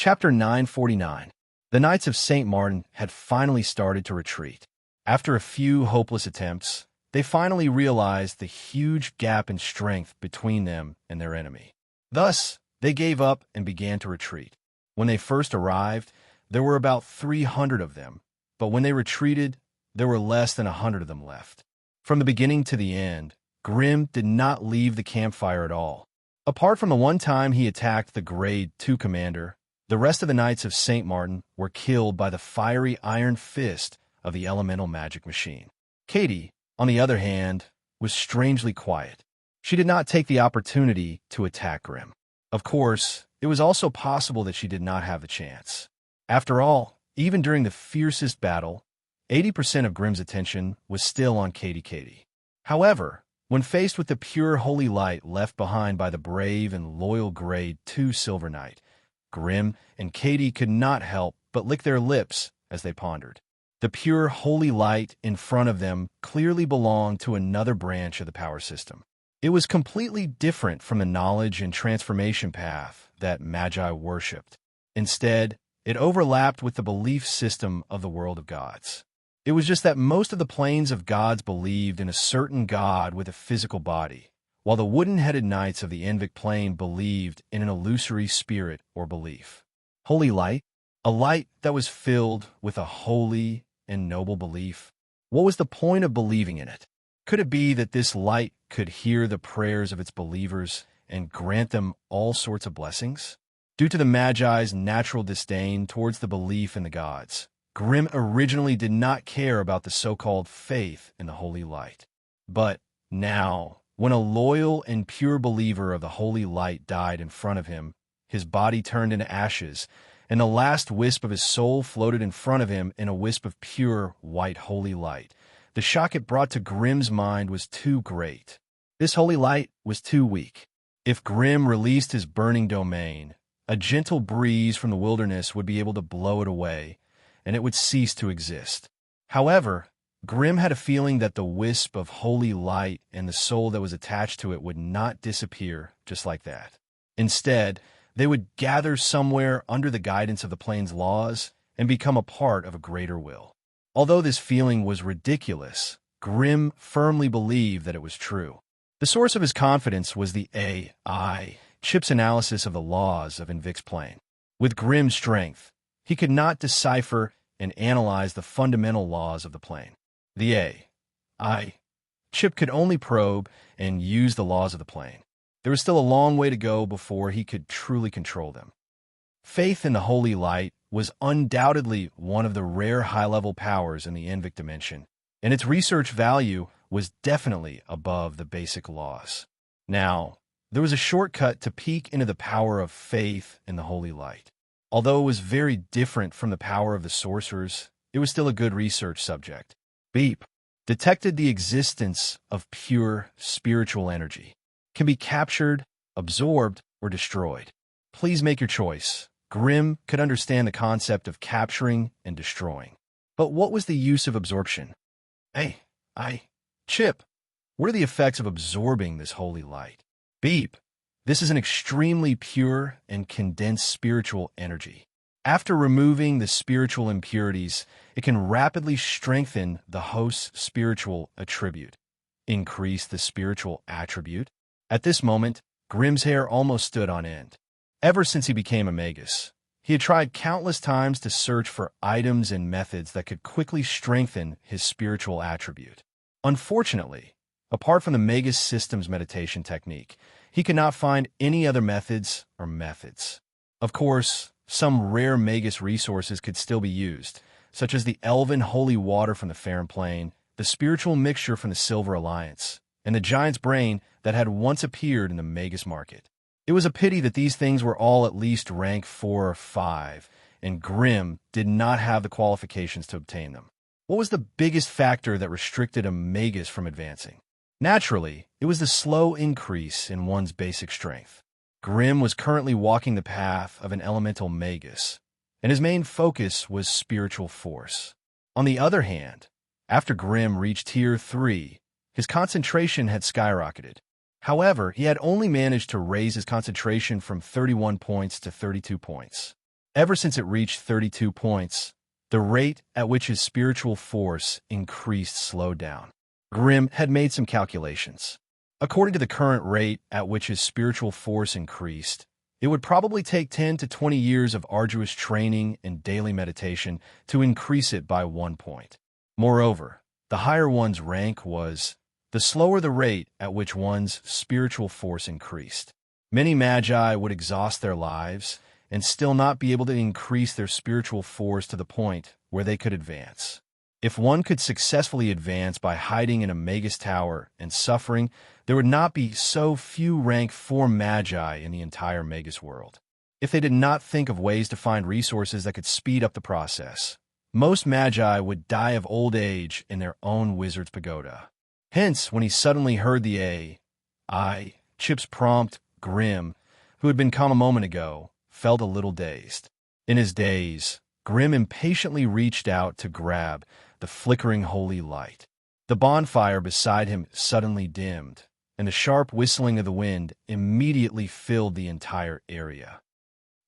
Chapter 949. The Knights of St. Martin had finally started to retreat. After a few hopeless attempts, they finally realized the huge gap in strength between them and their enemy. Thus, they gave up and began to retreat. When they first arrived, there were about 300 of them, but when they retreated, there were less than 100 of them left. From the beginning to the end, Grim did not leave the campfire at all. Apart from the one time he attacked the Grade 2 commander, the rest of the Knights of St. Martin were killed by the fiery iron fist of the elemental magic machine. Katie, on the other hand, was strangely quiet. She did not take the opportunity to attack Grim. Of course, it was also possible that she did not have the chance. After all, even during the fiercest battle, 80% of Grim's attention was still on Katie. However, when faced with the pure holy light left behind by the brave and loyal Grade 2 Silver Knight, Grim and Katie could not help but lick their lips as they pondered. The pure holy light in front of them clearly belonged to another branch of the power system. It was completely different from the knowledge and transformation path that Magi worshipped. Instead, it overlapped with the belief system of the world of gods. It was just that most of the planes of gods believed in a certain god with a physical body, while the wooden-headed knights of the Envic plane believed in an illusory spirit or belief. Holy light? A light that was filled with a holy and noble belief. What was the point of believing in it? Could it be that this light could hear the prayers of its believers and grant them all sorts of blessings? Due to the Magi's natural disdain towards the belief in the gods, Grim originally did not care about the so-called faith in the holy light. But now, when a loyal and pure believer of the holy light died in front of him, his body turned into ashes, and the last wisp of his soul floated in front of him in a wisp of pure, white holy light. The shock it brought to Grim's mind was too great. This holy light was too weak. If Grim released his burning domain, a gentle breeze from the wilderness would be able to blow it away, and it would cease to exist. However, Grim had a feeling that the wisp of holy light and the soul that was attached to it would not disappear just like that. Instead, they would gather somewhere under the guidance of the plane's laws and become a part of a greater will. Although this feeling was ridiculous, Grim firmly believed that it was true. The source of his confidence was the AI chip's analysis of the laws of Invic's plane. With Grim's strength, he could not decipher and analyze the fundamental laws of the plane. The AI chip could only probe and use the laws of the plane. There was still a long way to go before he could truly control them. Faith in the holy light was undoubtedly one of the rare high-level powers in the Envic dimension, and its research value was definitely above the basic laws. Now, there was a shortcut to peek into the power of faith in the holy light. Although it was very different from the power of the sorcerers, it was still a good research subject. Beep detected the existence of pure spiritual energy. Can be captured, absorbed, or destroyed. Please make your choice. Grim could understand the concept of capturing and destroying. But what was the use of absorption? Chip, what are the effects of absorbing this holy light? Beep. This is an extremely pure and condensed spiritual energy. After removing the spiritual impurities, it can rapidly strengthen the host's spiritual attribute, increase the spiritual attribute. At this moment, Grim's hair almost stood on end. Ever since he became a magus, he had tried countless times to search for items and methods that could quickly strengthen his spiritual attribute. Unfortunately, apart from the magus system's meditation technique, he could not find any other methods. Of course, some rare magus resources could still be used, such as the elven holy water from the Farum Plane, the spiritual mixture from the Silver Alliance, and the giant's brain that had once appeared in the magus market. It was a pity that these things were all at least rank 4 or 5, and Grim did not have the qualifications to obtain them. What was the biggest factor that restricted a magus from advancing? Naturally, it was the slow increase in one's basic strength. Grim was currently walking the path of an elemental magus, and his main focus was spiritual force. On the other hand, after Grim reached Tier 3, his concentration had skyrocketed. However, he had only managed to raise his concentration from 31 points to 32 points. Ever since it reached 32 points, the rate at which his spiritual force increased slowed down. Grimm had made some calculations. According to the current rate at which his spiritual force increased, it would probably take 10 to 20 years of arduous training and daily meditation to increase it by 1 point. Moreover, the higher one's rank was, the slower the rate at which one's spiritual force increased. Many magi would exhaust their lives and still not be able to increase their spiritual force to the point where they could advance. If one could successfully advance by hiding in a magus tower and suffering, there would not be so few rank 4 magi in the entire magus world. If they did not think of ways to find resources that could speed up the process, most magi would die of old age in their own wizard's pagoda. Hence, when he suddenly heard the Chip's prompt, Grimm, who had been calm a moment ago, felt a little dazed. In his daze, Grimm impatiently reached out to grab the flickering holy light. The bonfire beside him suddenly dimmed, and the sharp whistling of the wind immediately filled the entire area.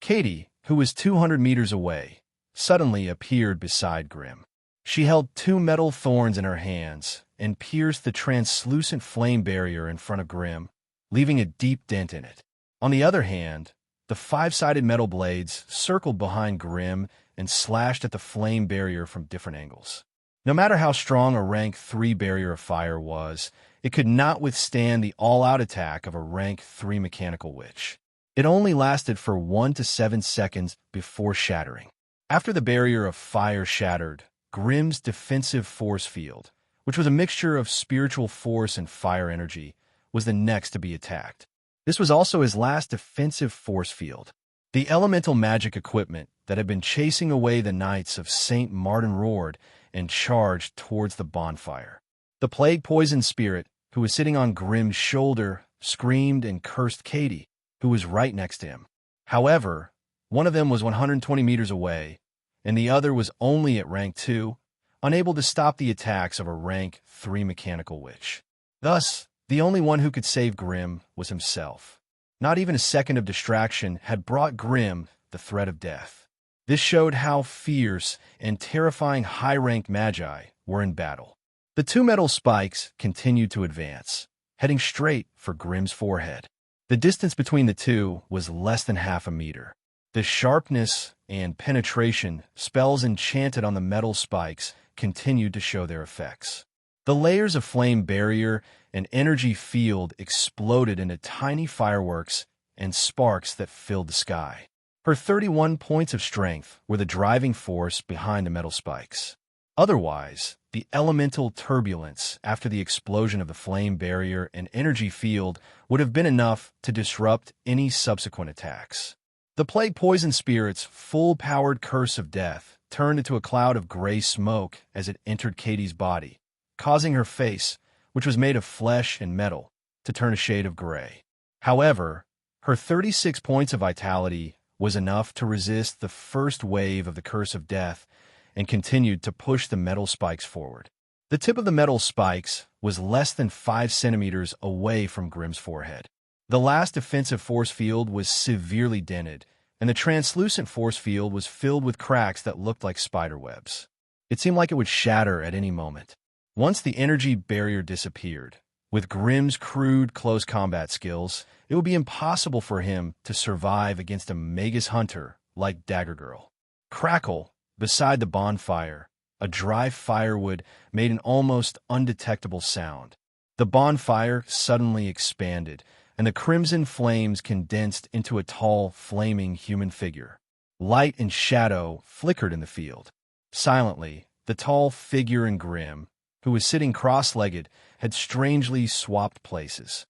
Katie, who was 200 meters away, suddenly appeared beside Grimm. She held 2 metal thorns in her hands and pierced the translucent flame barrier in front of Grimm, leaving a deep dent in it. On the other hand, the 5-sided metal blades circled behind Grimm and slashed at the flame barrier from different angles. No matter how strong a rank 3 barrier of fire was, it could not withstand the all-out attack of a rank 3 mechanical witch. It only lasted for 1 to 7 seconds before shattering. After the barrier of fire shattered, Grimm's defensive force field, which was a mixture of spiritual force and fire energy, was the next to be attacked. This was also his last defensive force field. The elemental magic equipment that had been chasing away the Knights of St. Martin roared and charged towards the bonfire. The plague-poisoned spirit, who was sitting on Grimm's shoulder, screamed and cursed Katie, who was right next to him. However, one of them was 120 meters away, and the other was only at rank 2, unable to stop the attacks of a rank 3 mechanical witch. Thus, the only one who could save Grimm was himself. Not even a second of distraction had brought Grimm the threat of death. This showed how fierce and terrifying high-ranked magi were in battle. The 2 metal spikes continued to advance, heading straight for Grimm's forehead. The distance between the two was less than half a meter. The sharpness and penetration spells enchanted on the metal spikes continued to show their effects. The layers of flame barrier and energy field exploded into tiny fireworks and sparks that filled the sky. Her 31 points of strength were the driving force behind the metal spikes. Otherwise, the elemental turbulence after the explosion of the flame barrier and energy field would have been enough to disrupt any subsequent attacks. The plague-poisoned spirit's full-powered curse of death turned into a cloud of gray smoke as it entered Katie's body, causing her face, which was made of flesh and metal, to turn a shade of gray. However, her 36 points of vitality was enough to resist the first wave of the curse of death and continued to push the metal spikes forward. The tip of the metal spikes was less than 5 centimeters away from Grimm's forehead. The last defensive force field was severely dented, and the translucent force field was filled with cracks that looked like spider webs. It seemed like it would shatter at any moment. Once the energy barrier disappeared, with Grimm's crude close combat skills, it would be impossible for him to survive against a magus hunter like Dagger Girl. Crackle, beside the bonfire, a dry firewood made an almost undetectable sound. The bonfire suddenly expanded, and the crimson flames condensed into a tall, flaming human figure. Light and shadow flickered in the field. Silently, the tall figure and Grimm, who was sitting cross-legged, had strangely swapped places.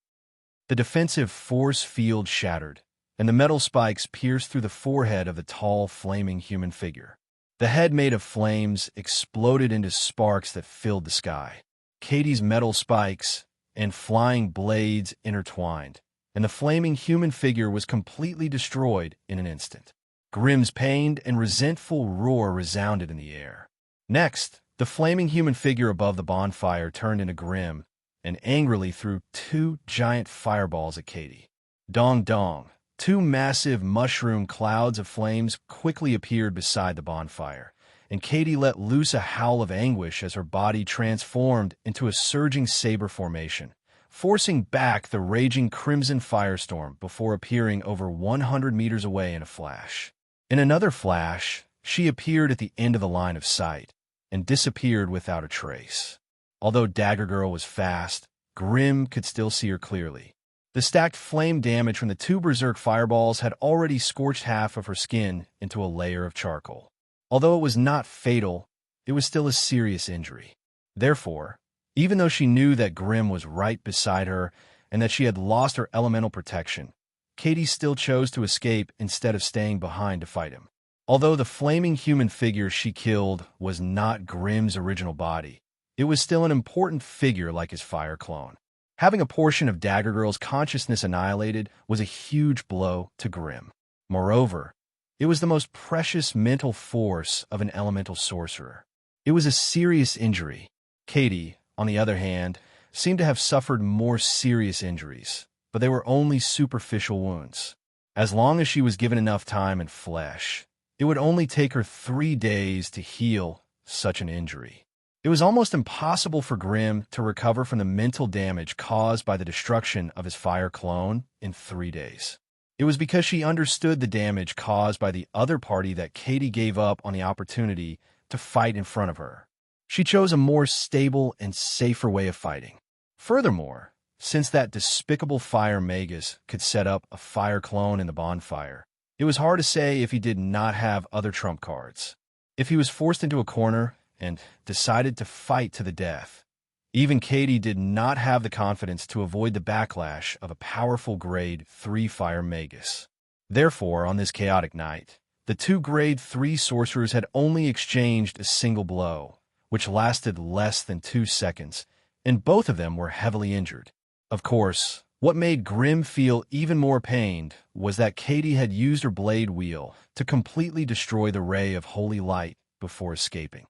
The defensive force field shattered, and the metal spikes pierced through the forehead of the tall, flaming human figure. The head made of flames exploded into sparks that filled the sky. Katie's metal spikes and flying blades intertwined, and the flaming human figure was completely destroyed in an instant. Grimm's pained and resentful roar resounded in the air. Next, the flaming human figure above the bonfire turned into Grimm and angrily threw 2 giant fireballs at Katie. Dong dong, Two massive mushroom clouds of flames quickly appeared beside the bonfire, and Katie let loose a howl of anguish as her body transformed into a surging saber formation, forcing back the raging crimson firestorm before appearing over 100 meters away in a flash. In another flash, she appeared at the end of the line of sight and disappeared without a trace. Although Dagger Girl was fast, Grim could still see her clearly. The stacked flame damage from the two berserk fireballs had already scorched half of her skin into a layer of charcoal. Although it was not fatal, it was still a serious injury. Therefore, even though she knew that Grim was right beside her and that she had lost her elemental protection, Katie still chose to escape instead of staying behind to fight him. Although the flaming human figure she killed was not Grim's original body, it was still an important figure like his fire clone. Having a portion of Dagger Girl's consciousness annihilated was a huge blow to Grim. Moreover, it was the most precious mental force of an elemental sorcerer. It was a serious injury. Katie, on the other hand, seemed to have suffered more serious injuries, but they were only superficial wounds. As long as she was given enough time and flesh, it would only take her 3 days to heal such an injury. It was almost impossible for Grim to recover from the mental damage caused by the destruction of his fire clone in 3 days. It was because she understood the damage caused by the other party that Katie gave up on the opportunity to fight in front of her. She chose a more stable and safer way of fighting. Furthermore, since that despicable fire magus could set up a fire clone in the bonfire, it was hard to say if he did not have other trump cards. If he was forced into a corner and decided to fight to the death, even Katie did not have the confidence to avoid the backlash of a powerful Grade 3 fire magus. Therefore, on this chaotic night, the two Grade 3 sorcerers had only exchanged a single blow, which lasted less than 2 seconds, and both of them were heavily injured. Of course, what made Grim feel even more pained was that Katie had used her blade wheel to completely destroy the ray of holy light before escaping.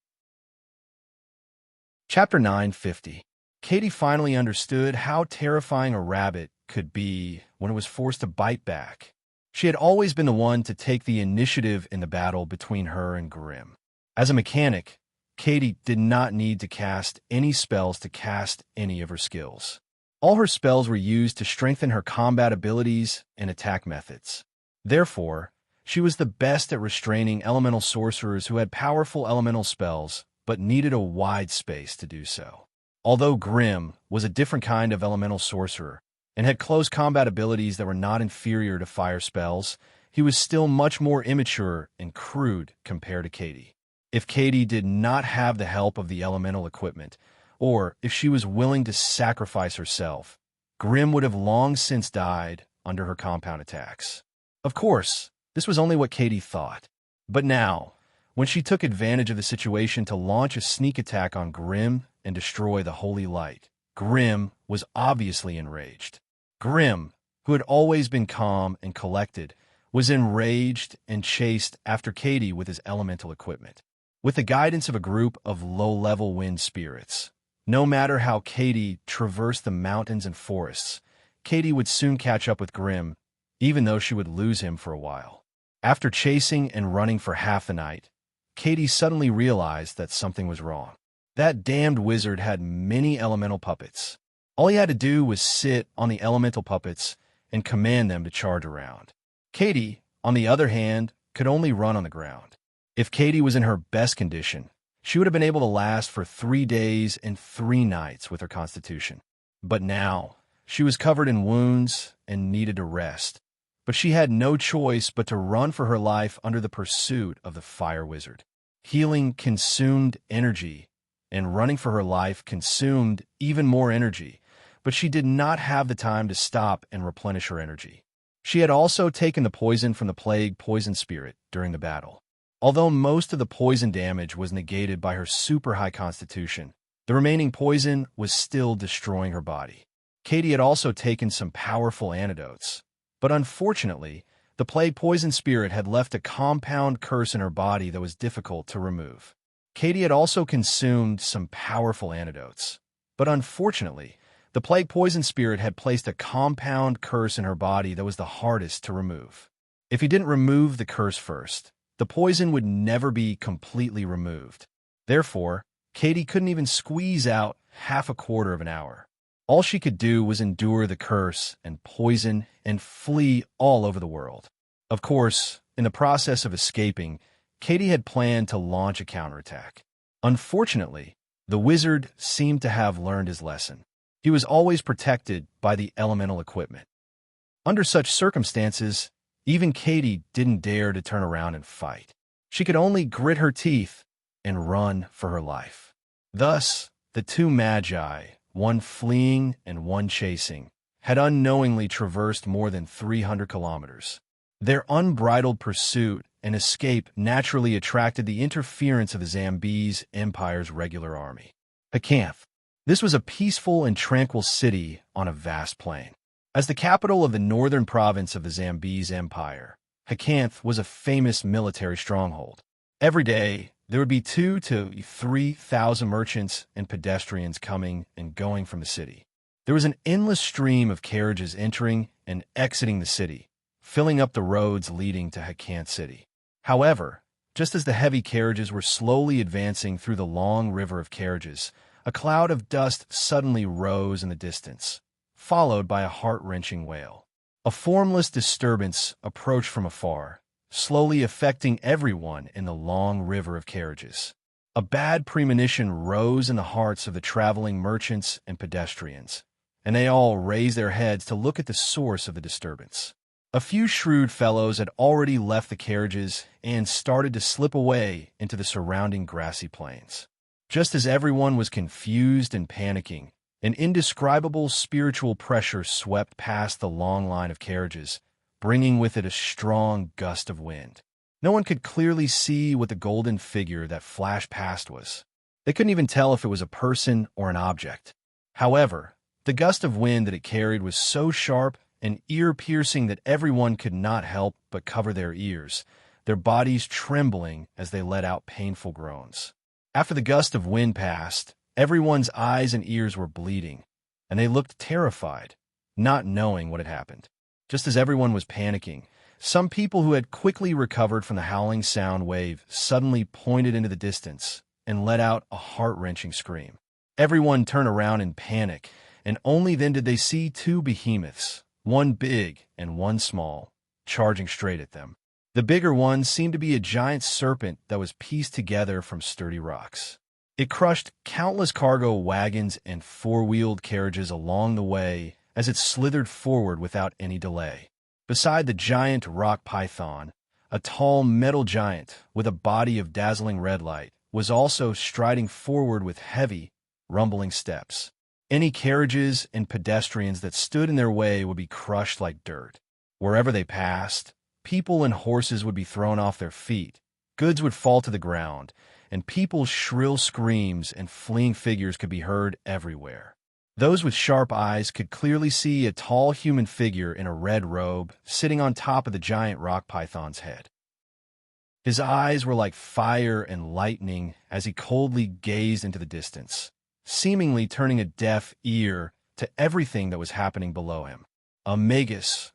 Chapter 950. Katie finally understood how terrifying a rabbit could be when it was forced to bite back. She had always been the one to take the initiative in the battle between her and Grim. As a mechanic, Katie did not need to cast any spells to cast any of her skills. All her spells were used to strengthen her combat abilities and attack methods. Therefore, she was the best at restraining elemental sorcerers who had powerful elemental spells but needed a wide space to do so. Although Grim was a different kind of elemental sorcerer and had close combat abilities that were not inferior to fire spells, he was still much more immature and crude compared to Katie. If Katie did not have the help of the elemental equipment, or if she was willing to sacrifice herself, Grim would have long since died under her compound attacks. Of course, this was only what Katie thought. But now, when she took advantage of the situation to launch a sneak attack on Grim and destroy the holy light, Grim was obviously enraged. Grim, who had always been calm and collected, was enraged and chased after Katie with his elemental equipment. With the guidance of a group of low-level wind spirits, no matter how Katie traversed the mountains and forests, Katie would soon catch up with Grim, even though she would lose him for a while. After chasing and running for half the night, Katie suddenly realized that something was wrong. That damned wizard had many elemental puppets. All he had to do was sit on the elemental puppets and command them to charge around. Katie, on the other hand, could only run on the ground. If Katie was in her best condition, she would have been able to last for 3 days and 3 nights with her constitution. But now, she was covered in wounds and needed to rest. But she had no choice but to run for her life under the pursuit of the fire wizard. Healing consumed energy, and running for her life consumed even more energy, but she did not have the time to stop and replenish her energy. She had also taken the poison from the plague poison spirit during the battle. Although most of the poison damage was negated by her super high constitution, the remaining poison was still destroying her body. Katie had also taken some powerful antidotes, but unfortunately, the plague poison spirit had left a compound curse in her body that was difficult to remove. Katie had also consumed some powerful antidotes, but unfortunately, The plague poison spirit had placed a compound curse in her body that was the hardest to remove. If he didn't remove the curse first, the poison would never be completely removed. Therefore, Katie couldn't even squeeze out half a quarter of an hour. All she could do was endure the curse and poison and flee all over the world. Of course, in the process of escaping, Katie had planned to launch a counterattack. Unfortunately, the wizard seemed to have learned his lesson. He was always protected by the elemental equipment. Under such circumstances, even Katie didn't dare to turn around and fight. She could only grit her teeth and run for her life. Thus, the two magi, one fleeing and one chasing, had unknowingly traversed more than 300 kilometers. Their unbridled pursuit and escape naturally attracted the interference of the Zambese Empire's regular army. Hakanth. This was a peaceful and tranquil city on a vast plain. As the capital of the northern province of the Zambese Empire, Hakanth was a famous military stronghold. Every day, there would be 2,000 to 3,000 merchants and pedestrians coming and going from the city. There was an endless stream of carriages entering and exiting the city, filling up the roads leading to Hakanth City. However, just as the heavy carriages were slowly advancing through the long river of carriages, a cloud of dust suddenly rose in the distance, followed by a heart-wrenching wail. A formless disturbance approached from afar, slowly affecting everyone in the long river of carriages. A bad premonition rose in the hearts of the traveling merchants and pedestrians, and they all raised their heads to look at the source of the disturbance. A few shrewd fellows had already left the carriages and started to slip away into the surrounding grassy plains. Just as everyone was confused and panicking, an indescribable spiritual pressure swept past the long line of carriages, bringing with it a strong gust of wind. No one could clearly see what the golden figure that flashed past was. They couldn't even tell if it was a person or an object. However, the gust of wind that it carried was so sharp and ear-piercing that everyone could not help but cover their ears, their bodies trembling as they let out painful groans. After the gust of wind passed, everyone's eyes and ears were bleeding, and they looked terrified, not knowing what had happened. Just as everyone was panicking, some people who had quickly recovered from the howling sound wave suddenly pointed into the distance and let out a heart-wrenching scream. Everyone turned around in panic, and only then did they see two behemoths, one big and one small, charging straight at them. The bigger one seemed to be a giant serpent that was pieced together from sturdy rocks. It crushed countless cargo wagons and four-wheeled carriages along the way as it slithered forward without any delay. Beside the giant rock python, a tall metal giant with a body of dazzling red light was also striding forward with heavy, rumbling steps. Any carriages and pedestrians that stood in their way would be crushed like dirt. Wherever they passed, people and horses would be thrown off their feet, goods would fall to the ground, and people's shrill screams and fleeing figures could be heard everywhere. Those with sharp eyes could clearly see a tall human figure in a red robe sitting on top of the giant rock python's head. His eyes were like fire and lightning as he coldly gazed into the distance, seemingly turning a deaf ear to everything that was happening below him. A magus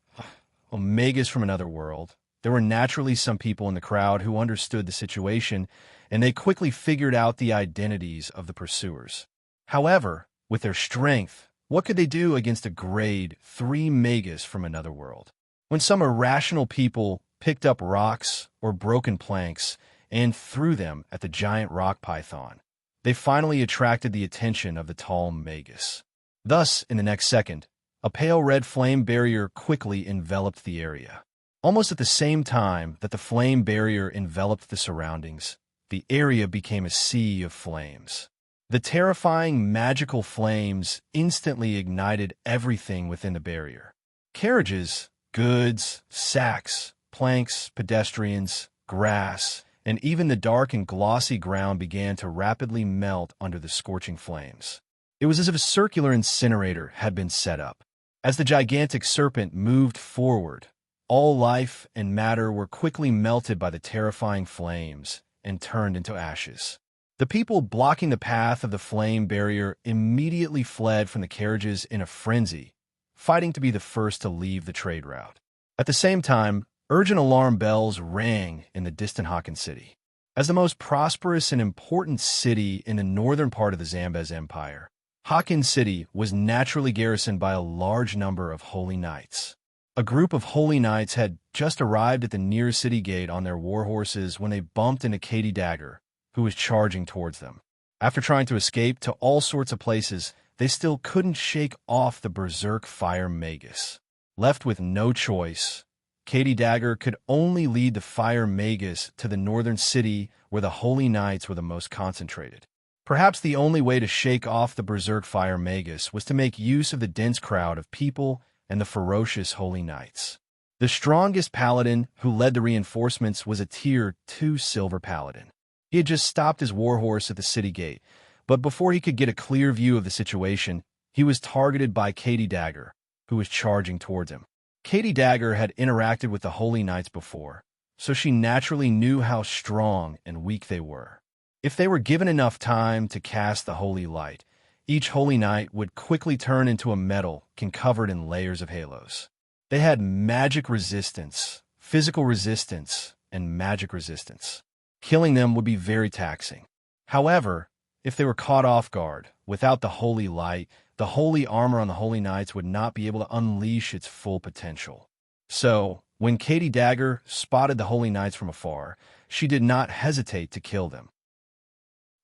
from another world. There were naturally some people in the crowd who understood the situation, and they quickly figured out the identities of the pursuers. However, with their strength, what could they do against a grade 3 magus from another world? When some irrational people picked up rocks or broken planks and threw them at the giant rock python, they finally attracted the attention of the tall magus. Thus, in the next second, a pale red flame barrier quickly enveloped the area. Almost at the same time that the flame barrier enveloped the surroundings, the area became a sea of flames. The terrifying magical flames instantly ignited everything within the barrier. Carriages, goods, sacks, planks, pedestrians, grass, and even the dark and glossy ground began to rapidly melt under the scorching flames. It was as if a circular incinerator had been set up. As the gigantic serpent moved forward, all life and matter were quickly melted by the terrifying flames and turned into ashes. The people blocking the path of the flame barrier immediately fled from the carriages in a frenzy, fighting to be the first to leave the trade route. At the same time, urgent alarm bells rang in the distant Hokkien city. As the most prosperous and important city in the northern part of the Zambez Empire, Hokkien City was naturally garrisoned by a large number of holy knights. A group of holy knights had just arrived at the near city gate on their war horses when they bumped into Katie Dagger, who was charging towards them. After trying to escape to all sorts of places, they still couldn't shake off the berserk fire magus. Left with no choice, Katie Dagger could only lead the fire magus to the northern city where the holy knights were the most concentrated. Perhaps the only way to shake off the berserk fire magus was to make use of the dense crowd of people and the ferocious holy knights. The strongest paladin who led the reinforcements was a Tier 2 silver paladin. He had just stopped his warhorse at the city gate, but before he could get a clear view of the situation, he was targeted by Katie Dagger, who was charging towards him. Katie Dagger had interacted with the holy knights before, so she naturally knew how strong and weak they were. If they were given enough time to cast the holy light, each holy knight would quickly turn into a metal covered in layers of halos. They had magic resistance, physical resistance, and magic resistance. Killing them would be very taxing. However, if they were caught off guard, without the holy light, the holy armor on the holy knights would not be able to unleash its full potential. So, when Katie Dagger spotted the holy knights from afar, she did not hesitate to kill them.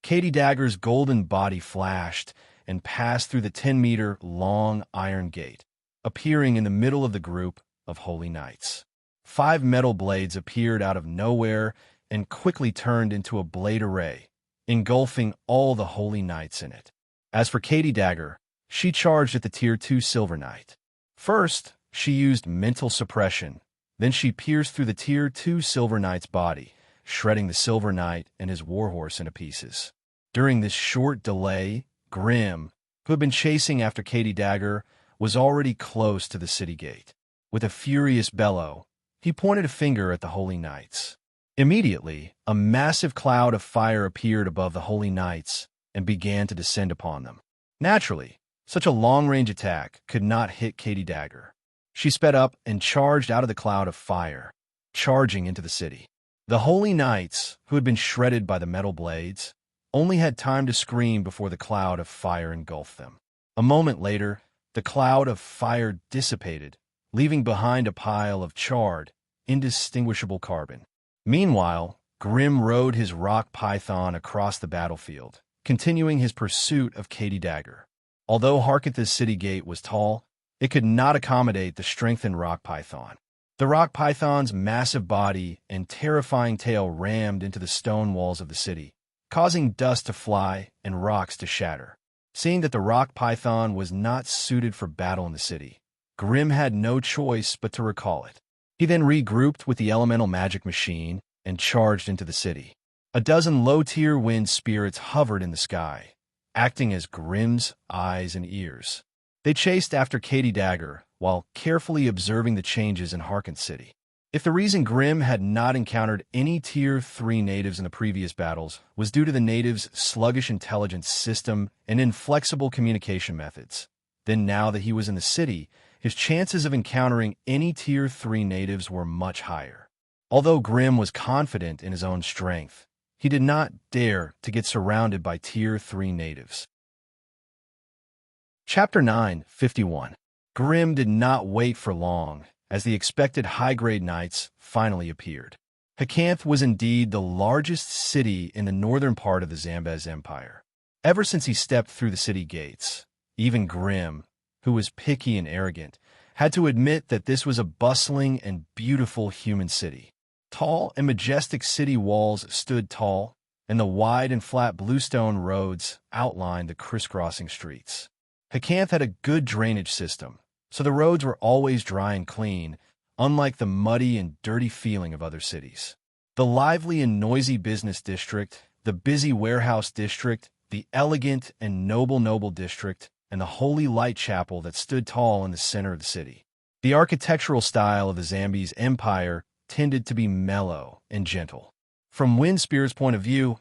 Katie Dagger's golden body flashed and passed through the 10-meter-long iron gate, appearing in the middle of the group of holy knights. 5 metal blades appeared out of nowhere and quickly turned into a blade array, engulfing all the holy knights in it. As for Katie Dagger, she charged at the Tier 2 silver knight. First, she used mental suppression, then she pierced through the Tier 2 silver knight's body, shredding the silver knight and his warhorse into pieces. During this short delay, Grim, who had been chasing after Katie Dagger, was already close to the city gate. With a furious bellow, he pointed a finger at the holy knights. Immediately, a massive cloud of fire appeared above the holy knights and began to descend upon them. Naturally, such a long-range attack could not hit Katie Dagger. She sped up and charged out of the cloud of fire, charging into the city. The holy knights, who had been shredded by the metal blades, only had time to scream before the cloud of fire engulfed them. A moment later, the cloud of fire dissipated, leaving behind a pile of charred, indistinguishable carbon. Meanwhile, Grim rode his rock python across the battlefield, continuing his pursuit of Katie Dagger. Although Harkentha's city gate was tall, it could not accommodate the strengthened rock python. The rock python's massive body and terrifying tail rammed into the stone walls of the city, causing dust to fly and rocks to shatter. Seeing that the rock python was not suited for battle in the city, Grim had no choice but to recall it. He then regrouped with the elemental magic machine and charged into the city. A dozen low-tier wind spirits hovered in the sky, acting as Grim's eyes and ears. They chased after Katie Dagger while carefully observing the changes in Harkent City. If the reason Grim had not encountered any Tier 3 natives in the previous battles was due to the natives' sluggish intelligence system and inflexible communication methods, then now that he was in the city, his chances of encountering any Tier 3 natives were much higher. Although Grim was confident in his own strength, he did not dare to get surrounded by Tier 3 natives. Chapter 9:51. Grim did not wait for long, as the expected high-grade knights finally appeared. Hakanth was indeed the largest city in the northern part of the Zambez Empire. Ever since he stepped through the city gates, even Grim, who was picky and arrogant, had to admit that this was a bustling and beautiful human city. Tall and majestic city walls stood tall, and the wide and flat bluestone roads outlined the crisscrossing streets. Hakanth had a good drainage system, so the roads were always dry and clean, unlike the muddy and dirty feeling of other cities. The lively and noisy business district, the busy warehouse district, the elegant and noble district, and the holy light chapel that stood tall in the center of the city. The architectural style of the Zambeze Empire tended to be mellow and gentle. From Wind Spirit's point of view,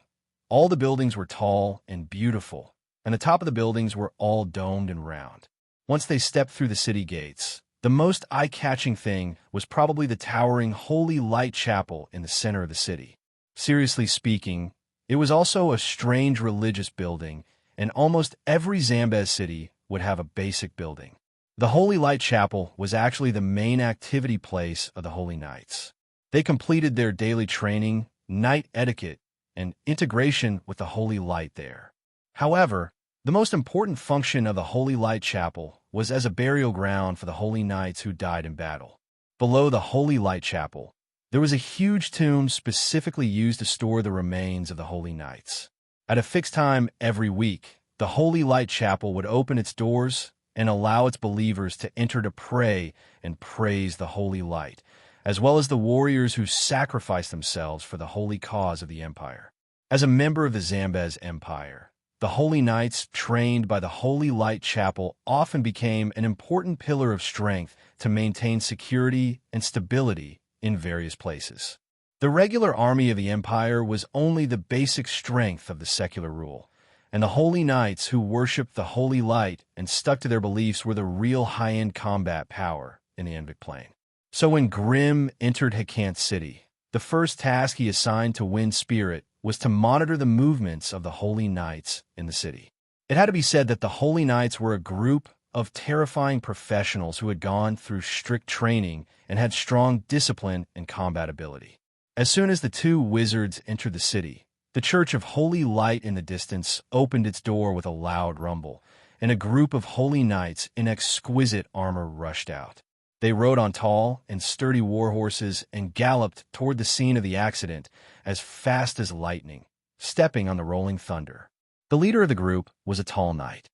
All the buildings were tall and beautiful, and the top of the buildings were all domed and round. Once they stepped through the city gates, the most eye-catching thing was probably the towering Holy Light Chapel in the center of the city. Seriously speaking, it was also a strange religious building, and almost every Zambez city would have a basic building. The Holy Light Chapel was actually the main activity place of the Holy Knights. They completed their daily training, night etiquette, and integration with the Holy Light there. However, the most important function of the Holy Light Chapel was as a burial ground for the Holy Knights who died in battle. Below the Holy Light Chapel, there was a huge tomb specifically used to store the remains of the Holy Knights. At a fixed time every week, the Holy Light Chapel would open its doors and allow its believers to enter to pray and praise the Holy Light, as well as the warriors who sacrificed themselves for the holy cause of the empire. As a member of the Zambez Empire, the Holy Knights trained by the Holy Light Chapel often became an important pillar of strength to maintain security and stability in various places. The regular army of the empire was only the basic strength of the secular rule, and the Holy Knights who worshipped the Holy Light and stuck to their beliefs were the real high-end combat power in the Embark Plain. So when Grimm entered Hikant City, the first task he assigned to Wind Spirit was to monitor the movements of the Holy Knights in the city. It had to be said that the Holy Knights were a group of terrifying professionals who had gone through strict training and had strong discipline and combat ability. As soon as the two wizards entered the city, the Church of Holy Light in the distance opened its door with a loud rumble, and a group of Holy Knights in exquisite armor rushed out. They rode on tall and sturdy war horses and galloped toward the scene of the accident as fast as lightning, stepping on the rolling thunder. The leader of the group was a tall knight.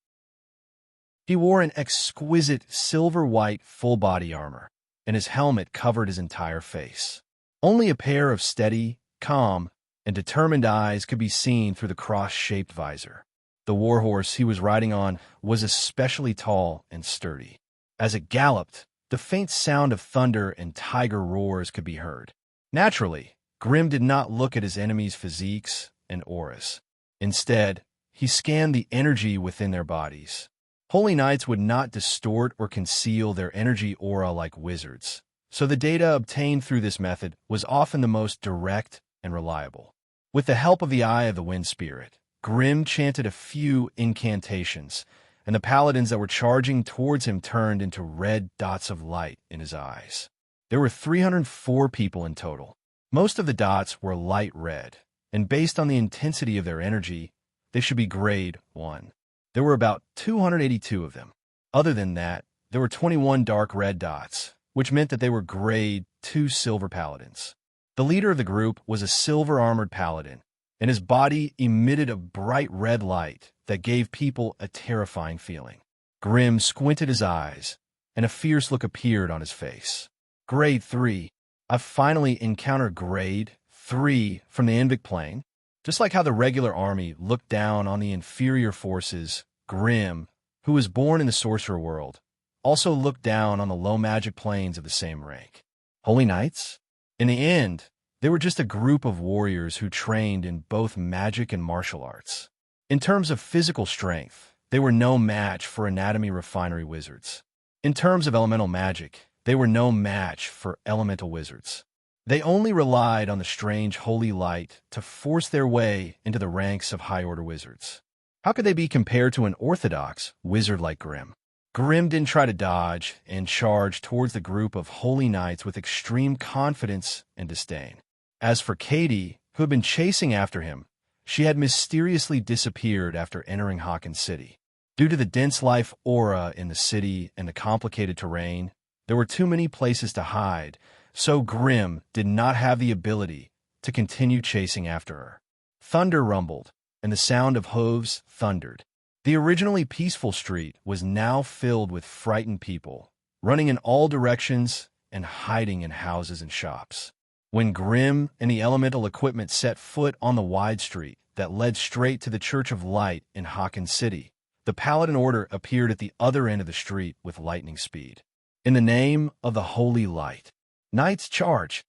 He wore an exquisite silver-white full-body armor, and his helmet covered his entire face. Only a pair of steady, calm, and determined eyes could be seen through the cross-shaped visor. The warhorse he was riding on was especially tall and sturdy. As it galloped, the faint sound of thunder and tiger roars could be heard. Naturally, Grimm did not look at his enemies' physiques and auras. Instead, he scanned the energy within their bodies. Holy Knights would not distort or conceal their energy aura like wizards, so the data obtained through this method was often the most direct and reliable. With the help of the Eye of the Wind Spirit, Grimm chanted a few incantations, and the paladins that were charging towards him turned into red dots of light in his eyes. There were 304 people in total. Most of the dots were light red, and based on the intensity of their energy, they should be grade 1. There were about 282 of them. Other than that, there were 21 dark red dots, which meant that they were grade 2 silver paladins. The leader of the group was a silver-armored paladin, and his body emitted a bright red light that gave people a terrifying feeling. Grimm squinted his eyes, and a fierce look appeared on his face. Grade 3. I've finally encountered Grade 3 from the Embark Plain. Just like how the regular army looked down on the inferior forces, Grimm, who was born in the sorcerer world, also looked down on the low magic planes of the same rank. Holy Knights? In the end, they were just a group of warriors who trained in both magic and martial arts. In terms of physical strength, they were no match for anatomy refinery wizards. In terms of elemental magic, they were no match for elemental wizards. They only relied on the strange holy light to force their way into the ranks of high-order wizards. How could they be compared to an orthodox wizard like Grimm? Grimm didn't try to dodge and charge towards the group of holy knights with extreme confidence and disdain. As for Katie, who had been chasing after him, she had mysteriously disappeared after entering Hawkins City. Due to the dense life aura in the city and the complicated terrain, there were too many places to hide, so Grimm did not have the ability to continue chasing after her. Thunder rumbled, and the sound of hooves thundered. The originally peaceful street was now filled with frightened people, running in all directions and hiding in houses and shops. When Grimm and the elemental equipment set foot on the wide street that led straight to the Church of Light in Hawkins City, the Paladin Order appeared at the other end of the street with lightning speed. In the name of the Holy Light, Knights charge!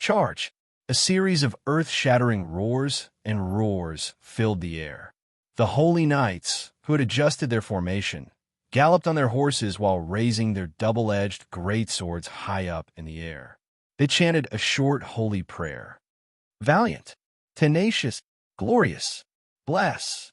Charge! A series of earth-shattering roars and roars filled the air. The holy knights, who had adjusted their formation, galloped on their horses while raising their double-edged greatswords high up in the air. They chanted a short holy prayer. Valiant, tenacious, glorious, bless.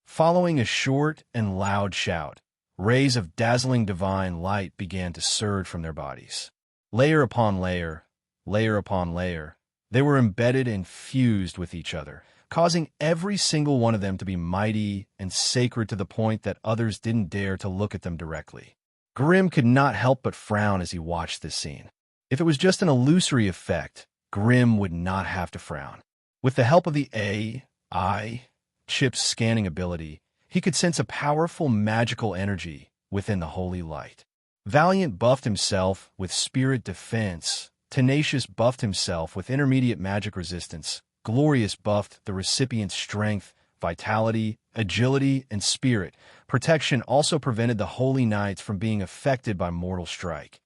Following a short and loud shout, rays of dazzling divine light began to surge from their bodies. Layer upon layer, layer upon layer, they were embedded and fused with each other, causing every single one of them to be mighty and sacred to the point that others didn't dare to look at them directly. Grimm could not help but frown as he watched this scene. If it was just an illusory effect, Grimm would not have to frown. With the help of the AI chip's scanning ability, he could sense a powerful magical energy within the holy light. Valiant buffed himself with spirit defense, Tenacious buffed himself with intermediate magic resistance, Glorious buffed the recipient's strength, vitality, agility, and spirit. Protection also prevented the Holy Knights from being affected by mortal strike.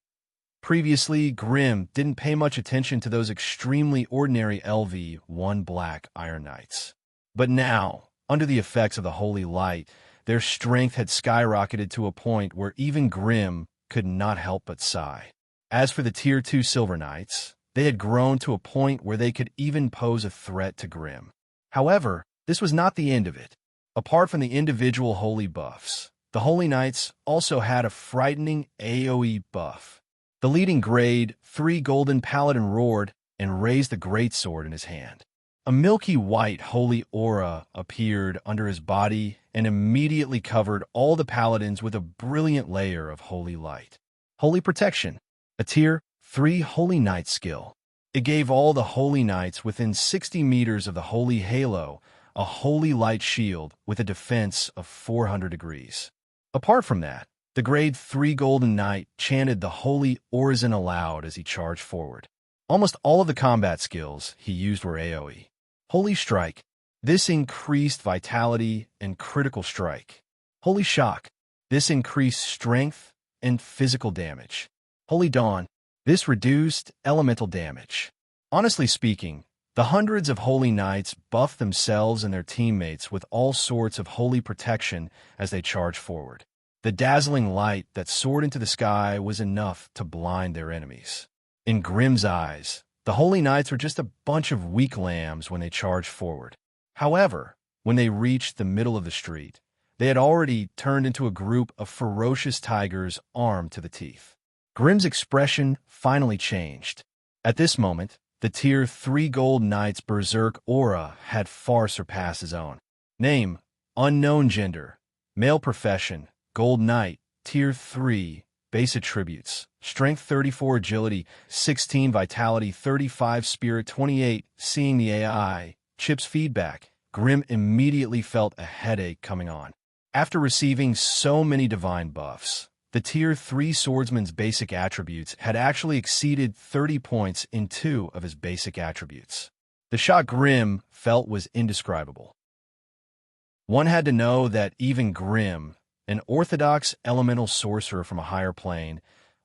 Previously, Grimm didn't pay much attention to those extremely ordinary LV-1 Black Iron Knights. But now, under the effects of the Holy Light, their strength had skyrocketed to a point where even Grimm could not help but sigh. As for the Tier 2 Silver Knights, they had grown to a point where they could even pose a threat to Grimm. However, this was not the end of it. Apart from the individual holy buffs, the Holy Knights also had a frightening AoE buff. The leading grade 3 Golden Paladin roared and raised the greatsword in his hand. A milky white holy aura appeared under his body and immediately covered all the paladins with a brilliant layer of holy light. Holy Protection, a Tier 3 Holy Knight skill. It gave all the Holy Knights within 60 meters of the Holy Halo a holy light shield with a defense of 400 degrees. Apart from that, the Grade 3 Golden Knight chanted the Holy Orison aloud as he charged forward. Almost all of the combat skills he used were AoE. Holy Strike. This increased vitality and critical strike. Holy Shock. This increased strength and physical damage. Holy Dawn. This reduced elemental damage. Honestly speaking, the hundreds of Holy Knights buffed themselves and their teammates with all sorts of holy protection as they charged forward. The dazzling light that soared into the sky was enough to blind their enemies. In Grimm's eyes, the Holy Knights were just a bunch of weak lambs when they charged forward. However, when they reached the middle of the street, they had already turned into a group of ferocious tigers armed to the teeth. Grimm's expression finally changed. At this moment, the Tier 3 Gold Knight's berserk aura had far surpassed his own. Name, unknown gender, male profession, Gold Knight, Tier 3, base attributes, Strength 34, Agility 16, Vitality 35, Spirit 28. Seeing the AI chip's feedback, Grimm immediately felt a headache coming on. After receiving so many divine buffs, the Tier 3 Swordsman's basic attributes had actually exceeded 30 points in 2 of his basic attributes. The shock Grimm felt was indescribable. One had to know that even Grimm, an orthodox elemental sorcerer from a higher plane,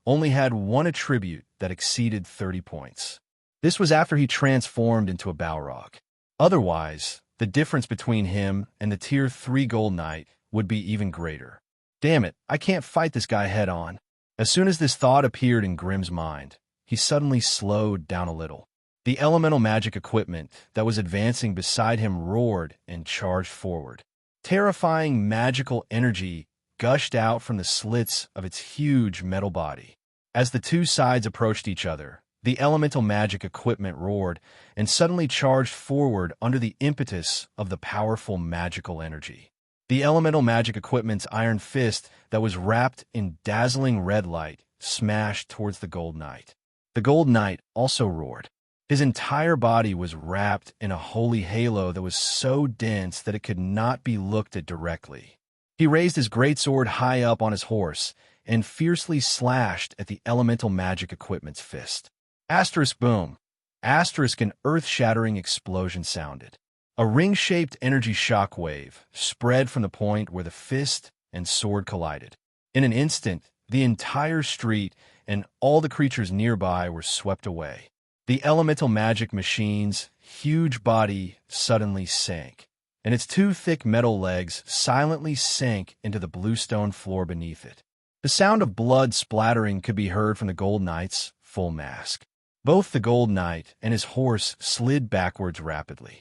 only had one attribute that exceeded 30 points. This was after he transformed into a Balrog. Otherwise, the difference between him and the Tier 3 Gold Knight would be even greater. Damn it, I can't fight this guy head-on. As soon as this thought appeared in Grimm's mind, he suddenly slowed down a little. The elemental magic equipment that was advancing beside him roared and charged forward. Terrifying magical energy gushed out from the slits of its huge metal body. As the two sides approached each other, the elemental magic equipment roared and suddenly charged forward under the impetus of the powerful magical energy. The elemental magic equipment's iron fist that was wrapped in dazzling red light smashed towards the Gold Knight. The Gold Knight also roared. His entire body was wrapped in a holy halo that was so dense that it could not be looked at directly. He raised his greatsword high up on his horse and fiercely slashed at the elemental magic equipment's fist. Asterisk boom. Asterisk an earth-shattering explosion sounded. A ring-shaped energy shockwave spread from the point where the fist and sword collided. In an instant, the entire street and all the creatures nearby were swept away. The elemental magic machine's huge body suddenly sank, and its two thick metal legs silently sank into the bluestone floor beneath it. The sound of blood splattering could be heard from the Gold Knight's full mask. Both the Gold Knight and his horse slid backwards rapidly.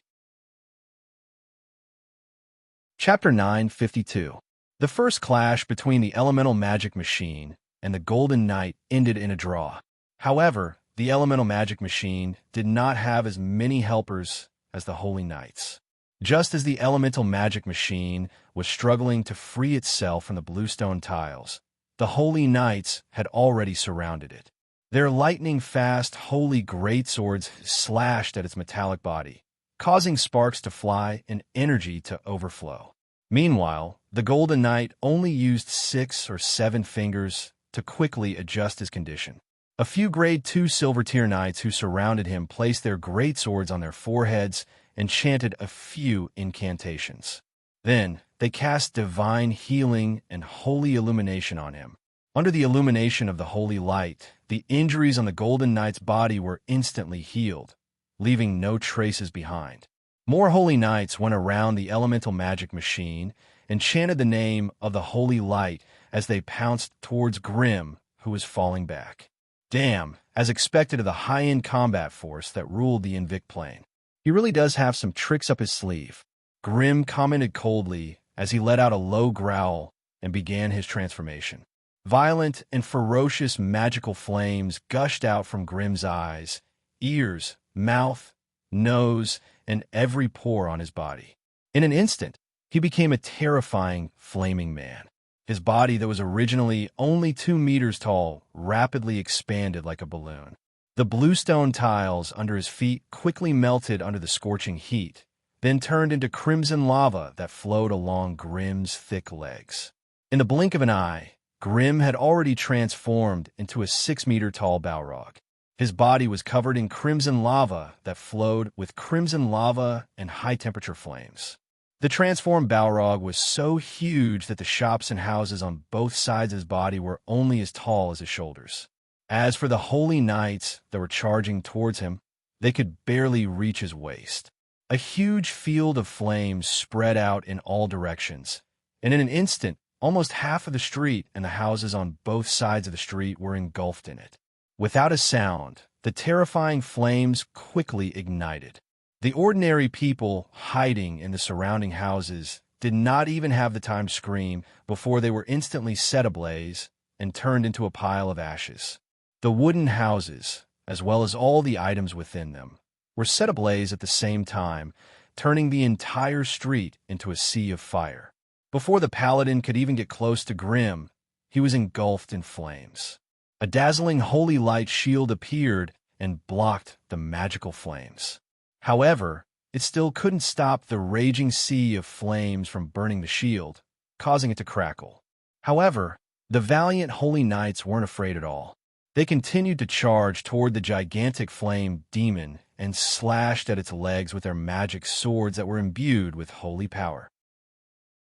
Chapter 952. The first clash between the elemental magic machine and the Golden Knight ended in a draw. However, the elemental magic machine did not have as many helpers as the Holy Knights. Just as the elemental magic machine was struggling to free itself from the bluestone tiles, the Holy Knights had already surrounded it. Their lightning-fast holy greatswords slashed at its metallic body, causing sparks to fly and energy to overflow. Meanwhile, the Golden Knight only used 6 or 7 fingers to quickly adjust his condition. A few Grade 2 Silver Tier Knights who surrounded him placed their greatswords on their foreheads and chanted a few incantations. Then, they cast divine healing and holy illumination on him. Under the illumination of the holy light, the injuries on the Golden Knight's body were instantly healed, leaving no traces behind. More Holy Knights went around the elemental magic machine and chanted the name of the holy light as they pounced towards Grimm, who was falling back. Damn, as expected of the high-end combat force that ruled the Invicta Plane. He really does have some tricks up his sleeve. Grimm commented coldly as he let out a low growl and began his transformation. Violent and ferocious magical flames gushed out from Grimm's eyes, ears, mouth, nose, and every pore on his body. In an instant, he became a terrifying, flaming man. His body that was originally only 2 meters tall rapidly expanded like a balloon. The bluestone tiles under his feet quickly melted under the scorching heat, then turned into crimson lava that flowed along Grimm's thick legs. In the blink of an eye, Grimm had already transformed into a 6-meter-tall Balrog. His body was covered in crimson lava that flowed with crimson lava and high-temperature flames. The transformed Balrog was so huge that the shops and houses on both sides of his body were only as tall as his shoulders. As for the Holy Knights that were charging towards him, they could barely reach his waist. A huge field of flames spread out in all directions, and in an instant, almost half of the street and the houses on both sides of the street were engulfed in it. Without a sound, the terrifying flames quickly ignited. The ordinary people hiding in the surrounding houses did not even have the time to scream before they were instantly set ablaze and turned into a pile of ashes. The wooden houses, as well as all the items within them, were set ablaze at the same time, turning the entire street into a sea of fire. Before the paladin could even get close to Grimm, he was engulfed in flames. A dazzling holy light shield appeared and blocked the magical flames. However, it still couldn't stop the raging sea of flames from burning the shield, causing it to crackle. However, the valiant Holy Knights weren't afraid at all. They continued to charge toward the gigantic flame demon and slashed at its legs with their magic swords that were imbued with holy power.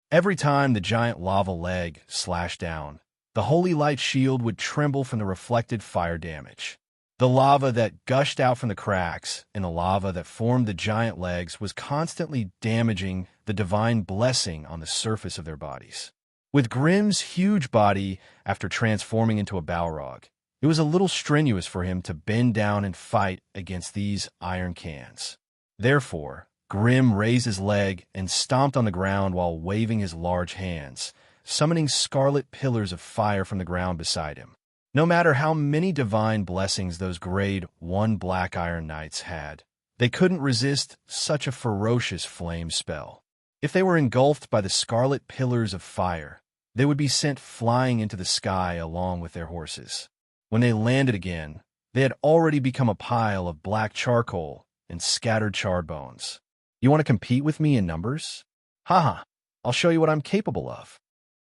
Every time the giant lava leg slashed down, the holy light shield would tremble from the reflected fire damage. The lava that gushed out from the cracks in the lava that formed the giant legs was constantly damaging the divine blessing on the surface of their bodies. With Grimm's huge body after transforming into a Balrog, it was a little strenuous for him to bend down and fight against these iron cans. Therefore, Grimm raised his leg and stomped on the ground while waving his large hands, summoning scarlet pillars of fire from the ground beside him. No matter how many divine blessings those Grade 1 Black Iron Knights had, they couldn't resist such a ferocious flame spell. If they were engulfed by the scarlet pillars of fire, they would be sent flying into the sky along with their horses. When they landed again, they had already become a pile of black charcoal and scattered charred bones. You want to compete with me in numbers? Haha, I'll show you what I'm capable of.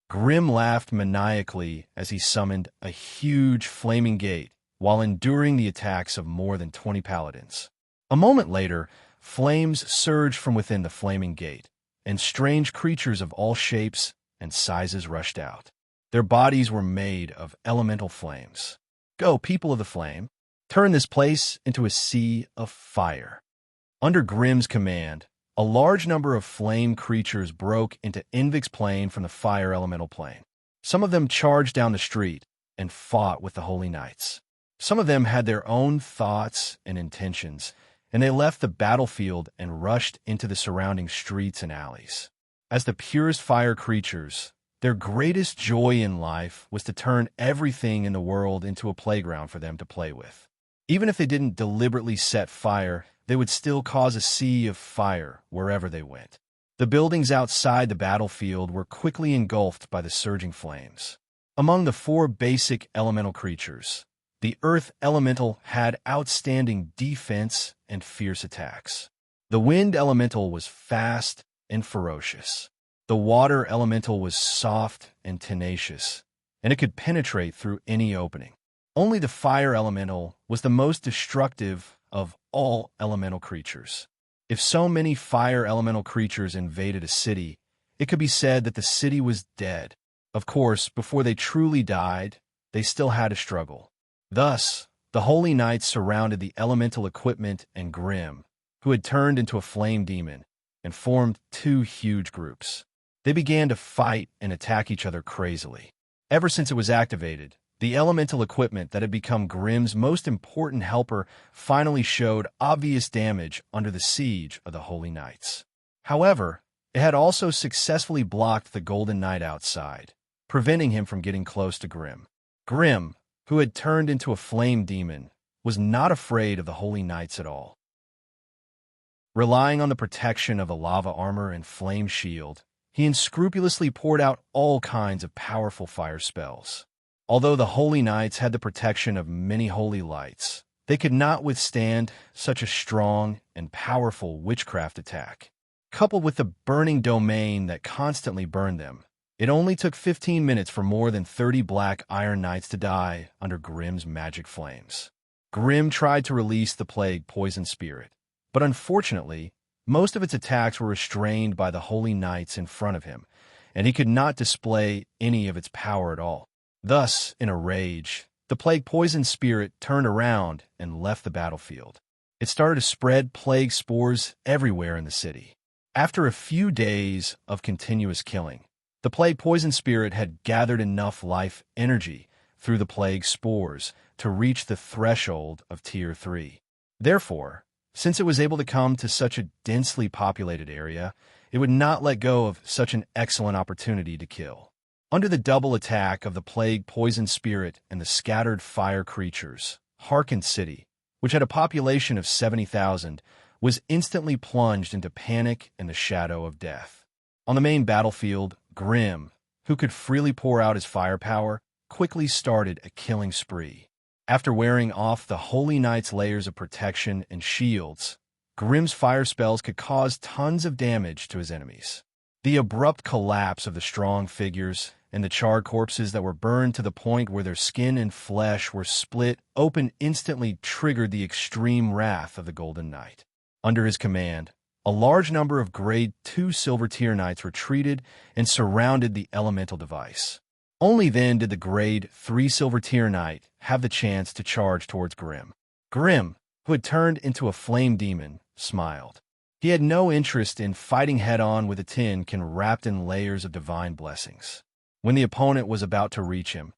Grimm laughed maniacally as he summoned a huge flaming gate while enduring the attacks of more than 20 paladins. A moment later, flames surged from within the flaming gate, and strange creatures of all shapes and sizes rushed out. Their bodies were made of elemental flames. Go, people of the flame! turned this place into a sea of fire. Under Grimm's command, a large number of flame creatures broke into Invic's plane from the fire elemental plane. Some of them charged down the street and fought with the Holy Knights. Some of them had their own thoughts and intentions, and they left the battlefield and rushed into the surrounding streets and alleys. As the purest fire creatures, their greatest joy in life was to turn everything in the world into a playground for them to play with. Even if they didn't deliberately set fire, they would still cause a sea of fire wherever they went. The buildings outside the battlefield were quickly engulfed by the surging flames. Among the 4 basic elemental creatures, the Earth Elemental had outstanding defense and fierce attacks. The Wind Elemental was fast and ferocious. The Water Elemental was soft and tenacious, and it could penetrate through any opening. Only the Fire Elemental was the most destructive of all elemental creatures. If so many fire elemental creatures invaded a city, it could be said that the city was dead. Of course, before they truly died, they still had a struggle. Thus, the Holy Knights surrounded the elemental equipment and Grimm, who had turned into a flame demon, and formed 2 huge groups. They began to fight and attack each other crazily. Ever since it was activated, the elemental equipment that had become Grimm's most important helper finally showed obvious damage under the siege of the Holy Knights. However, it had also successfully blocked the Golden Knight outside, preventing him from getting close to Grimm. Grimm, who had turned into a flame demon, was not afraid of the Holy Knights at all. Relying on the protection of a lava armor and flame shield, he unscrupulously poured out all kinds of powerful fire spells. Although the Holy Knights had the protection of many holy lights, they could not withstand such a strong and powerful witchcraft attack. Coupled with the burning domain that constantly burned them, it only took 15 minutes for more than 30 black iron knights to die under Grimm's magic flames. Grimm tried to release the plague poison spirit, but unfortunately, most of its attacks were restrained by the Holy Knights in front of him, and he could not display any of its power at all. Thus, in a rage, the plague poison spirit turned around and left the battlefield. It started to spread plague spores everywhere in the city. After a few days of continuous killing, the plague poison spirit had gathered enough life energy through the plague spores to reach the threshold of Tier 3. Therefore, since it was able to come to such a densely populated area, it would not let go of such an excellent opportunity to kill. Under the double attack of the plague poison spirit and the scattered fire creatures, Harkin City, which had a population of 70,000, was instantly plunged into panic and the shadow of death. On the main battlefield, Grimm, who could freely pour out his firepower, quickly started a killing spree. After wearing off the Holy Knight's layers of protection and shields, Grimm's fire spells could cause tons of damage to his enemies. The abrupt collapse of the strong figures and the charred corpses that were burned to the point where their skin and flesh were split open instantly triggered the extreme wrath of the Golden Knight. Under his command, a large number of Grade 2 Silver Tier Knights retreated and surrounded the elemental device. Only then did the Grade 3 Silver Tier Knight have the chance to charge towards Grimm. Grimm, who had turned into a flame demon, smiled. He had no interest in fighting head-on with a tin-can wrapped in layers of divine blessings. When the opponent was about to reach him,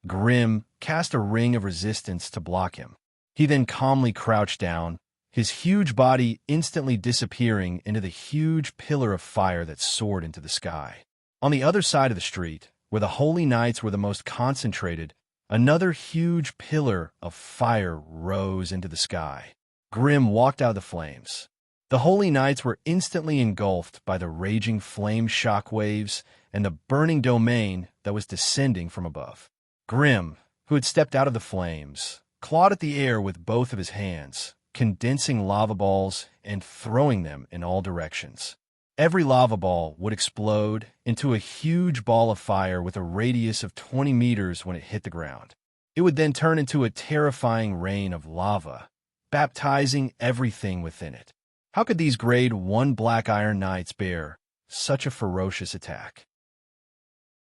Grimm cast a ring of resistance to block him. He then calmly crouched down, his huge body instantly disappearing into the huge pillar of fire that soared into the sky. On the other side of the street, where the Holy Knights were the most concentrated, another huge pillar of fire rose into the sky. Grimm walked out of the flames. The Holy Knights were instantly engulfed by the raging flame shockwaves and the burning domain that was descending from above. Grimm, who had stepped out of the flames, clawed at the air with both of his hands, condensing lava balls and throwing them in all directions. Every lava ball would explode into a huge ball of fire with a radius of 20 meters when it hit the ground. It would then turn into a terrifying rain of lava, baptizing everything within it. How could these Grade 1 Black Iron Knights bear such a ferocious attack?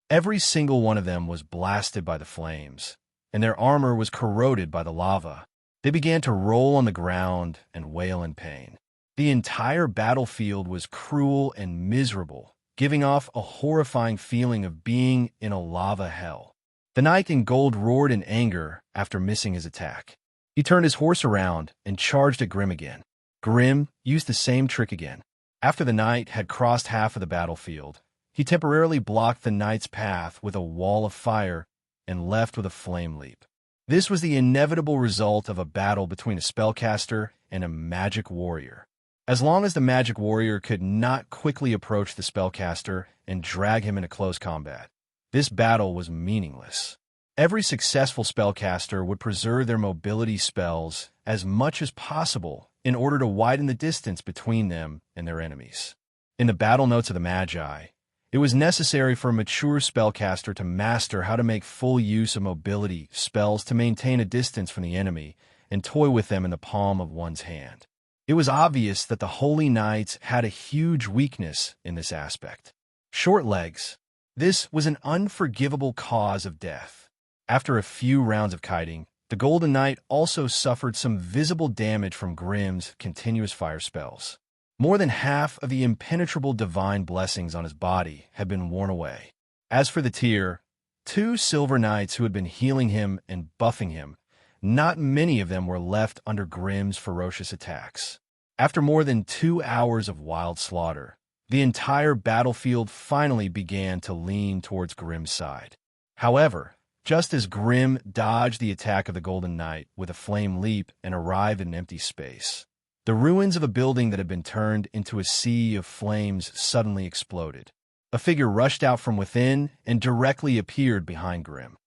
Every single one of them was blasted by the flames, and their armor was corroded by the lava. They began to roll on the ground and wail in pain. The entire battlefield was cruel and miserable, giving off a horrifying feeling of being in a lava hell. The knight in gold roared in anger after missing his attack. He turned his horse around and charged at Grim again. Grim used the same trick again. After the knight had crossed half of the battlefield, he temporarily blocked the knight's path with a wall of fire and left with a flame leap. This was the inevitable result of a battle between a spellcaster and a magic warrior. As long as the magic warrior could not quickly approach the spellcaster and drag him into close combat, this battle was meaningless. Every successful spellcaster would preserve their mobility spells as much as possible in order to widen the distance between them and their enemies. In the battle notes of the Magi, it was necessary for a mature spellcaster to master how to make full use of mobility spells to maintain a distance from the enemy and toy with them in the palm of one's hand. It was obvious that the Holy Knights had a huge weakness in this aspect. Short legs. This was an unforgivable cause of death. After a few rounds of kiting, the Golden Knight also suffered some visible damage from Grim's continuous fire spells. More than half of the impenetrable divine blessings on his body had been worn away. As for the tier, 2 silver knights who had been healing him and buffing him, not many of them were left under Grim's ferocious attacks. After more than 2 hours of wild slaughter, the entire battlefield finally began to lean towards Grim's side. However, just as Grim dodged the attack of the Golden Knight with a flame leap and arrived in an empty space, the ruins of a building that had been turned into a sea of flames suddenly exploded. A figure rushed out from within and directly appeared behind Grim.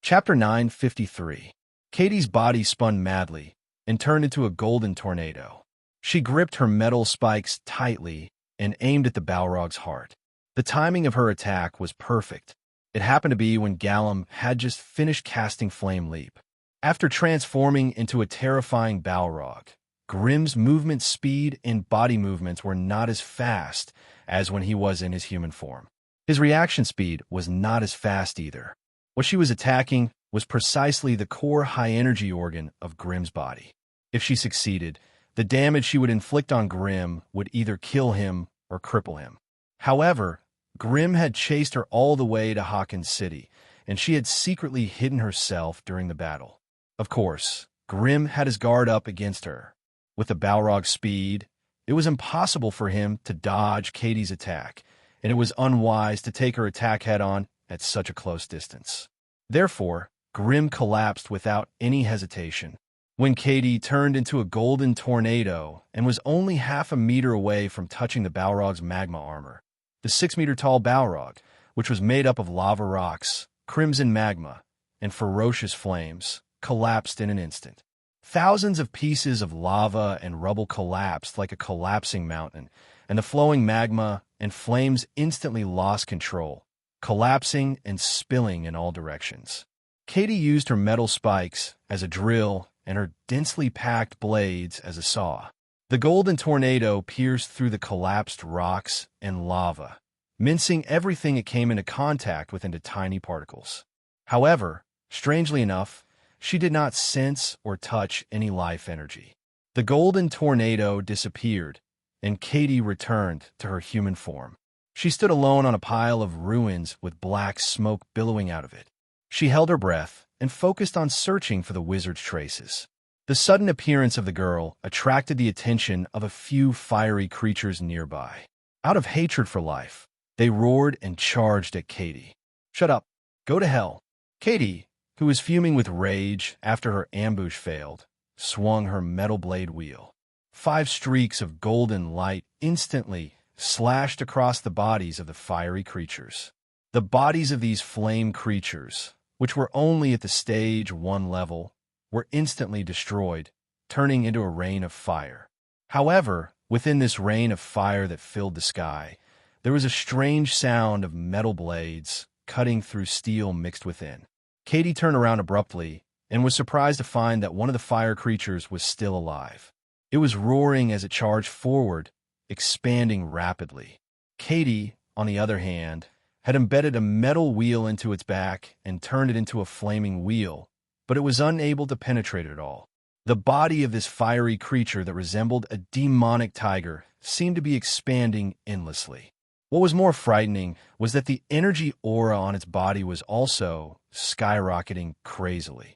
Chapter 953. Katie's body spun madly and turned into a golden tornado. She gripped her metal spikes tightly and aimed at the Balrog's heart. The timing of her attack was perfect. It happened to be when Gallum had just finished casting Flame Leap. After transforming into a terrifying Balrog, Grim's movement speed and body movements were not as fast as when he was in his human form. His reaction speed was not as fast either. What she was attacking was precisely the core high-energy organ of Grim's body. If she succeeded, the damage she would inflict on Grim would either kill him or cripple him. However, Grim had chased her all the way to Hawkins City, and she had secretly hidden herself during the battle. Of course, Grim had his guard up against her. With the Balrog's speed, it was impossible for him to dodge Katie's attack, and it was unwise to take her attack head-on at such a close distance. Therefore, Grim collapsed without any hesitation. When Katie turned into a golden tornado and was only half a meter away from touching the Balrog's magma armor, the 6-meter-tall Balrog, which was made up of lava rocks, crimson magma, and ferocious flames, collapsed in an instant. Thousands of pieces of lava and rubble collapsed like a collapsing mountain, and the flowing magma and flames instantly lost control, collapsing and spilling in all directions. Katie used her metal spikes as a drill and her densely packed blades as a saw. The golden tornado pierced through the collapsed rocks and lava, mincing everything it came into contact with into tiny particles. However, strangely enough, she did not sense or touch any life energy. The golden tornado disappeared, and Katie returned to her human form. She stood alone on a pile of ruins with black smoke billowing out of it. She held her breath and focused on searching for the wizard's traces. The sudden appearance of the girl attracted the attention of a few fiery creatures nearby. Out of hatred for life, they roared and charged at Katie. "Shut up! Go to hell!" Katie, who was fuming with rage after her ambush failed, swung her metal blade wheel. 5 streaks of golden light instantly slashed across the bodies of the fiery creatures. The bodies of these flame creatures, which were only at the stage 1 level, were instantly destroyed, turning into a rain of fire. However, within this rain of fire that filled the sky, there was a strange sound of metal blades cutting through steel mixed within. Katie turned around abruptly and was surprised to find that one of the fire creatures was still alive. It was roaring as it charged forward, expanding rapidly. Katie, on the other hand, had embedded a metal wheel into its back and turned it into a flaming wheel but it was unable to penetrate it at all. The body of this fiery creature that resembled a demonic tiger seemed to be expanding endlessly. What was more frightening was that the energy aura on its body was also skyrocketing crazily.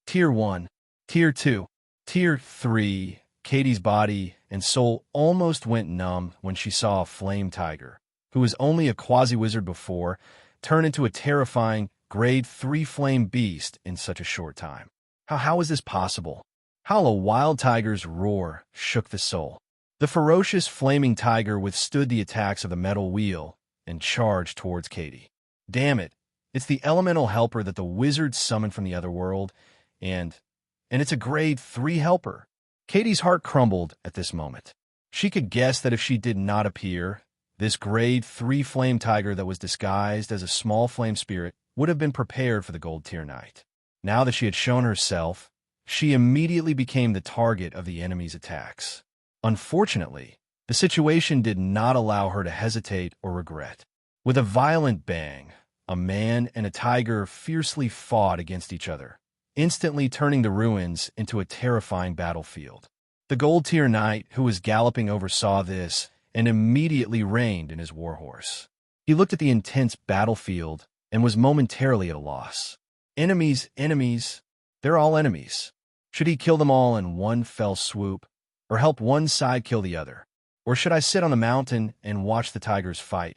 Tier 1, Tier 2, Tier 3. Katie's body and soul almost went numb when she saw a flame tiger, who was only a quasi-wizard before, turn into a terrifying Grade 3 flame beast in such a short time. How was this possible? How a wild tiger's roar shook the soul. The ferocious flaming tiger withstood the attacks of the metal wheel and charged towards Katie. Damn it, it's the elemental helper that the wizard summoned from the other world, and it's a Grade 3 helper. Katie's heart crumbled at this moment. She could guess that if she did not appear, this Grade 3 flame tiger that was disguised as a small flame spirit would have been prepared for the Gold Tier Knight. Now that she had shown herself, she immediately became the target of the enemy's attacks. Unfortunately, the situation did not allow her to hesitate or regret. With a violent bang, a man and a tiger fiercely fought against each other, instantly turning the ruins into a terrifying battlefield. The Gold Tier Knight, who was galloping over, saw this and immediately reined in his warhorse. He looked at the intense battlefield and was momentarily at a loss. Enemies, they're all enemies. Should he kill them all in one fell swoop, or help one side kill the other? Or should I sit on the mountain and watch the tigers fight,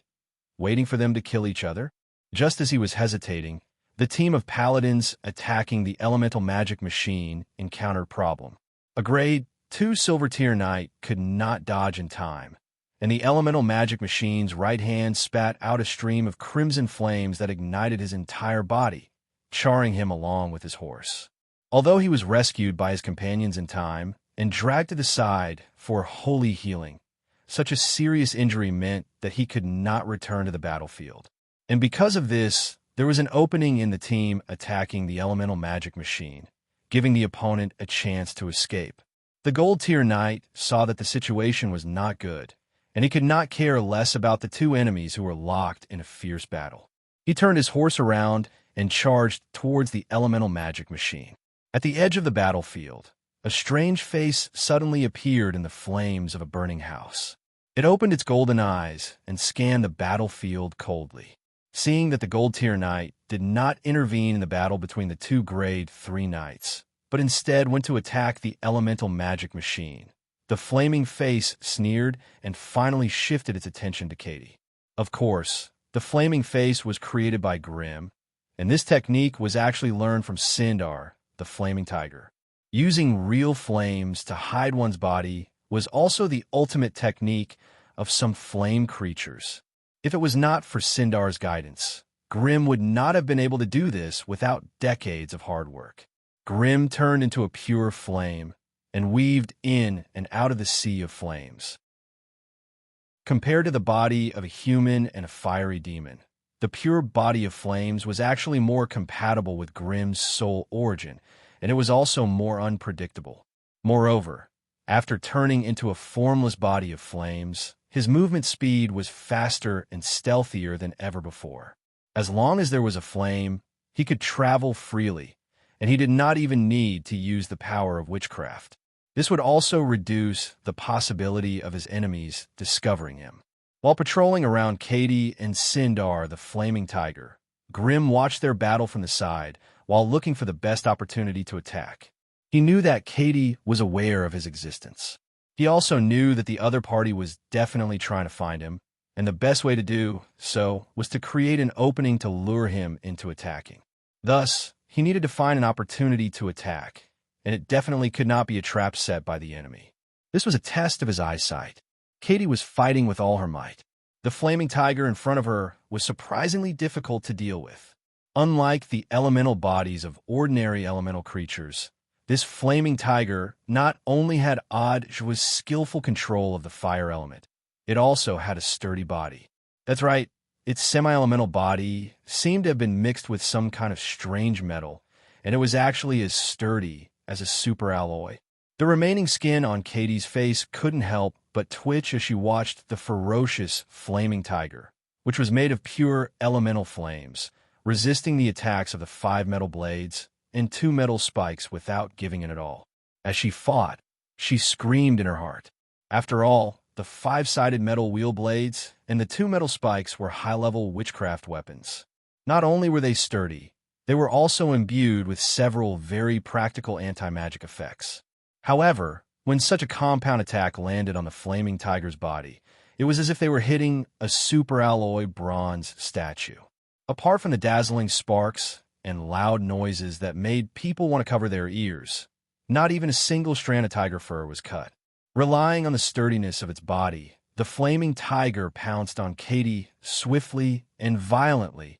waiting for them to kill each other? Just as he was hesitating, the team of paladins attacking the elemental magic machine encountered problem. A Grade 2 Silver Tier Knight could not dodge in time, and the elemental magic machine's right hand spat out a stream of crimson flames that ignited his entire body, charring him along with his horse. Although he was rescued by his companions in time and dragged to the side for holy healing, such a serious injury meant that he could not return to the battlefield. And because of this, there was an opening in the team attacking the elemental magic machine, giving the opponent a chance to escape. The Gold Tier Knight saw that the situation was not good, and he could not care less about the two enemies who were locked in a fierce battle. He turned his horse around and charged towards the elemental magic machine. At the edge of the battlefield, a strange face suddenly appeared in the flames of a burning house. It opened its golden eyes and scanned the battlefield coldly. Seeing that the Gold Tier Knight did not intervene in the battle between the two Grade 3 knights, but instead went to attack the elemental magic machine, the flaming face sneered and finally shifted its attention to Katie. Of course, the flaming face was created by Grimm, and this technique was actually learned from Sindar, the flaming tiger. Using real flames to hide one's body was also the ultimate technique of some flame creatures. If it was not for Sindar's guidance, Grimm would not have been able to do this without decades of hard work. Grimm turned into a pure flame and weaved in and out of the sea of flames. Compared to the body of a human and a fiery demon, the pure body of flames was actually more compatible with Grimm's soul origin, and it was also more unpredictable. Moreover, after turning into a formless body of flames, his movement speed was faster and stealthier than ever before. As long as there was a flame, he could travel freely, and he did not even need to use the power of witchcraft. This would also reduce the possibility of his enemies discovering him. While patrolling around Katie and Sindar, the flaming tiger, Grimm watched their battle from the side while looking for the best opportunity to attack. He knew that Katie was aware of his existence. He also knew that the other party was definitely trying to find him, and the best way to do so was to create an opening to lure him into attacking. Thus, he needed to find an opportunity to attack, and it definitely could not be a trap set by the enemy. This was a test of his eyesight. Katie was fighting with all her might. The flaming tiger in front of her was surprisingly difficult to deal with. Unlike the elemental bodies of ordinary elemental creatures, this flaming tiger not only had was skillful control of the fire element, it also had a sturdy body. That's right, its semi-elemental body seemed to have been mixed with some kind of strange metal, and it was actually as sturdy as a superalloy. The remaining skin on Katie's face couldn't help but twitch as she watched the ferocious flaming tiger, which was made of pure elemental flames, resisting the attacks of the 5 metal blades and 2 metal spikes without giving in at all. As she fought, she screamed in her heart. After all, the 5-sided metal wheel blades and the 2 metal spikes were high-level witchcraft weapons. Not only were they sturdy, they were also imbued with several very practical anti-magic effects. However, when such a compound attack landed on the flaming tiger's body, it was as if they were hitting a super-alloy bronze statue. Apart from the dazzling sparks and loud noises that made people want to cover their ears, not even a single strand of tiger fur was cut. Relying on the sturdiness of its body, the flaming tiger pounced on Katie swiftly and violently,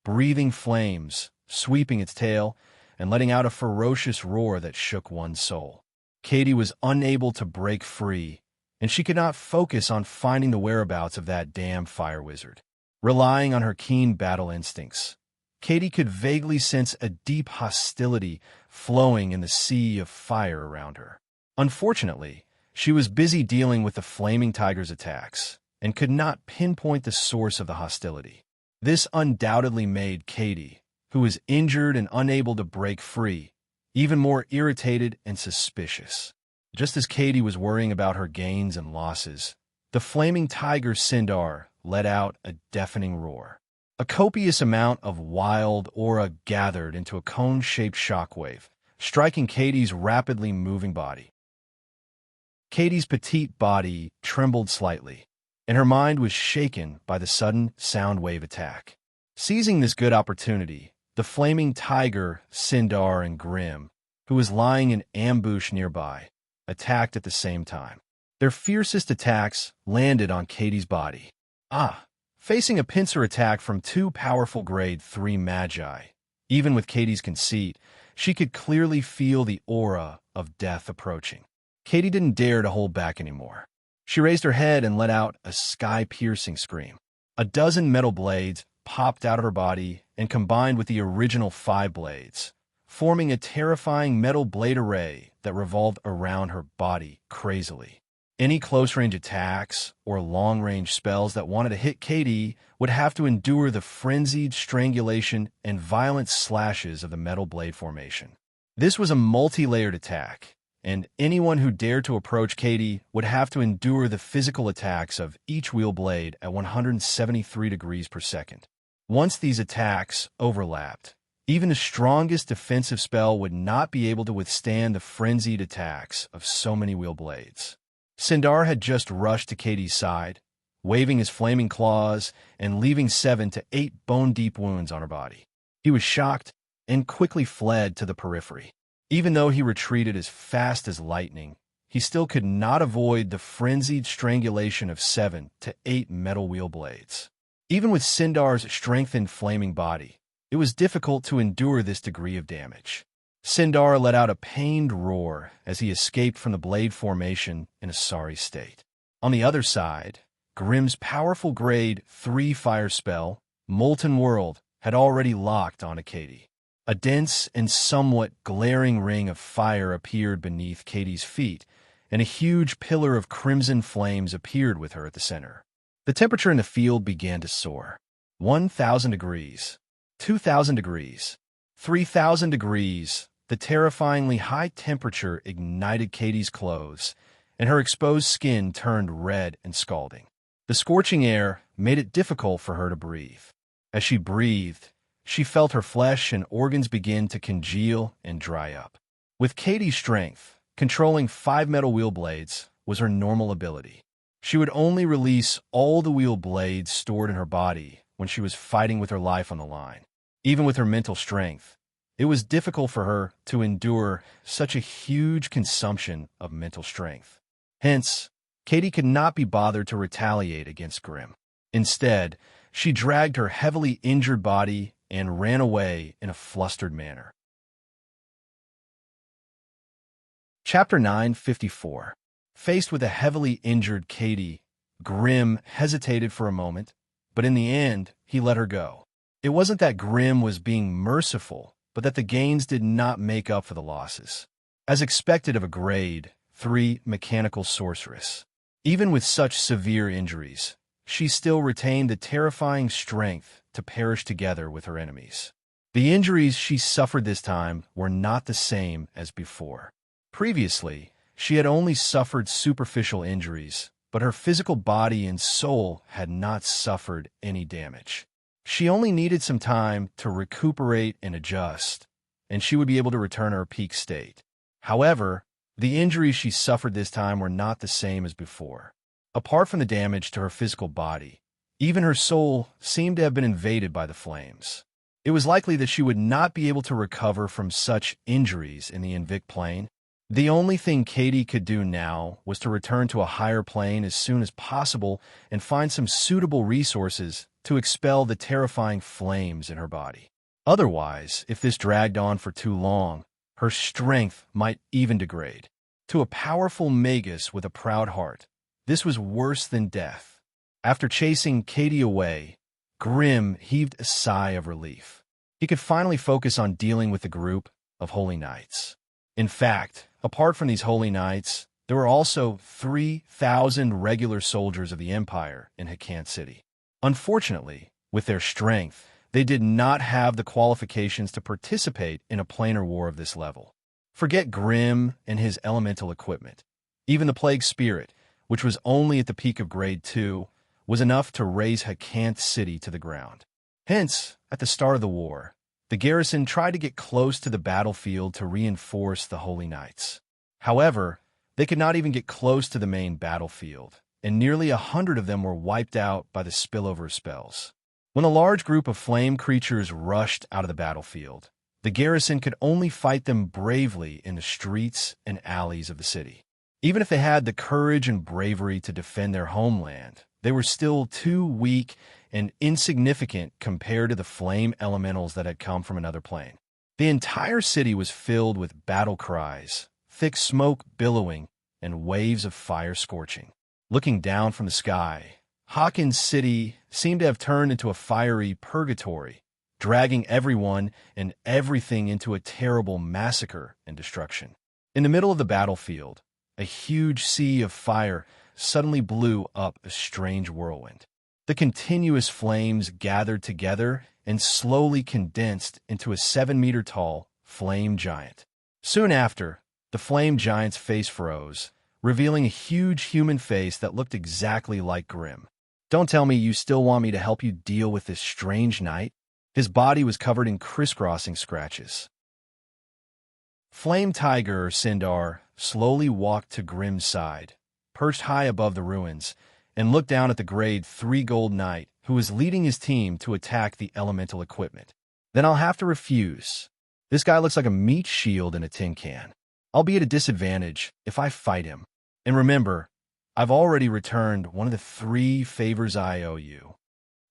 breathing flames, sweeping its tail, and letting out a ferocious roar that shook one's soul. Katie was unable to break free, and she could not focus on finding the whereabouts of that damn fire wizard. Relying on her keen battle instincts, Katie could vaguely sense a deep hostility flowing in the sea of fire around her. Unfortunately, she was busy dealing with the flaming tiger's attacks and could not pinpoint the source of the hostility. This undoubtedly made Katie, who was injured and unable to break free, even more irritated and suspicious. Just as Katie was worrying about her gains and losses, the flaming tiger Sindar let out a deafening roar. A copious amount of wild aura gathered into a cone-shaped shockwave, striking Katie's rapidly moving body. Katie's petite body trembled slightly, and her mind was shaken by the sudden sound wave attack. Seizing this good opportunity, the flaming tiger, Sindar, and Grim, who was lying in ambush nearby, attacked at the same time. Their fiercest attacks landed on Katie's body. Facing a pincer attack from 2 powerful Grade 3 Magi, even with Katie's conceit, she could clearly feel the aura of death approaching. Katie didn't dare to hold back anymore. She raised her head and let out a sky-piercing scream. A dozen metal blades popped out of her body and combined with the original 5 blades, forming a terrifying metal blade array that revolved around her body crazily. Any close-range attacks or long-range spells that wanted to hit Katie would have to endure the frenzied strangulation and violent slashes of the metal blade formation. This was a multi-layered attack, and anyone who dared to approach Katie would have to endure the physical attacks of each wheel blade at 173 degrees per second. Once these attacks overlapped, even the strongest defensive spell would not be able to withstand the frenzied attacks of so many wheel blades. Sindar had just rushed to Katie's side, waving his flaming claws and leaving 7 to 8 bone-deep wounds on her body. He was shocked and quickly fled to the periphery. Even though he retreated as fast as lightning, he still could not avoid the frenzied strangulation of 7 to 8 metal wheel blades. Even with Sindar's strengthened flaming body, it was difficult to endure this degree of damage. Sindar let out a pained roar as he escaped from the blade formation in a sorry state. On the other side, Grim's powerful Grade 3 fire spell, Molten World, had already locked onto Katie. A dense and somewhat glaring ring of fire appeared beneath Katie's feet, and a huge pillar of crimson flames appeared with her at the center. The temperature in the field began to soar. 1,000 degrees, 2,000 degrees, 3,000 degrees. The terrifyingly high temperature ignited Katie's clothes, and her exposed skin turned red and scalding. The scorching air made it difficult for her to breathe. As she breathed, she felt her flesh and organs begin to congeal and dry up. With Katie's strength, controlling 5 metal wheel blades was her normal ability. She would only release all the wheel blades stored in her body when she was fighting with her life on the line. Even with her mental strength, it was difficult for her to endure such a huge consumption of mental strength. Hence, Katie could not be bothered to retaliate against Grim. Instead, she dragged her heavily injured body and ran away in a flustered manner. Chapter 954. Faced with a heavily injured Katie, Grim hesitated for a moment, but in the end, he let her go. It wasn't that Grim was being merciful, but that the gains did not make up for the losses. As expected of a Grade 3 mechanical sorceress, even with such severe injuries, she still retained the terrifying strength to perish together with her enemies. The injuries she suffered this time were not the same as before. Previously, she had only suffered superficial injuries, but her physical body and soul had not suffered any damage. She only needed some time to recuperate and adjust, and she would be able to return to her peak state. However, the injuries she suffered this time were not the same as before. Apart from the damage to her physical body, even her soul seemed to have been invaded by the flames. It was likely that she would not be able to recover from such injuries in the Invictus plane. The only thing Katie could do now was to return to a higher plane as soon as possible and find some suitable resources to expel the terrifying flames in her body. Otherwise, if this dragged on for too long, her strength might even degrade. To a powerful magus with a proud heart, this was worse than death. After chasing Katie away, Grimm heaved a sigh of relief. He could finally focus on dealing with the group of Holy Knights. In fact, apart from these Holy Knights, there were also 3,000 regular soldiers of the Empire in Hakan City. Unfortunately, with their strength, they did not have the qualifications to participate in a planar war of this level. Forget Grimm and his elemental equipment. Even the Plague Spirit, which was only at the peak of Grade 2, was enough to raze Hakan City to the ground. Hence, at the start of the war, the garrison tried to get close to the battlefield to reinforce the Holy Knights. However, they could not even get close to the main battlefield, and nearly 100 of them were wiped out by the spillover spells. When a large group of flame creatures rushed out of the battlefield, the garrison could only fight them bravely in the streets and alleys of the city. Even if they had the courage and bravery to defend their homeland, they were still too weak and insignificant compared to the flame elementals that had come from another plane. The entire city was filled with battle cries, thick smoke billowing, and waves of fire scorching. Looking down from the sky, Hawkins City seemed to have turned into a fiery purgatory, dragging everyone and everything into a terrible massacre and destruction. In the middle of the battlefield, a huge sea of fire suddenly blew up a strange whirlwind. The continuous flames gathered together and slowly condensed into a 7-meter-tall flame giant. Soon after, the flame giant's face froze, revealing a huge human face that looked exactly like Grimm. Don't tell me you still want me to help you deal with this strange knight? His body was covered in crisscrossing scratches. Flame Tiger, or Sindar, slowly walked to Grimm's side, perched high above the ruins, and looked down at the Grade 3 Gold Knight who was leading his team to attack the elemental equipment. Then I'll have to refuse. This guy looks like a meat shield in a tin can. I'll be at a disadvantage if I fight him. And remember, I've already returned one of the 3 favors I owe you.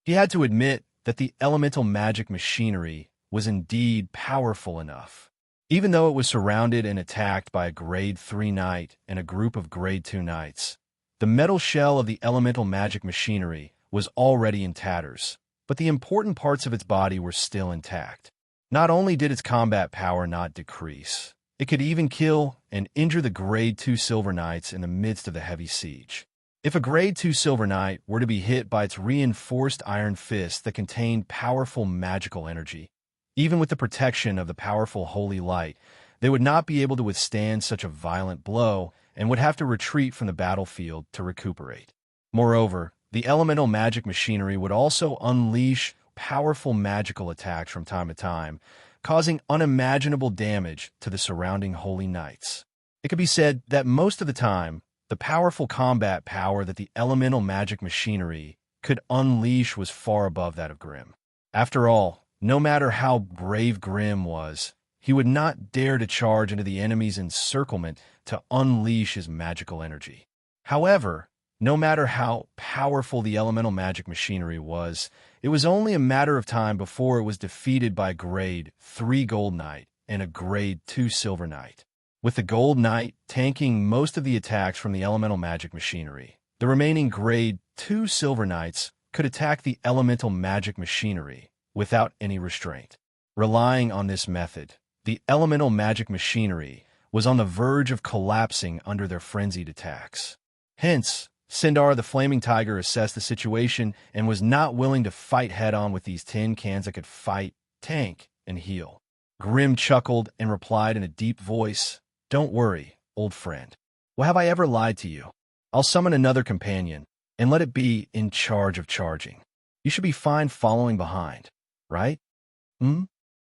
He had to admit that the elemental magic machinery was indeed powerful enough. Even though it was surrounded and attacked by a Grade 3 knight and a group of Grade 2 knights, the metal shell of the elemental magic machinery was already in tatters, but the important parts of its body were still intact. Not only did its combat power not decrease, it could even kill and injure the Grade 2 Silver Knights in the midst of the heavy siege. If a Grade 2 Silver Knight were to be hit by its reinforced iron fist that contained powerful magical energy, even with the protection of the powerful holy light, they would not be able to withstand such a violent blow and would have to retreat from the battlefield to recuperate. Moreover, the elemental magic machinery would also unleash powerful magical attacks from time to time, causing unimaginable damage to the surrounding holy knights. It could be said that most of the time, the powerful combat power that the elemental magic machinery could unleash was far above that of Grimm. After all, no matter how brave Grimm was, he would not dare to charge into the enemy's encirclement to unleash his magical energy. However, no matter how powerful the elemental magic machinery was, it was only a matter of time before it was defeated by a Grade 3 Gold Knight and a Grade 2 Silver Knight. With the Gold Knight tanking most of the attacks from the elemental magic machinery, the remaining Grade 2 Silver Knights could attack the elemental magic machinery without any restraint. Relying on this method, the elemental magic machinery was on the verge of collapsing under their frenzied attacks. Hence, Sindar, the flaming tiger, assessed the situation and was not willing to fight head-on with these tin cans that could fight, tank, and heal. Grim chuckled and replied in a deep voice, "Don't worry, old friend. Well, have I ever lied to you? I'll summon another companion, and let it be in charge of charging. You should be fine following behind, right?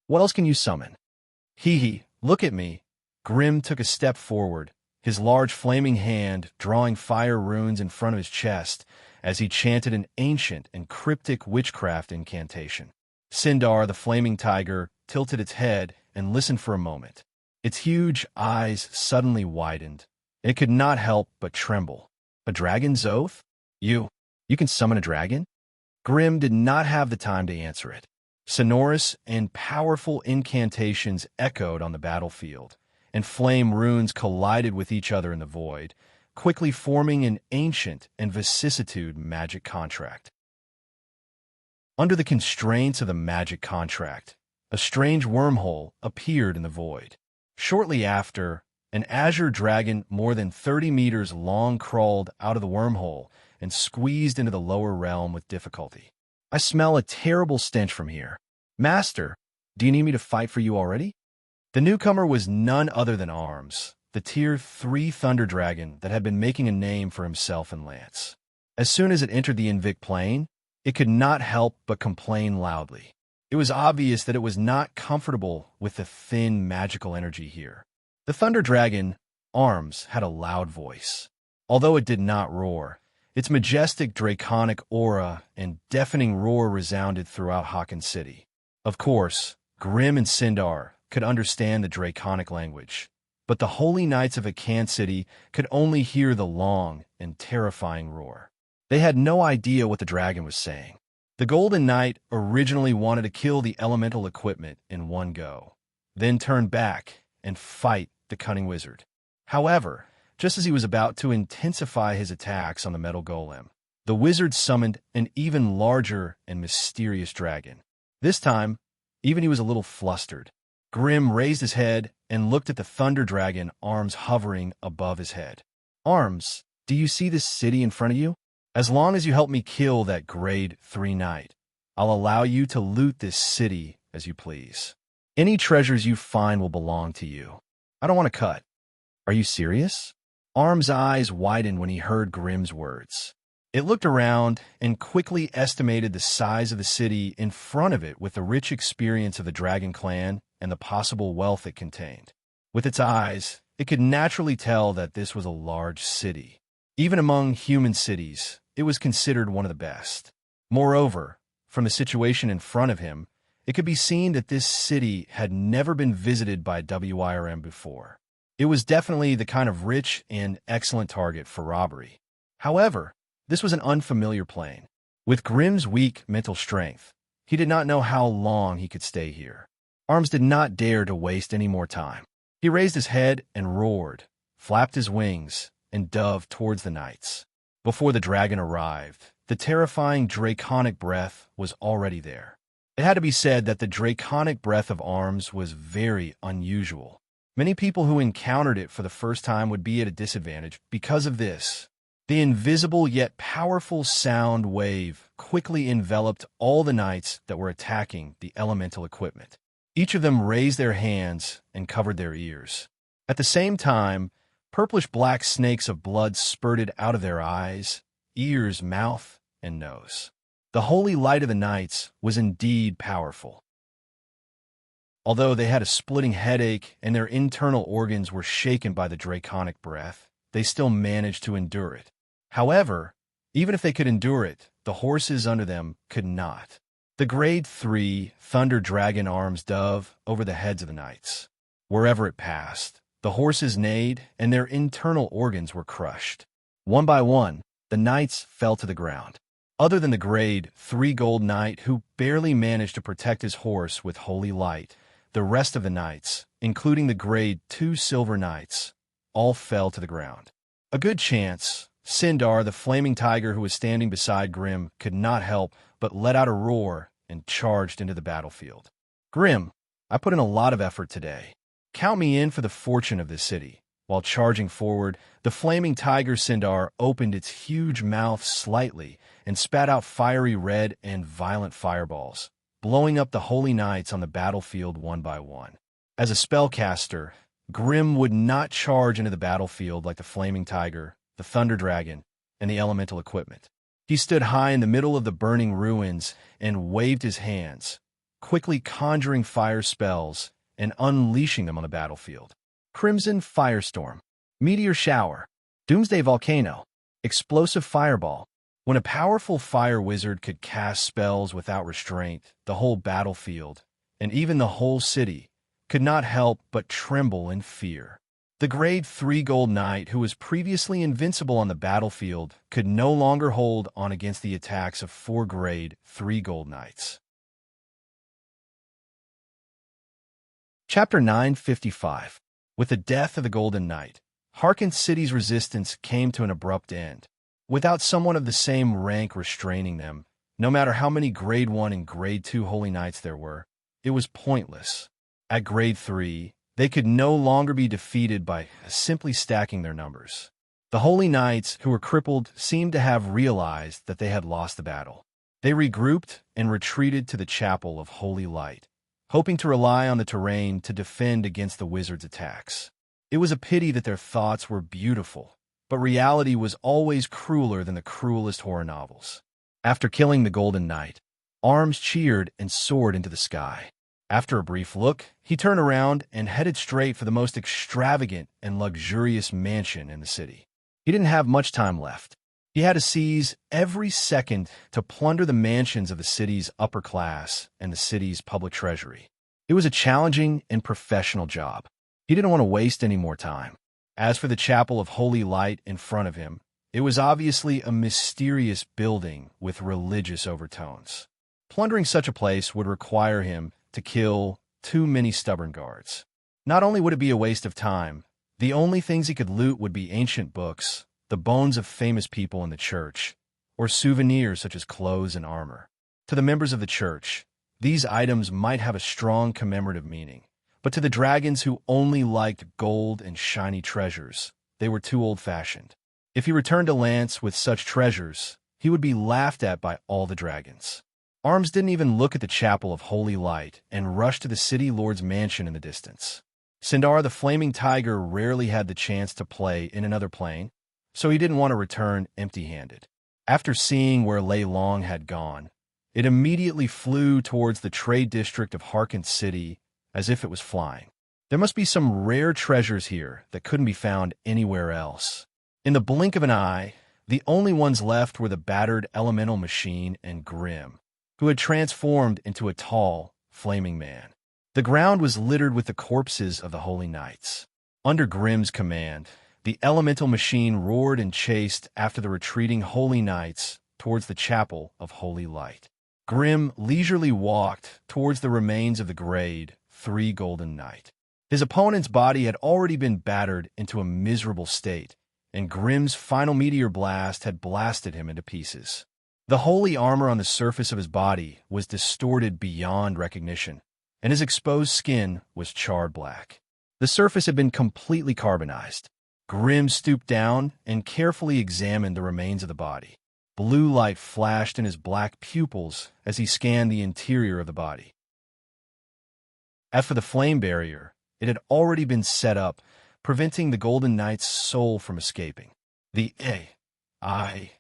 What else can you summon?" Hee, look at me. Grim took a step forward, his large flaming hand drawing fire runes in front of his chest as he chanted an ancient and cryptic witchcraft incantation. Sindar, the flaming tiger, tilted its head and listened for a moment. Its huge eyes suddenly widened. It could not help but tremble. A dragon's oath? You can summon a dragon? Grim did not have the time to answer it. Sonorous and powerful incantations echoed on the battlefield, and flame runes collided with each other in the void, quickly forming an ancient and vicissitude magic contract. Under the constraints of the magic contract, a strange wormhole appeared in the void. Shortly after, an azure dragon more than 30 meters long crawled out of the wormhole and squeezed into the lower realm with difficulty. "I smell a terrible stench from here. Master, do you need me to fight for you already?" The newcomer was none other than Arms, the Tier 3 Thunder Dragon that had been making a name for himself and Lance. As soon as it entered the Invictus Plane, it could not help but complain loudly. It was obvious that it was not comfortable with the thin magical energy here. The Thunder Dragon, Arms, had a loud voice. Although it did not roar, its majestic draconic aura and deafening roar resounded throughout Hakan City. Of course, Grim and Sindar could understand the draconic language, but the Holy Knights of Hakan City could only hear the long and terrifying roar. They had no idea what the dragon was saying. The Golden Knight originally wanted to kill the elemental equipment in one go, then turn back and fight the cunning wizard. However, just as he was about to intensify his attacks on the metal golem, the wizard summoned an even larger and mysterious dragon. This time, even he was a little flustered. Grim raised his head and looked at the Thunder Dragon, Arms hovering above his head. "Arms, do you see this city in front of you? As long as you help me kill that Grade 3 Knight, I'll allow you to loot this city as you please. Any treasures you find will belong to you. I don't want to cut." "Are you serious?" Arm's eyes widened when he heard Grim's words. It looked around and quickly estimated the size of the city in front of it with the rich experience of the Dragon Clan and the possible wealth it contained. With its eyes, it could naturally tell that this was a large city. Even among human cities, it was considered one of the best. Moreover, from the situation in front of him, it could be seen that this city had never been visited by WIRM before. It was definitely the kind of rich and excellent target for robbery. However, this was an unfamiliar plane. With Grim's weak mental strength, he did not know how long he could stay here. Arms did not dare to waste any more time. He raised his head and roared, flapped his wings, and dove towards the knights. Before the dragon arrived, the terrifying draconic breath was already there. It had to be said that the draconic breath of Arms was very unusual. Many people who encountered it for the first time would be at a disadvantage because of this. The invisible yet powerful sound wave quickly enveloped all the knights that were attacking the elemental equipment. Each of them raised their hands and covered their ears. At the same time, purplish-black snakes of blood spurted out of their eyes, ears, mouth, and nose. The holy light of the knights was indeed powerful. Although they had a splitting headache and their internal organs were shaken by the draconic breath, they still managed to endure it. However, even if they could endure it, the horses under them could not. The Grade 3 Thunder Dragon Arms dove over the heads of the knights. Wherever it passed, the horses neighed and their internal organs were crushed. One by one, the knights fell to the ground. Other than the Grade 3 Gold Knight, who barely managed to protect his horse with holy light, the rest of the knights, including the Grade 2 Silver Knights, all fell to the ground. A good chance, Sindar, the flaming tiger who was standing beside Grim, could not help but let out a roar and charged into the battlefield. "Grim, I put in a lot of effort today. Count me in for the fortune of this city. While charging forward, the flaming tiger Sindar opened its huge mouth slightly and spat out fiery red and violent fireballs, blowing up the holy knights on the battlefield one by one. As a spellcaster, Grimm would not charge into the battlefield like the flaming tiger, the thunder dragon, and the elemental equipment. He stood high in the middle of the burning ruins and waved his hands, quickly conjuring fire spells and unleashing them on the battlefield. Crimson Firestorm, Meteor Shower, Doomsday Volcano, Explosive Fireball. When a powerful fire wizard could cast spells without restraint, the whole battlefield, and even the whole city, could not help but tremble in fear. The Grade 3 Gold Knight, who was previously invincible on the battlefield, could no longer hold on against the attacks of 4 Grade 3 Gold Knights. Chapter 955. With the death of the Golden Knight, Harkon City's resistance came to an abrupt end. Without someone of the same rank restraining them, no matter how many Grade 1 and Grade 2 Holy Knights there were, it was pointless. At Grade 3, they could no longer be defeated by simply stacking their numbers. The Holy Knights, who were crippled, seemed to have realized that they had lost the battle. They regrouped and retreated to the Chapel of Holy Light, hoping to rely on the terrain to defend against the wizard's attacks. It was a pity that their thoughts were beautiful, but reality was always crueler than the cruelest horror novels. After killing the Golden Knight, Arms cheered and soared into the sky. After a brief look, he turned around and headed straight for the most extravagant and luxurious mansion in the city. He didn't have much time left. He had to seize every second to plunder the mansions of the city's upper class and the city's public treasury. It was a challenging and professional job. He didn't want to waste any more time. As for the Chapel of Holy Light in front of him, it was obviously a mysterious building with religious overtones. Plundering such a place would require him to kill too many stubborn guards. Not only would it be a waste of time, the only things he could loot would be ancient books, the bones of famous people in the church, or souvenirs such as clothes and armor. To the members of the church, these items might have a strong commemorative meaning, but to the dragons who only liked gold and shiny treasures, they were too old-fashioned. If he returned to Lance with such treasures, he would be laughed at by all the dragons. Arms didn't even look at the Chapel of Holy Light and rushed to the city lord's mansion in the distance. Sindar the Flaming Tiger rarely had the chance to play in another plane, so he didn't want to return empty-handed. After seeing where Lei Long had gone, it immediately flew towards the trade district of Harkon City as if it was flying. There must be some rare treasures here that couldn't be found anywhere else. In the blink of an eye, the only ones left were the battered elemental machine and Grimm, who had transformed into a tall, flaming man. The ground was littered with the corpses of the Holy Knights. Under Grimm's command, the elemental machine roared and chased after the retreating Holy Knights towards the Chapel of Holy Light. Grimm leisurely walked towards the remains of the Grade 3 Golden Knight. His opponent's body had already been battered into a miserable state, and Grimm's final meteor blast had blasted him into pieces. The holy armor on the surface of his body was distorted beyond recognition, and his exposed skin was charred black. The surface had been completely carbonized. Grimm stooped down and carefully examined the remains of the body. Blue light flashed in his black pupils as he scanned the interior of the body. As for the flame barrier, it had already been set up, preventing the Golden Knight's soul from escaping. The AI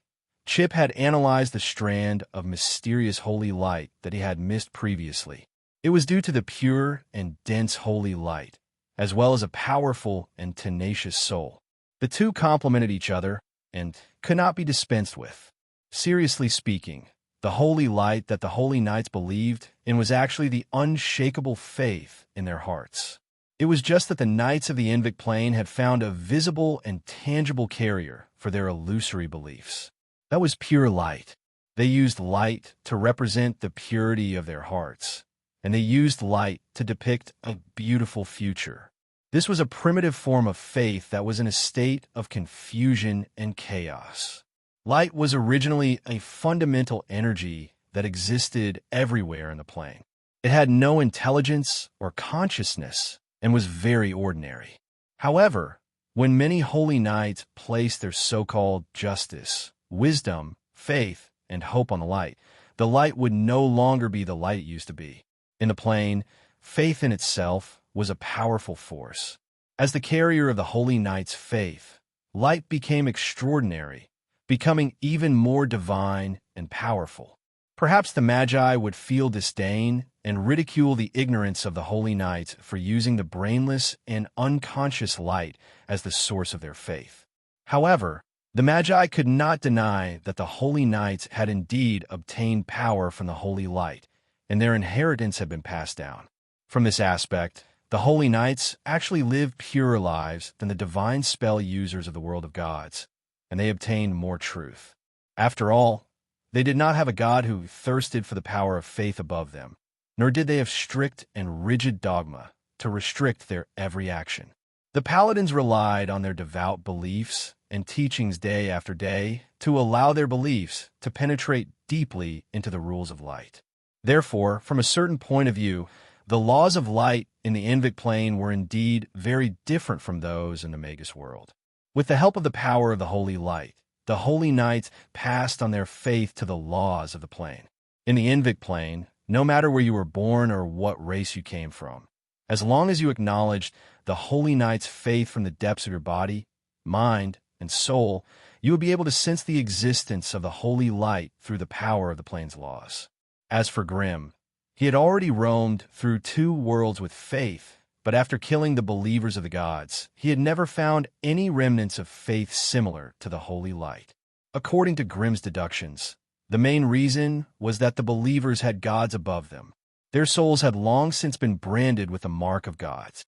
Chip had analyzed the strand of mysterious holy light that he had missed previously. It was due to the pure and dense holy light, as well as a powerful and tenacious soul. The two complemented each other and could not be dispensed with. Seriously speaking, the holy light that the Holy Knights believed in was actually the unshakable faith in their hearts. It was just that the Knights of the Invic Plane had found a visible and tangible carrier for their illusory beliefs. That was pure light. They used light to represent the purity of their hearts, and they used light to depict a beautiful future. This was a primitive form of faith that was in a state of confusion and chaos. Light was originally a fundamental energy that existed everywhere in the plane. It had no intelligence or consciousness and was very ordinary. However, When many holy knights placed their so-called justice, wisdom, faith, and hope on the light would no longer be the light it used to be. In the plane, faith in itself was a powerful force. As the carrier of the holy knight's faith, light became extraordinary, becoming even more divine and powerful. Perhaps the Magi would feel disdain and ridicule the ignorance of the holy knights for using the brainless and unconscious light as the source of their faith. However, the Magi could not deny that the holy knights had indeed obtained power from the holy light, and their inheritance had been passed down. From this aspect, the holy knights actually lived purer lives than the divine spell users of the world of gods, and they obtained more truth. After all, they did not have a god who thirsted for the power of faith above them, nor did they have strict and rigid dogma to restrict their every action. The paladins relied on their devout beliefs and teachings day after day to allow their beliefs to penetrate deeply into the rules of light. Therefore, from a certain point of view, the laws of light in the Invik plane were indeed very different from those in the Magus world. With the help of the power of the holy light, the holy knights passed on their faith to the laws of the plane. In the Invik plane, no matter where you were born or what race you came from, as long as you acknowledged the holy knight's faith from the depths of your body, mind, and soul, you would be able to sense the existence of the holy light through the power of the plane's laws. As for Grimm, he had already roamed through 2 worlds with faith, but after killing the believers of the gods, he had never found any remnants of faith similar to the holy light. According to Grimm's deductions, the main reason was that the believers had gods above them. Their souls had long since been branded with the mark of gods.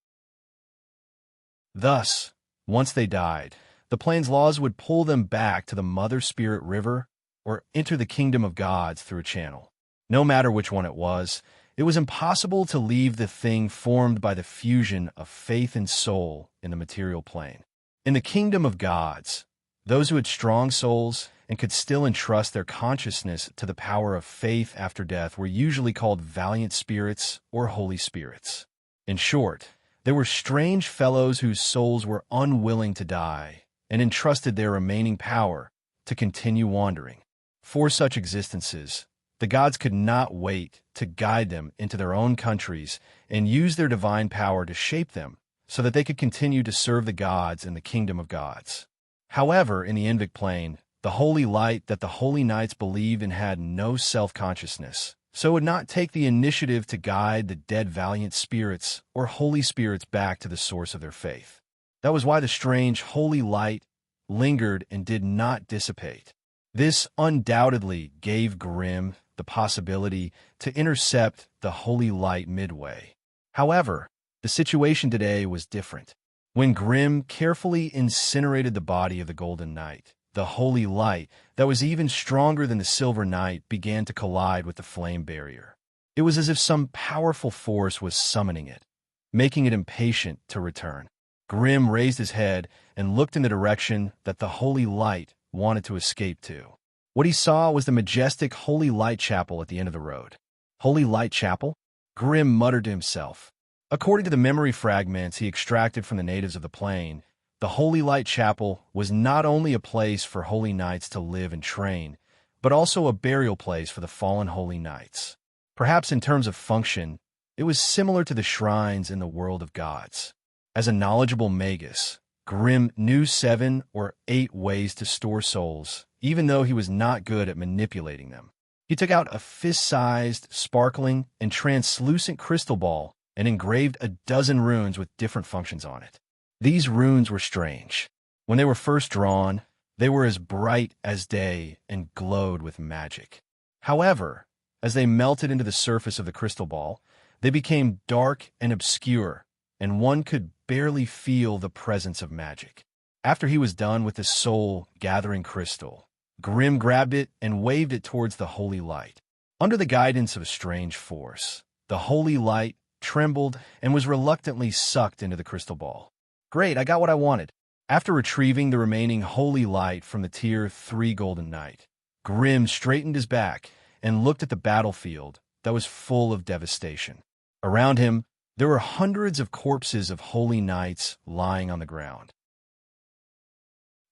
Thus, once they died, the plane's laws would pull them back to the Mother Spirit River or enter the kingdom of gods through a channel. No matter which one it was impossible to leave the thing formed by the fusion of faith and soul in the material plane. In the kingdom of gods, those who had strong souls and could still entrust their consciousness to the power of faith after death were usually called valiant spirits or holy spirits. In short, there were strange fellows whose souls were unwilling to die and entrusted their remaining power to continue wandering. For such existences, the gods could not wait to guide them into their own countries and use their divine power to shape them so that they could continue to serve the gods in the kingdom of gods. However, in the Invik plane, the holy light that the holy knights believed in had no self-consciousness, so would not take the initiative to guide the dead valiant spirits or holy spirits back to the source of their faith. That was why the strange holy light lingered and did not dissipate. This undoubtedly gave Grimm the possibility to intercept the holy light midway. However, the situation today was different. When Grimm carefully incinerated the body of the Golden Knight, the holy light that was even stronger than the Silver Knight began to collide with the flame barrier. It was as if some powerful force was summoning it, making it impatient to return. Grimm raised his head and looked in the direction that the holy light wanted to escape to. What he saw was the majestic Holy Light Chapel at the end of the road. Holy Light Chapel? Grimm muttered to himself. According to the memory fragments he extracted from the natives of the plane, the Holy Light Chapel was not only a place for holy knights to live and train, but also a burial place for the fallen holy knights. Perhaps in terms of function, it was similar to the shrines in the world of gods. As a knowledgeable magus, Grimm knew 7 or 8 ways to store souls, even though he was not good at manipulating them. He took out a fist-sized, sparkling, and translucent crystal ball and engraved a dozen runes with different functions on it. These runes were strange. When they were first drawn, they were as bright as day and glowed with magic. However, as they melted into the surface of the crystal ball, they became dark and obscure, and one could barely feel the presence of magic. After he was done with the soul-gathering crystal, Grimm grabbed it and waved it towards the holy light. Under the guidance of a strange force, the holy light trembled and was reluctantly sucked into the crystal ball. Great, I got what I wanted. After retrieving the remaining holy light from the Tier 3 Golden Knight, Grimm straightened his back and looked at the battlefield that was full of devastation. Around him, there were hundreds of corpses of holy knights lying on the ground.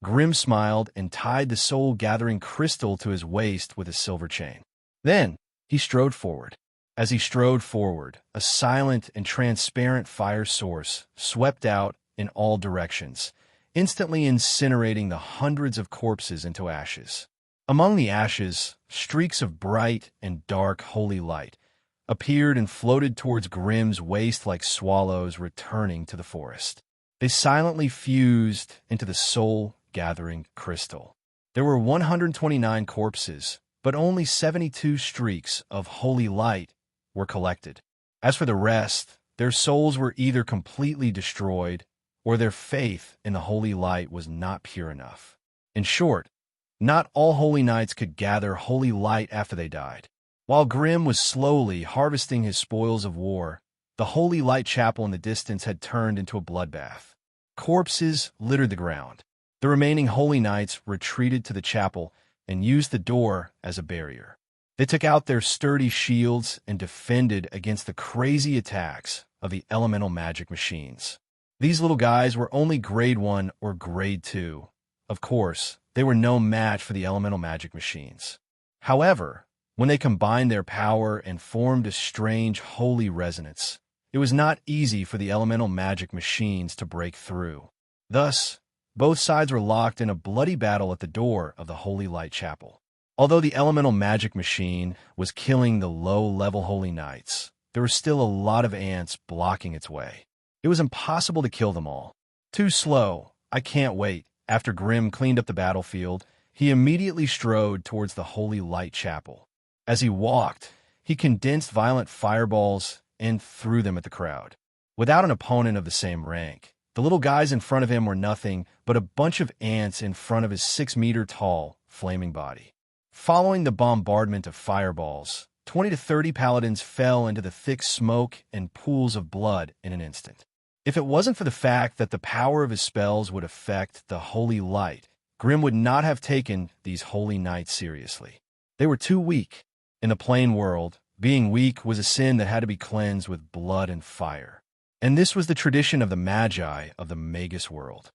Grim smiled and tied the soul-gathering crystal to his waist with a silver chain. Then he strode forward. As he strode forward, a silent and transparent fire source swept out in all directions, instantly incinerating the hundreds of corpses into ashes. Among the ashes, streaks of bright and dark holy light appeared and floated towards Grimm's waist like swallows returning to the forest. They silently fused into the soul-gathering crystal. There were 129 corpses, but only 72 streaks of holy light were collected. As for the rest, their souls were either completely destroyed or their faith in the holy light was not pure enough. In short, not all holy knights could gather holy light after they died. While Grimm was slowly harvesting his spoils of war, the holy light chapel in the distance had turned into a bloodbath. Corpses littered the ground. The remaining holy knights retreated to the chapel and used the door as a barrier. They took out their sturdy shields and defended against the crazy attacks of the elemental magic machines. These little guys were only grade 1 or grade 2. Of course, they were no match for the elemental magic machines. However, when they combined their power and formed a strange holy resonance, it was not easy for the elemental magic machines to break through. Thus, both sides were locked in a bloody battle at the door of the Holy Light Chapel. Although the elemental magic machine was killing the low-level holy knights, there were still a lot of ants blocking its way. It was impossible to kill them all. Too slow. I can't wait. After Grimm cleaned up the battlefield, he immediately strode towards the Holy Light Chapel. As he walked, he condensed violent fireballs and threw them at the crowd. Without an opponent of the same rank, the little guys in front of him were nothing but a bunch of ants in front of his 6-meter-tall, flaming body. Following the bombardment of fireballs, 20 to 30 paladins fell into the thick smoke and pools of blood in an instant. If it wasn't for the fact that the power of his spells would affect the holy light, Grimm would not have taken these holy knights seriously. They were too weak. In the plain world, being weak was a sin that had to be cleansed with blood and fire. And this was the tradition of the Magi of the Magus world.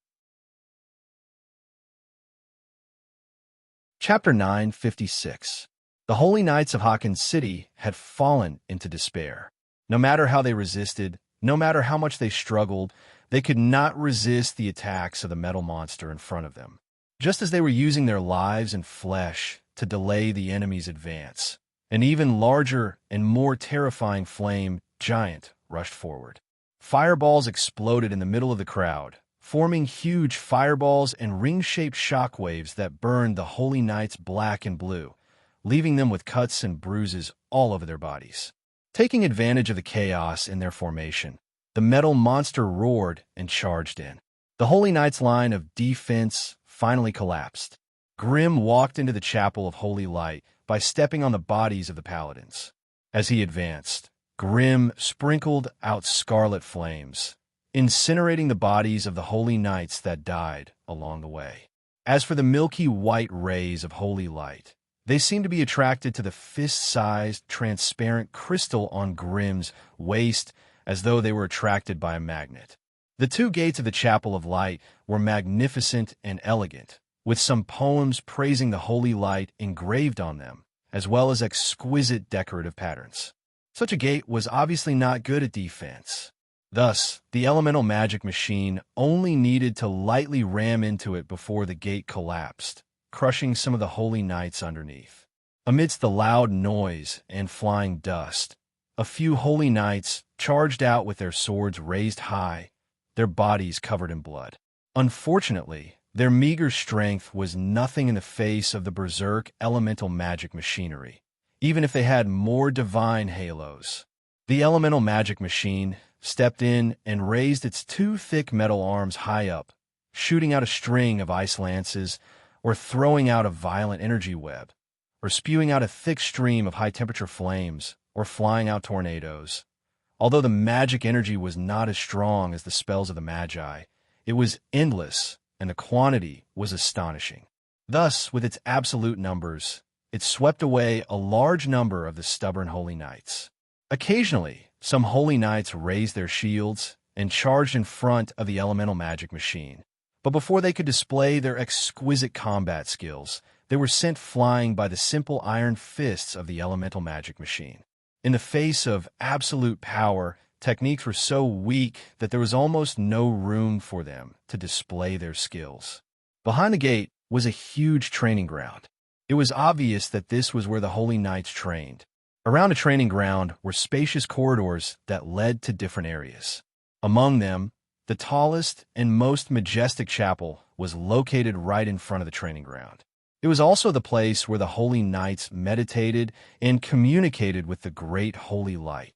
Chapter 956. The Holy Knights of Hakon's city had fallen into despair. No matter how they resisted, no matter how much they struggled, they could not resist the attacks of the metal monster in front of them. Just as they were using their lives and flesh to delay the enemy's advance, an even larger and more terrifying flame giant rushed forward. Fireballs exploded in the middle of the crowd, forming huge fireballs and ring-shaped shockwaves that burned the Holy Knights black and blue, leaving them with cuts and bruises all over their bodies. Taking advantage of the chaos in their formation, the metal monster roared and charged in. The Holy Knights' line of defense finally collapsed. Grimm walked into the Chapel of Holy Light by stepping on the bodies of the paladins. As he advanced, Grimm sprinkled out scarlet flames, incinerating the bodies of the holy knights that died along the way. As for the milky white rays of holy light, they seemed to be attracted to the fist-sized, transparent crystal on Grimm's waist as though they were attracted by a magnet. The two gates of the Chapel of Light were magnificent and elegant, with some poems praising the holy light engraved on them, as well as exquisite decorative patterns. Such a gate was obviously not good at defense. Thus, the elemental magic machine only needed to lightly ram into it before the gate collapsed, crushing some of the holy knights underneath. Amidst the loud noise and flying dust, a few holy knights charged out with their swords raised high, their bodies covered in blood. Unfortunately, their meager strength was nothing in the face of the berserk elemental magic machinery, even if they had more divine halos. The elemental magic machine stepped in and raised its two thick metal arms high up, shooting out a string of ice lances, or throwing out a violent energy web, or spewing out a thick stream of high-temperature flames, or flying out tornadoes. Although the magic energy was not as strong as the spells of the Magi, it was endless, and the quantity was astonishing. Thus, with its absolute numbers, it swept away a large number of the stubborn holy knights. Occasionally, some holy knights raised their shields and charged in front of the elemental magic machine, But before they could display their exquisite combat skills, they were sent flying by the simple iron fists of the elemental magic machine. In the face of absolute power, techniques were so weak that there was almost no room for them to display their skills. Behind the gate was a huge training ground. It was obvious that this was where the Holy Knights trained. Around the training ground were spacious corridors that led to different areas. Among them, the tallest and most majestic chapel was located right in front of the training ground. It was also the place where the Holy Knights meditated and communicated with the great holy light.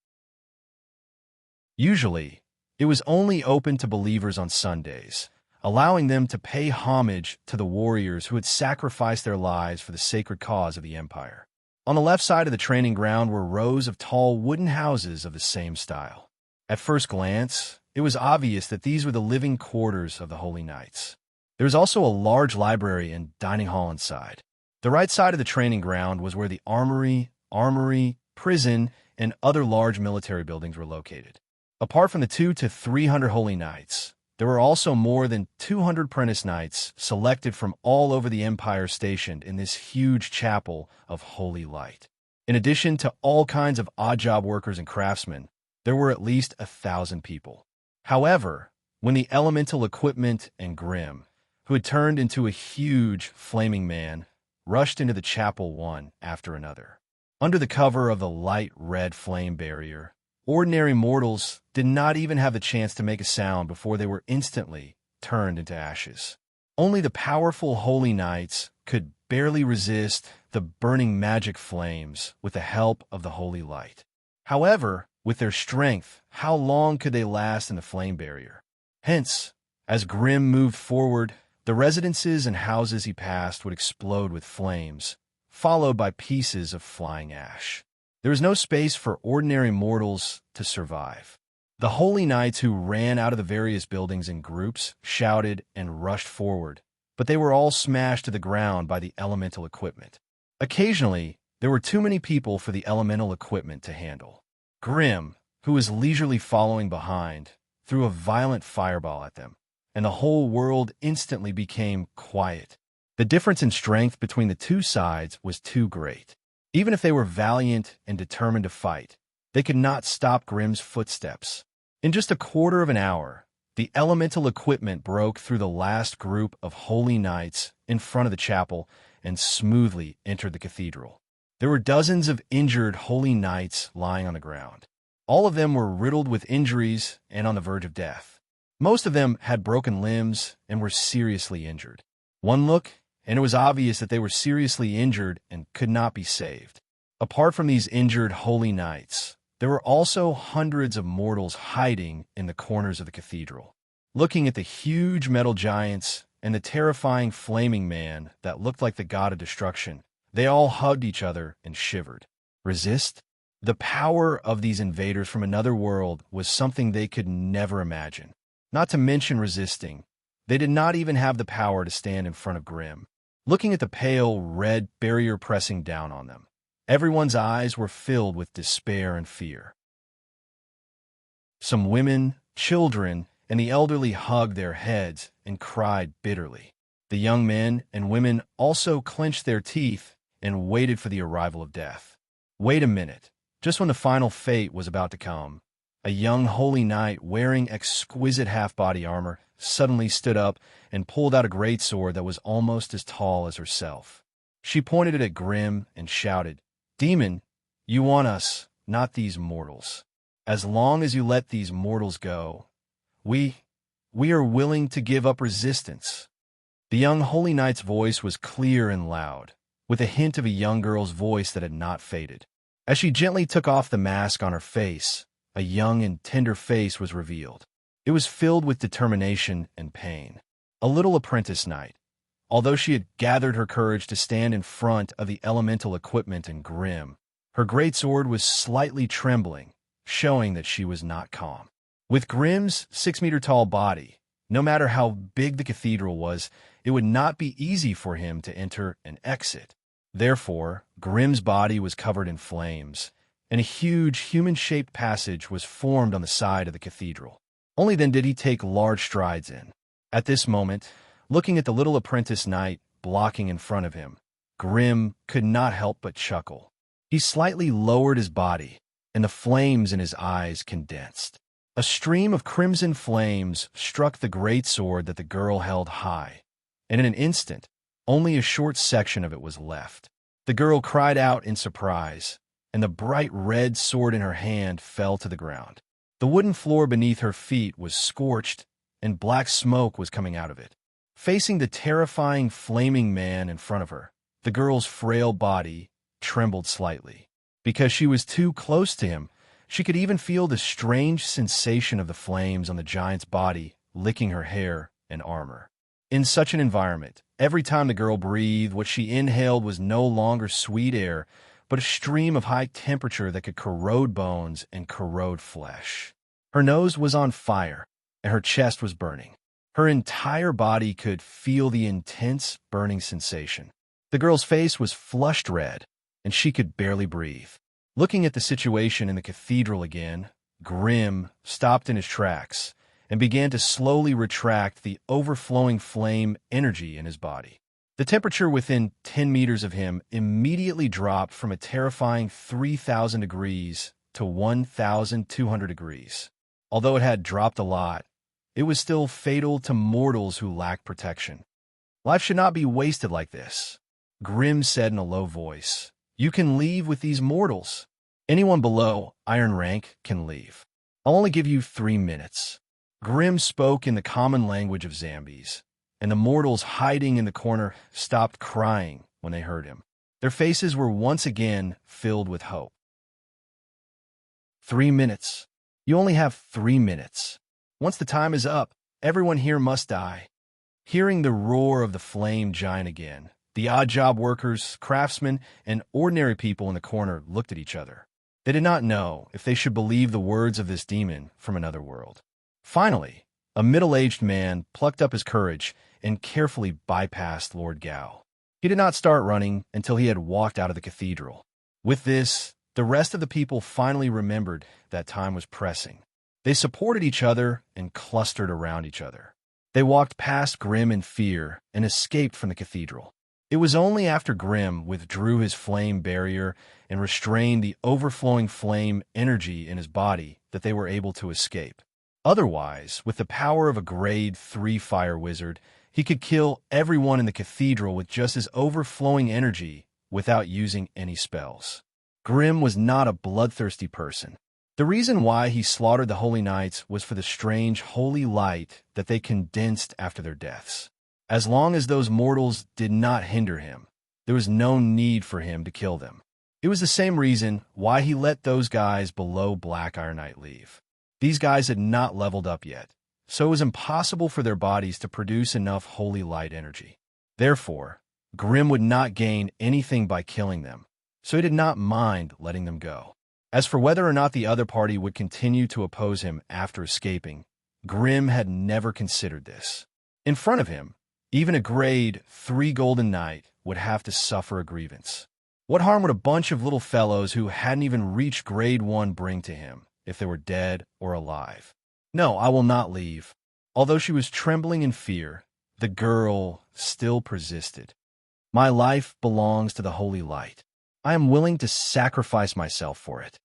Usually, it was only open to believers on Sundays, allowing them to pay homage to the warriors who had sacrificed their lives for the sacred cause of the Empire. On the left side of the training ground were rows of tall wooden houses of the same style. At first glance, it was obvious that these were the living quarters of the Holy Knights. There was also a large library and dining hall inside. The right side of the training ground was where the armory, prison, and other large military buildings were located. Apart from the 200 to 300 Holy Knights, there were also more than 200 apprentice knights selected from all over the Empire stationed in this huge chapel of holy light. In addition to all kinds of odd-job workers and craftsmen, there were at least 1,000 people. However, when the elemental equipment and Grimm, who had turned into a huge, flaming man, rushed into the chapel one after another. Under the cover of the light red flame barrier, ordinary mortals did not even have the chance to make a sound before they were instantly turned into ashes. Only the powerful Holy Knights could barely resist the burning magic flames with the help of the holy light. However, with their strength, how long could they last in the flame barrier? Hence, as Grimm moved forward, the residences and houses he passed would explode with flames, followed by pieces of flying ash. There was no space for ordinary mortals to survive. The Holy Knights who ran out of the various buildings in groups shouted and rushed forward, but they were all smashed to the ground by the elemental equipment. Occasionally, there were too many people for the elemental equipment to handle. Grimm, who was leisurely following behind, threw a violent fireball at them, and the whole world instantly became quiet. The difference in strength between the two sides was too great. Even if they were valiant and determined to fight, they could not stop Grimm's footsteps. In just a quarter of an hour, the elemental equipment broke through the last group of Holy Knights in front of the chapel and smoothly entered the cathedral. There were dozens of injured Holy Knights lying on the ground. All of them were riddled with injuries and on the verge of death. Most of them had broken limbs and were seriously injured. One look, and it was obvious that they were seriously injured and could not be saved. Apart from these injured Holy Knights, there were also hundreds of mortals hiding in the corners of the cathedral. Looking at the huge metal giants and the terrifying flaming man that looked like the god of destruction, they all hugged each other and shivered. Resist? The power of these invaders from another world was something they could never imagine. Not to mention resisting, they did not even have the power to stand in front of Grimm. Looking at the pale, red barrier pressing down on them, everyone's eyes were filled with despair and fear. Some women, children, and the elderly hugged their heads and cried bitterly. The young men and women also clenched their teeth and waited for the arrival of death. Wait a minute. Just when the final fate was about to come, a young holy knight wearing exquisite half-body armor suddenly stood up and pulled out a great sword that was almost as tall as herself. She pointed it at Grimm and shouted, "Demon, you want us, not these mortals. As long as you let these mortals go, we are willing to give up resistance." The young holy knight's voice was clear and loud, with a hint of a young girl's voice that had not faded. As she gently took off the mask on her face, a young and tender face was revealed. It was filled with determination and pain. A little apprentice knight. Although she had gathered her courage to stand in front of the elemental equipment and Grimm, her great sword was slightly trembling, showing that she was not calm. With Grimm's 6-meter-tall body, no matter how big the cathedral was, it would not be easy for him to enter and exit. Therefore, Grimm's body was covered in flames, and a huge human-shaped passage was formed on the side of the cathedral. Only then did he take large strides in. At this moment, looking at the little apprentice knight blocking in front of him, Grim could not help but chuckle. He slightly lowered his body, and the flames in his eyes condensed. A stream of crimson flames struck the great sword that the girl held high, and in an instant, only a short section of it was left. The girl cried out in surprise, and the bright red sword in her hand fell to the ground. The wooden floor beneath her feet was scorched, and black smoke was coming out of it. Facing the terrifying flaming man in front of her, the girl's frail body trembled slightly. Because she was too close to him, she could even feel the strange sensation of the flames on the giant's body licking her hair and armor. In such an environment, every time the girl breathed, what she inhaled was no longer sweet air, but a stream of high temperature that could corrode bones and corrode flesh. Her nose was on fire, and her chest was burning. Her entire body could feel the intense burning sensation. The girl's face was flushed red, and she could barely breathe. Looking at the situation in the cathedral again, Grim stopped in his tracks and began to slowly retract the overflowing flame energy in his body. The temperature within 10 meters of him immediately dropped from a terrifying 3,000 degrees to 1,200 degrees. Although it had dropped a lot, it was still fatal to mortals who lacked protection. Life should not be wasted like this, Grim said in a low voice. You can leave with these mortals. Anyone below Iron Rank can leave. I'll only give you 3 minutes. Grim spoke in the common language of zombies, and the mortals hiding in the corner stopped crying when they heard him. Their faces were once again filled with hope. 3 minutes. You only have 3 minutes. Once the time is up, everyone here must die. Hearing the roar of the flame giant again, the odd job workers, craftsmen, and ordinary people in the corner looked at each other. They did not know if they should believe the words of this demon from another world. Finally, a middle-aged man plucked up his courage and carefully bypassed Lord Gao. He did not start running until he had walked out of the cathedral. With this, the rest of the people finally remembered that time was pressing. They supported each other and clustered around each other. They walked past Grim in fear and escaped from the cathedral. It was only after Grim withdrew his flame barrier and restrained the overflowing flame energy in his body that they were able to escape. Otherwise, with the power of a grade 3 fire wizard, he could kill everyone in the cathedral with just his overflowing energy without using any spells. Grim was not a bloodthirsty person. The reason why he slaughtered the holy knights was for the strange holy light that they condensed after their deaths. As long as those mortals did not hinder him, there was no need for him to kill them. It was the same reason why he let those guys below Black Iron Knight leave. These guys had not leveled up yet, so it was impossible for their bodies to produce enough holy light energy. Therefore, Grim would not gain anything by killing them, so he did not mind letting them go. As for whether or not the other party would continue to oppose him after escaping, Grim had never considered this. In front of him, even a grade 3 golden knight would have to suffer a grievance. What harm would a bunch of little fellows who hadn't even reached grade 1 bring to him if they were dead or alive? No, I will not leave. Although she was trembling in fear, the girl still persisted. My life belongs to the holy light. I am willing to sacrifice myself for it.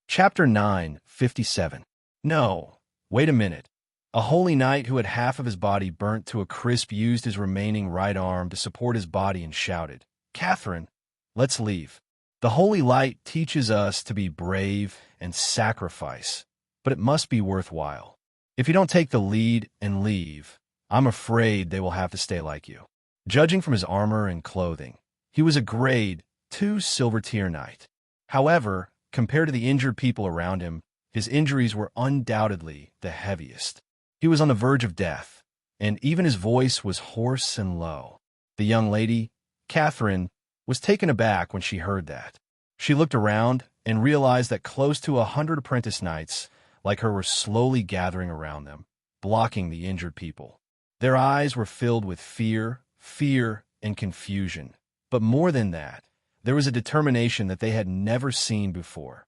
Chapter 9:57. No, wait a minute. A holy knight who had half of his body burnt to a crisp used his remaining right arm to support his body and shouted, "Catherine, let's leave. The holy light teaches us to be brave and sacrifice, but it must be worthwhile. If you don't take the lead and leave, I'm afraid they will have to stay like you." Judging from his armor and clothing, he was a grade 2 silver tier knight. However, compared to the injured people around him, his injuries were undoubtedly the heaviest. He was on the verge of death, and even his voice was hoarse and low. The young lady, Catherine, was taken aback when she heard that. She looked around and realized that close to 100 apprentice knights like her were slowly gathering around them, blocking the injured people. Their eyes were filled with fear, and confusion. But more than that, there was a determination that they had never seen before.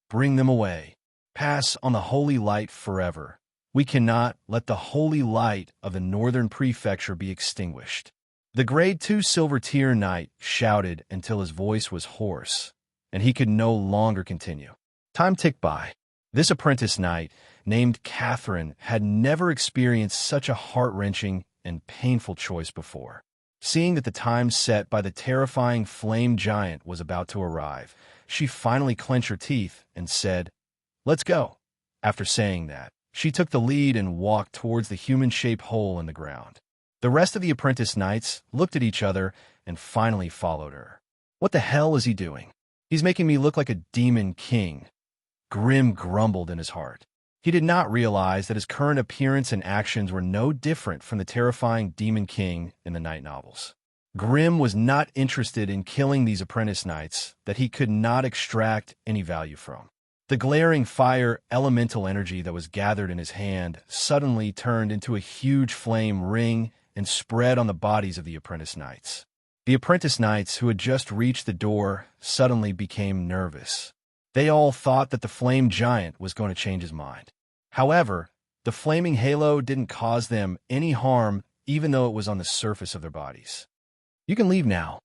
"Bring them away. pass on the holy light forever. We cannot let the holy light of the northern prefecture be extinguished. The Grade 2 Silver Tier Knight shouted until his voice was hoarse, and he could no longer continue. Time ticked by. This apprentice knight, named Catherine, had never experienced such a heart-wrenching and painful choice before. Seeing that the time set by the terrifying flame giant was about to arrive, she finally clenched her teeth and said, "Let's go." After saying that, she took the lead and walked towards the human-shaped hole in the ground. The rest of the apprentice knights looked at each other and finally followed her. "What the hell is he doing? He's making me look like a demon king," Grim grumbled in his heart. He did not realize that his current appearance and actions were no different from the terrifying Demon King in the Night novels. Grim was not interested in killing these apprentice knights that he could not extract any value from. The glaring fire elemental energy that was gathered in his hand suddenly turned into a huge flame ring and spread on the bodies of the apprentice knights. The apprentice knights who had just reached the door suddenly became nervous. They all thought that the flame giant was going to change his mind. However, the flaming halo didn't cause them any harm, even though it was on the surface of their bodies. "You can leave now,"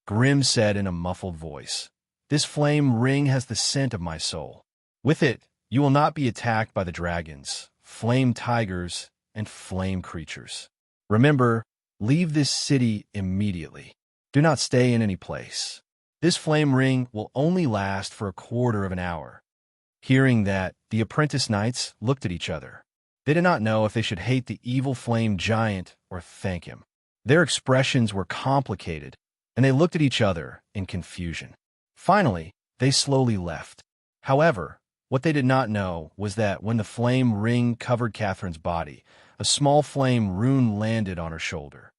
Grim said in a muffled voice. "This flame ring has the scent of my soul. With it, you will not be attacked by the dragons, flame tigers, and flame creatures. Remember, leave this city immediately. Do not stay in any place. This flame ring will only last for a quarter of an hour." Hearing that, the apprentice knights looked at each other. They did not know if they should hate the evil flame giant or thank him. Their expressions were complicated, and they looked at each other in confusion. Finally, they slowly left. However, what they did not know was that when the flame ring covered Catherine's body, a small flame rune landed on her shoulder.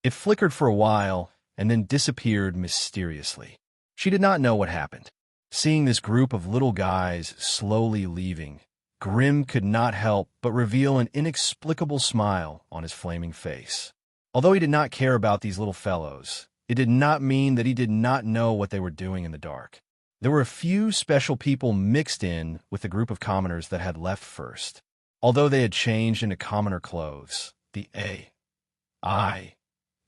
It flickered for a while and then disappeared mysteriously. She did not know what happened. Seeing this group of little guys slowly leaving, Grim could not help but reveal an inexplicable smile on his flaming face. Although he did not care about these little fellows, it did not mean that he did not know what they were doing in the dark. There were a few special people mixed in with the group of commoners that had left first. Although they had changed into commoner clothes, the AI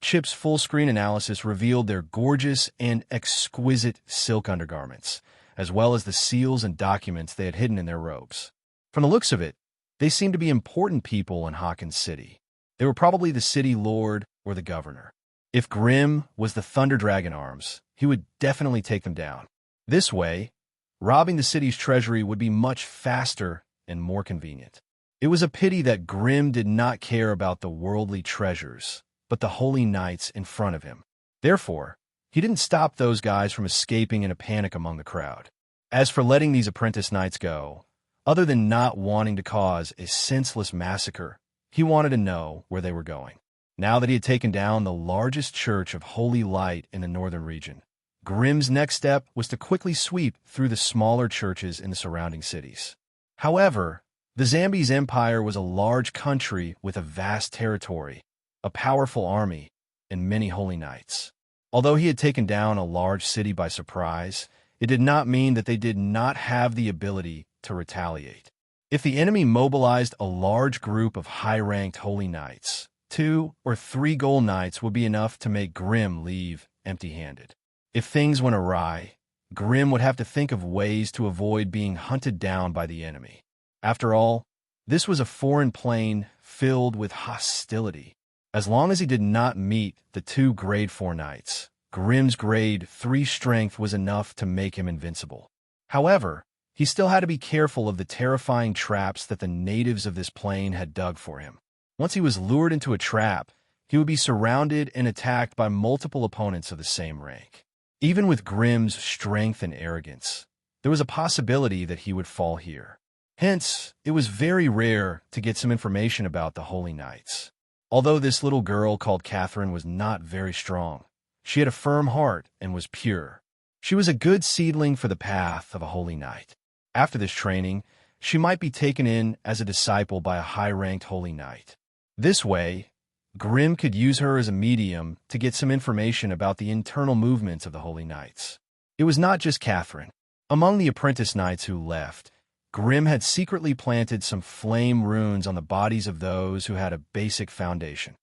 Chip's full-screen analysis revealed their gorgeous and exquisite silk undergarments, as well as the seals and documents they had hidden in their robes. From the looks of it, they seemed to be important people in Hawkins City. They were probably the city lord or the governor. If Grim was the Thunder Dragon Arms, he would definitely take them down. This way, robbing the city's treasury would be much faster and more convenient. It was a pity that Grim did not care about the worldly treasures, but the holy knights in front of him. Therefore, he didn't stop those guys from escaping in a panic among the crowd. As for letting these apprentice knights go, other than not wanting to cause a senseless massacre, he wanted to know where they were going. Now that he had taken down the largest church of holy light in the northern region, Grim's next step was to quickly sweep through the smaller churches in the surrounding cities. However, the Zambi's empire was a large country with a vast territory, a powerful army, and many holy knights. Although he had taken down a large city by surprise, it did not mean that they did not have the ability to retaliate. If the enemy mobilized a large group of high-ranked holy knights, 2 or 3 gold knights would be enough to make Grim leave empty-handed. If things went awry, Grim would have to think of ways to avoid being hunted down by the enemy. After all, this was a foreign plane filled with hostility. As long as he did not meet the 2 Grade 4 knights, Grim's Grade 3 strength was enough to make him invincible. However, he still had to be careful of the terrifying traps that the natives of this plane had dug for him. Once he was lured into a trap, he would be surrounded and attacked by multiple opponents of the same rank. Even with Grim's strength and arrogance, there was a possibility that he would fall here. Hence, it was very rare to get some information about the Holy Knights. Although this little girl called Catherine was not very strong, she had a firm heart and was pure. She was a good seedling for the path of a holy knight. After this training, she might be taken in as a disciple by a high-ranked holy knight. This way, Grim could use her as a medium to get some information about the internal movements of the holy knights. It was not just Catherine. Among the apprentice knights who left, Grimm had secretly planted some flame runes on the bodies of those who had a basic foundation.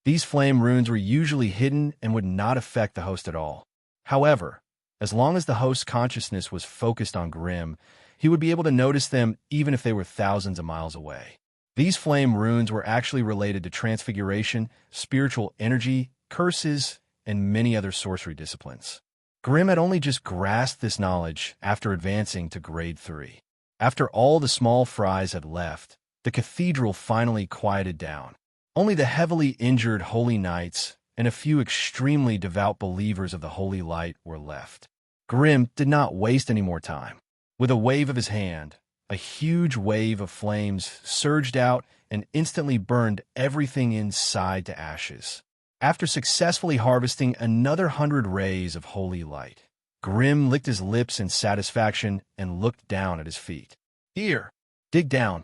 These flame runes were usually hidden and would not affect the host at all. However, as long as the host's consciousness was focused on Grimm, he would be able to notice them even if they were thousands of miles away. These flame runes were actually related to transfiguration, spiritual energy, curses, and many other sorcery disciplines. Grimm had only just grasped this knowledge after advancing to Grade 3. After all the small fries had left, the cathedral finally quieted down. Only the heavily injured holy knights and a few extremely devout believers of the holy light were left. Grimm did not waste any more time. With a wave of his hand, a huge wave of flames surged out and instantly burned everything inside to ashes. After successfully harvesting another 100 rays of holy light, Grimm licked his lips in satisfaction and looked down at his feet. Here, dig down.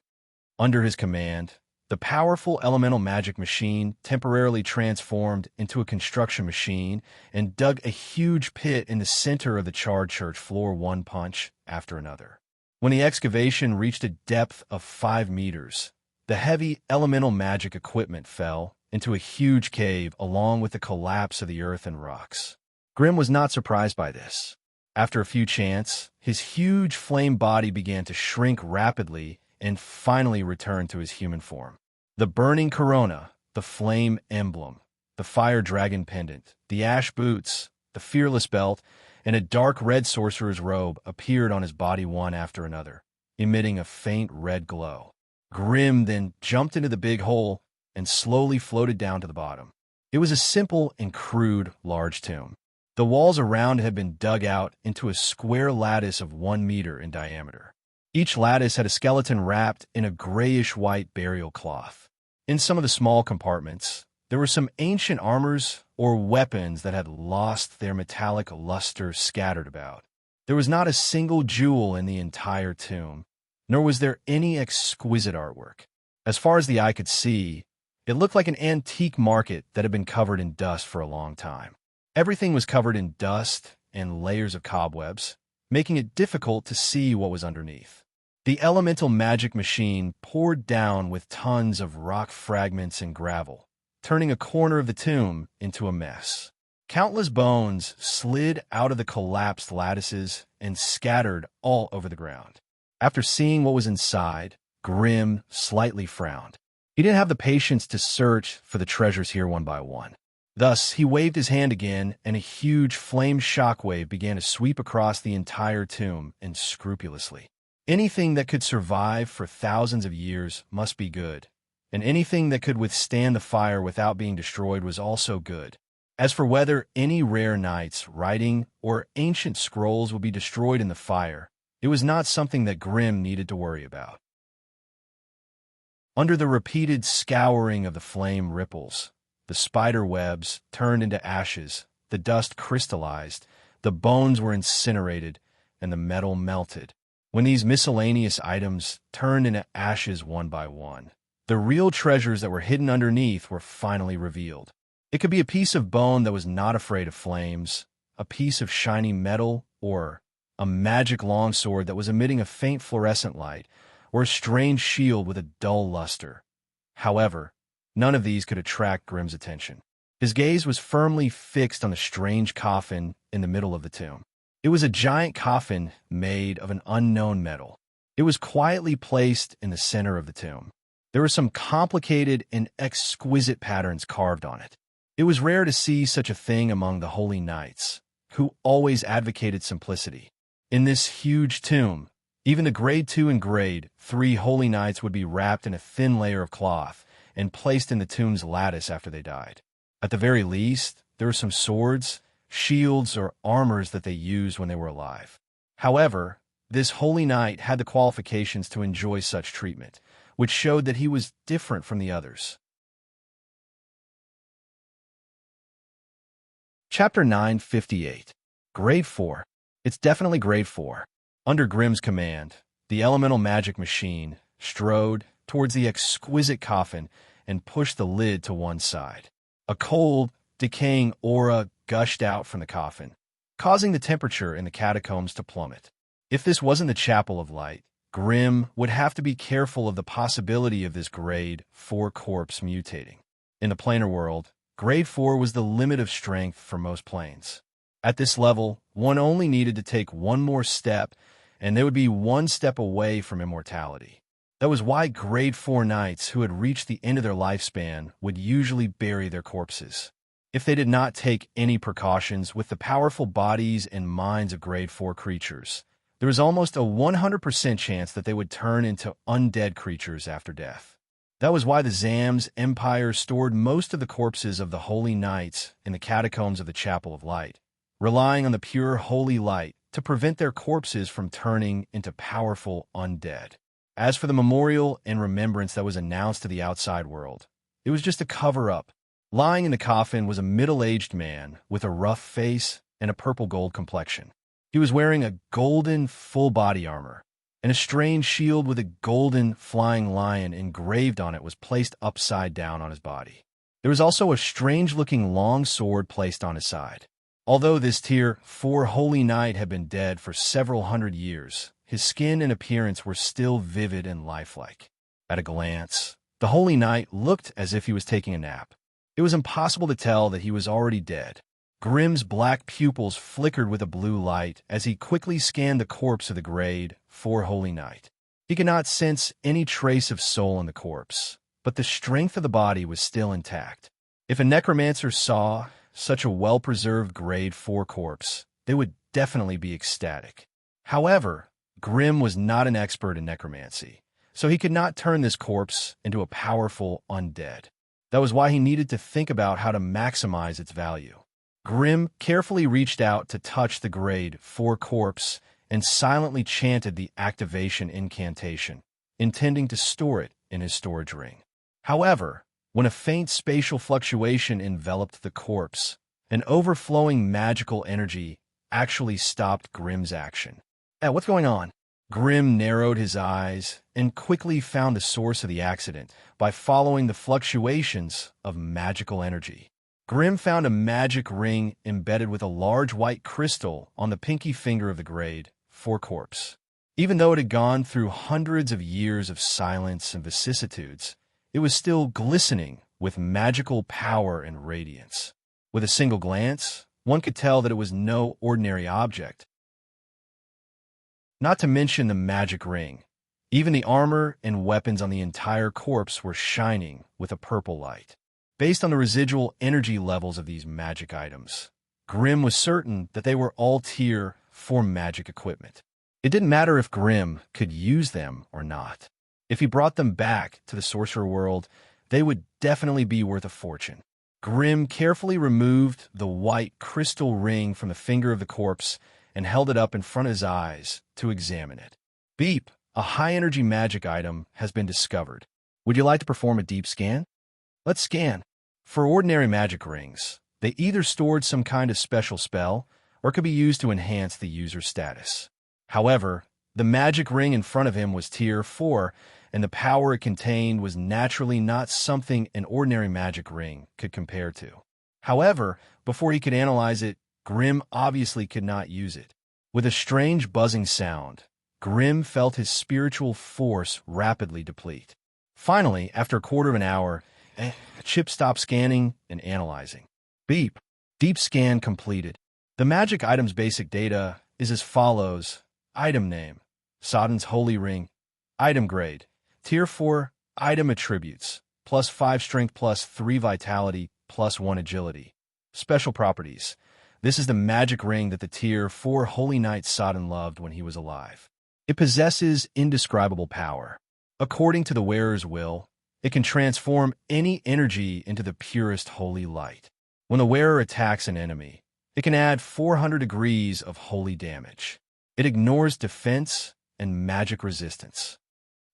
Under his command, the powerful elemental magic machine temporarily transformed into a construction machine and dug a huge pit in the center of the charred church floor, one punch after another. When the excavation reached a depth of 5 meters, the heavy elemental magic equipment fell into a huge cave along with the collapse of the earth and rocks. Grimm was not surprised by this. After a few chants, his huge flame body began to shrink rapidly and finally returned to his human form. The burning corona, the flame emblem, the fire dragon pendant, the ash boots, the fearless belt, and a dark red sorcerer's robe appeared on his body one after another, emitting a faint red glow. Grimm then jumped into the big hole and slowly floated down to the bottom. It was a simple and crude large tomb. The walls around it had been dug out into a square lattice of 1 meter in diameter. Each lattice had a skeleton wrapped in a grayish-white burial cloth. In some of the small compartments, there were some ancient armors or weapons that had lost their metallic luster scattered about. There was not a single jewel in the entire tomb, nor was there any exquisite artwork. As far as the eye could see, it looked like an antique market that had been covered in dust for a long time. Everything was covered in dust and layers of cobwebs, making it difficult to see what was underneath. The elemental magic machine poured down with tons of rock fragments and gravel, turning a corner of the tomb into a mess. Countless bones slid out of the collapsed lattices and scattered all over the ground. After seeing what was inside, Grimm slightly frowned. He didn't have the patience to search for the treasures here one by one. Thus, he waved his hand again, and a huge flame shockwave began to sweep across the entire tomb unscrupulously. Anything that could survive for thousands of years must be good, and anything that could withstand the fire without being destroyed was also good. As for whether any rare knight's writing or ancient scrolls would be destroyed in the fire, it was not something that Grimm needed to worry about. Under the repeated scouring of the flame ripples, the spider webs turned into ashes, the dust crystallized, the bones were incinerated, and the metal melted. When these miscellaneous items turned into ashes one by one, the real treasures that were hidden underneath were finally revealed. It could be a piece of bone that was not afraid of flames, a piece of shiny metal, or a magic longsword that was emitting a faint fluorescent light, or a strange shield with a dull luster. However, none of these could attract Grimm's attention. His gaze was firmly fixed on the strange coffin in the middle of the tomb. It was a giant coffin made of an unknown metal. It was quietly placed in the center of the tomb. There were some complicated and exquisite patterns carved on it. It was rare to see such a thing among the holy knights, who always advocated simplicity. In this huge tomb, even the Grade 2 and Grade 3 holy knights would be wrapped in a thin layer of cloth and placed in the tomb's lattice after they died. At the very least, there were some swords, shields, or armors that they used when they were alive. However, this holy knight had the qualifications to enjoy such treatment, which showed that he was different from the others. Chapter 958. Grade 4. It's definitely Grade 4. Under Grimm's command, the elemental magic machine strode towards the exquisite coffin and pushed the lid to one side. A cold, decaying aura gushed out from the coffin, causing the temperature in the catacombs to plummet. If this wasn't the Chapel of Light, Grimm would have to be careful of the possibility of this Grade 4 corpse mutating. In the planar world, Grade 4 was the limit of strength for most planes. At this level, one only needed to take one more step, and they would be one step away from immortality. That was why Grade 4 knights who had reached the end of their lifespan would usually bury their corpses. If they did not take any precautions with the powerful bodies and minds of Grade 4 creatures, there was almost a 100% chance that they would turn into undead creatures after death. That was why the Zam's empire stored most of the corpses of the holy knights in the catacombs of the Chapel of Light, relying on the pure holy light to prevent their corpses from turning into powerful undead. As for the memorial and remembrance that was announced to the outside world, it was just a cover-up. Lying in the coffin was a middle-aged man with a rough face and a purple-gold complexion. He was wearing a golden full-body armor, and a strange shield with a golden flying lion engraved on it was placed upside down on his body. There was also a strange-looking long sword placed on his side. Although this Tier 4 holy knight had been dead for several hundred years, his skin and appearance were still vivid and lifelike. At a glance, the holy knight looked as if he was taking a nap. It was impossible to tell that he was already dead. Grimm's black pupils flickered with a blue light as he quickly scanned the corpse of the Grade 4 holy knight. He could not sense any trace of soul in the corpse, but the strength of the body was still intact. If a necromancer saw such a well-preserved Grade 4 corpse, they would definitely be ecstatic. However, Grimm was not an expert in necromancy, so he could not turn this corpse into a powerful undead. That was why he needed to think about how to maximize its value. Grimm carefully reached out to touch the Grade 4 corpse and silently chanted the activation incantation, intending to store it in his storage ring. However, when a faint spatial fluctuation enveloped the corpse, an overflowing magical energy actually stopped Grimm's action. What's going on? Grimm narrowed his eyes and quickly found the source of the accident by following the fluctuations of magical energy. Grimm found a magic ring embedded with a large white crystal on the pinky finger of the Grade 4 corpse. Even though it had gone through hundreds of years of silence and vicissitudes, it was still glistening with magical power and radiance. With a single glance, one could tell that it was no ordinary object. Not to mention the magic ring. Even the armor and weapons on the entire corpse were shining with a purple light. Based on the residual energy levels of these magic items, Grimm was certain that they were all Tier 4 magic equipment. It didn't matter if Grimm could use them or not. If he brought them back to the sorcerer world, they would definitely be worth a fortune. Grimm carefully removed the white crystal ring from the finger of the corpse and held it up in front of his eyes to examine it. Beep! A high-energy magic item has been discovered. Would you like to perform a deep scan? Let's scan. For ordinary magic rings, they either stored some kind of special spell or could be used to enhance the user's status. However, the magic ring in front of him was Tier 4, and the power it contained was naturally not something an ordinary magic ring could compare to. However, before he could analyze it, Grimm obviously could not use it. With a strange buzzing sound, Grimm felt his spiritual force rapidly deplete. Finally, after a quarter of an hour, Chip stopped scanning and analyzing. Beep. Deep scan completed. The magic item's basic data is as follows. Item name, Sodden's Holy Ring. Item grade, Tier 4. Item attributes, +5 strength, +3 vitality, +1 agility. Special properties. This is the magic ring that the Tier 4 Holy Knight Sodden loved when he was alive. It possesses indescribable power. According to the wearer's will, it can transform any energy into the purest holy light. When the wearer attacks an enemy, it can add 400 degrees of holy damage. It ignores defense and magic resistance.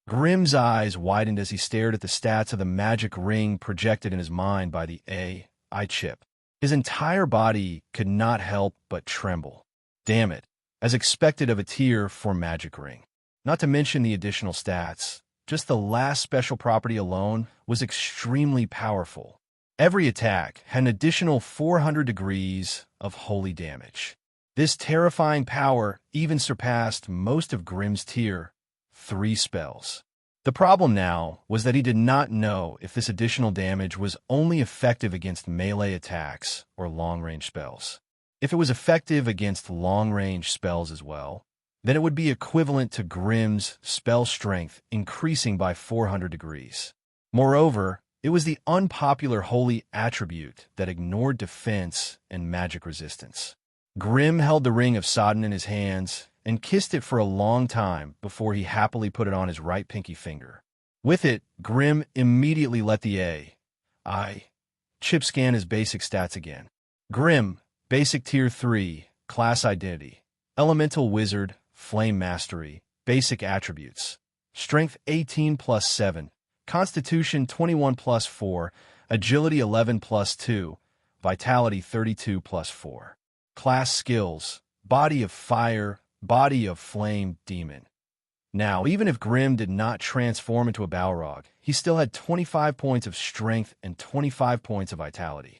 Grimm's eyes widened as he stared at the stats of the magic ring projected in his mind by the AI chip. His entire body could not help but tremble. Damn it, as expected of a Tier 4 magic ring. Not to mention the additional stats, just the last special property alone was extremely powerful. Every attack had an additional 400 degrees of holy damage. This terrifying power even surpassed most of Grimm's Tier 3 spells. The problem now was that he did not know if this additional damage was only effective against melee attacks or long-range spells. If it was effective against long-range spells as well, then it would be equivalent to Grimm's spell strength increasing by 400 degrees. Moreover, it was the unpopular holy attribute that ignored defense and magic resistance. Grimm held the ring of Sodden in his hands and kissed it for a long time before he happily put it on his right pinky finger. With it, Grimm immediately let the I chip scan his basic stats again. Grimm, Basic Tier 3, Class Identity, Elemental Wizard, Flame Mastery, Basic Attributes, Strength 18 plus 7, Constitution 21 plus 4, Agility 11 plus 2, Vitality 32 plus 4. Class Skills, Body of Fire, Body of Flame, Demon. Now, even if Grimm did not transform into a Balrog, he still had 25 points of strength and 25 points of vitality.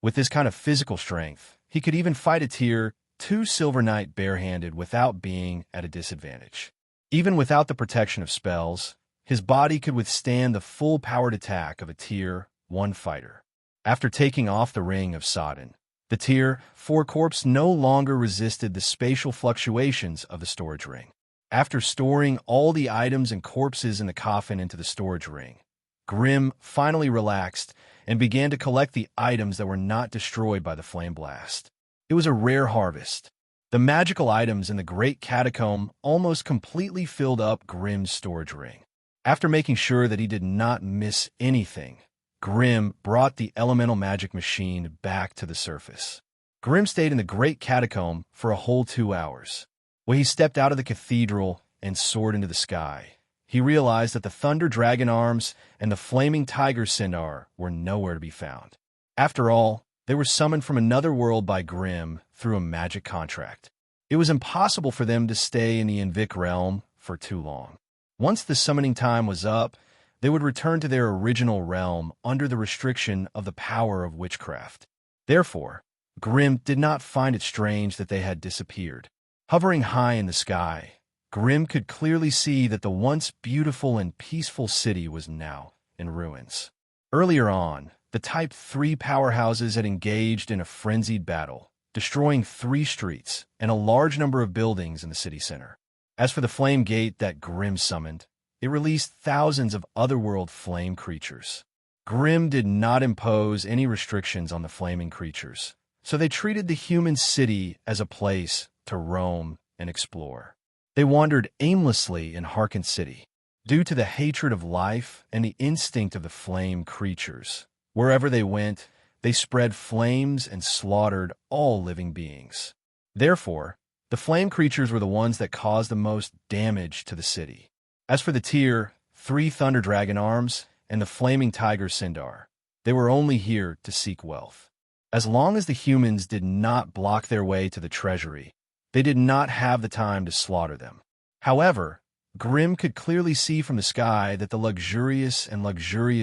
With this kind of physical strength, he could even fight a Tier 2 Silver Knight barehanded without being at a disadvantage. Even without the protection of spells, his body could withstand the full-powered attack of a Tier 1 fighter. After taking off the Ring of Sodden, the Tier 4 corpse no longer resisted the spatial fluctuations of the storage ring. After storing all the items and corpses in the coffin into the storage ring, Grimm finally relaxed and began to collect the items that were not destroyed by the flame blast. It was a rare harvest. The magical items in the Great Catacomb almost completely filled up Grimm's storage ring. After making sure that he did not miss anything, Grimm brought the elemental magic machine back to the surface. Grimm stayed in the Great Catacomb for a whole 2 hours. When he stepped out of the cathedral and soared into the sky, he realized that the Thunder Dragon Arms and the Flaming Tiger Sindar were nowhere to be found. After all, they were summoned from another world by Grimm through a magic contract. It was impossible for them to stay in the Invic realm for too long. Once the summoning time was up, they would return to their original realm under the restriction of the power of witchcraft. Therefore, Grimm did not find it strange that they had disappeared. Hovering high in the sky, Grimm could clearly see that the once beautiful and peaceful city was now in ruins. Earlier on, the Type 3 powerhouses had engaged in a frenzied battle, destroying 3 streets and a large number of buildings in the city center. As for the flame gate that Grimm summoned, it released thousands of otherworld flame creatures. Grimm did not impose any restrictions on the flaming creatures, so they treated the human city as a place to roam and explore. They wandered aimlessly in Harken City. Due to the hatred of life and the instinct of the flame creatures, wherever they went, they spread flames and slaughtered all living beings. Therefore, the flame creatures were the ones that caused the most damage to the city. As for the Tier 3 Thunder Dragon Arms and the Flaming Tiger Sindar, they were only here to seek wealth. As long as the humans did not block their way to the treasury, they did not have the time to slaughter them. However, Grimm could clearly see from the sky that the luxurious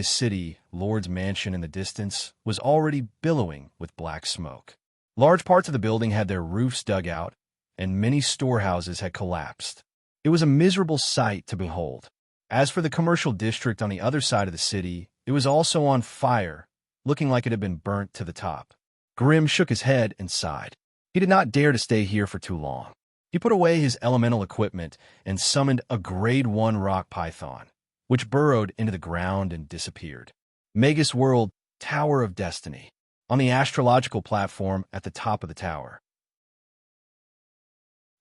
city, Lord's Mansion in the distance, was already billowing with black smoke. Large parts of the building had their roofs dug out, and many storehouses had collapsed. It was a miserable sight to behold. As for the commercial district on the other side of the city, it was also on fire, looking like it had been burnt to the top. Grimm shook his head and sighed. He did not dare to stay here for too long. He put away his elemental equipment and summoned a Grade 1 rock python, which burrowed into the ground and disappeared. Magus World, Tower of Destiny, on the astrological platform at the top of the tower.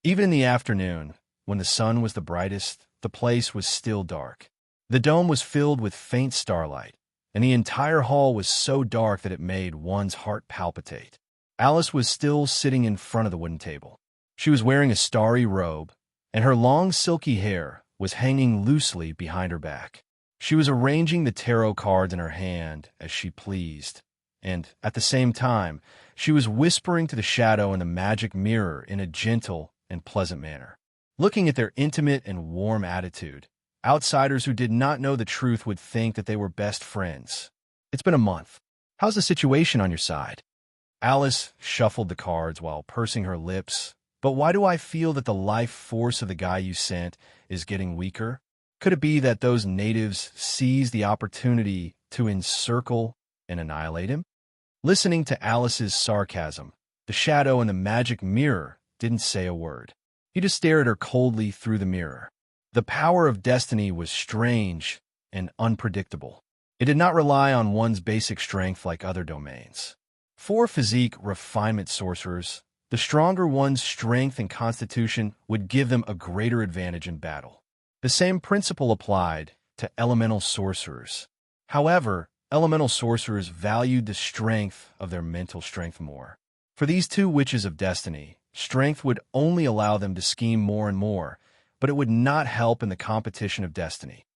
Even in the afternoon, when the sun was the brightest, the place was still dark. The dome was filled with faint starlight, and the entire hall was so dark that it made one's heart palpitate. Alice was still sitting in front of the wooden table. She was wearing a starry robe, and her long silky hair was hanging loosely behind her back. She was arranging the tarot cards in her hand as she pleased, and, at the same time, she was whispering to the shadow in the magic mirror in a gentle and pleasant manner. Looking at their intimate and warm attitude, outsiders who did not know the truth would think that they were best friends. "It's been a month. How's the situation on your side?" Alice shuffled the cards while pursing her lips. But why do I feel that the life force of the guy you sent is getting weaker? Could it be that those natives seized the opportunity to encircle and annihilate him? Listening to Alice's sarcasm, the shadow in the magic mirror didn't say a word. He just stared at her coldly through the mirror. The power of destiny was strange and unpredictable. It did not rely on one's basic strength like other domains. For physique refinement sorcerers, the stronger one's strength and constitution would give them a greater advantage in battle. The same principle applied to elemental sorcerers. However, elemental sorcerers valued the strength of their mental strength more. For these two witches of destiny, strength would only allow them to scheme more and more, but it would not help in the competition of destiny.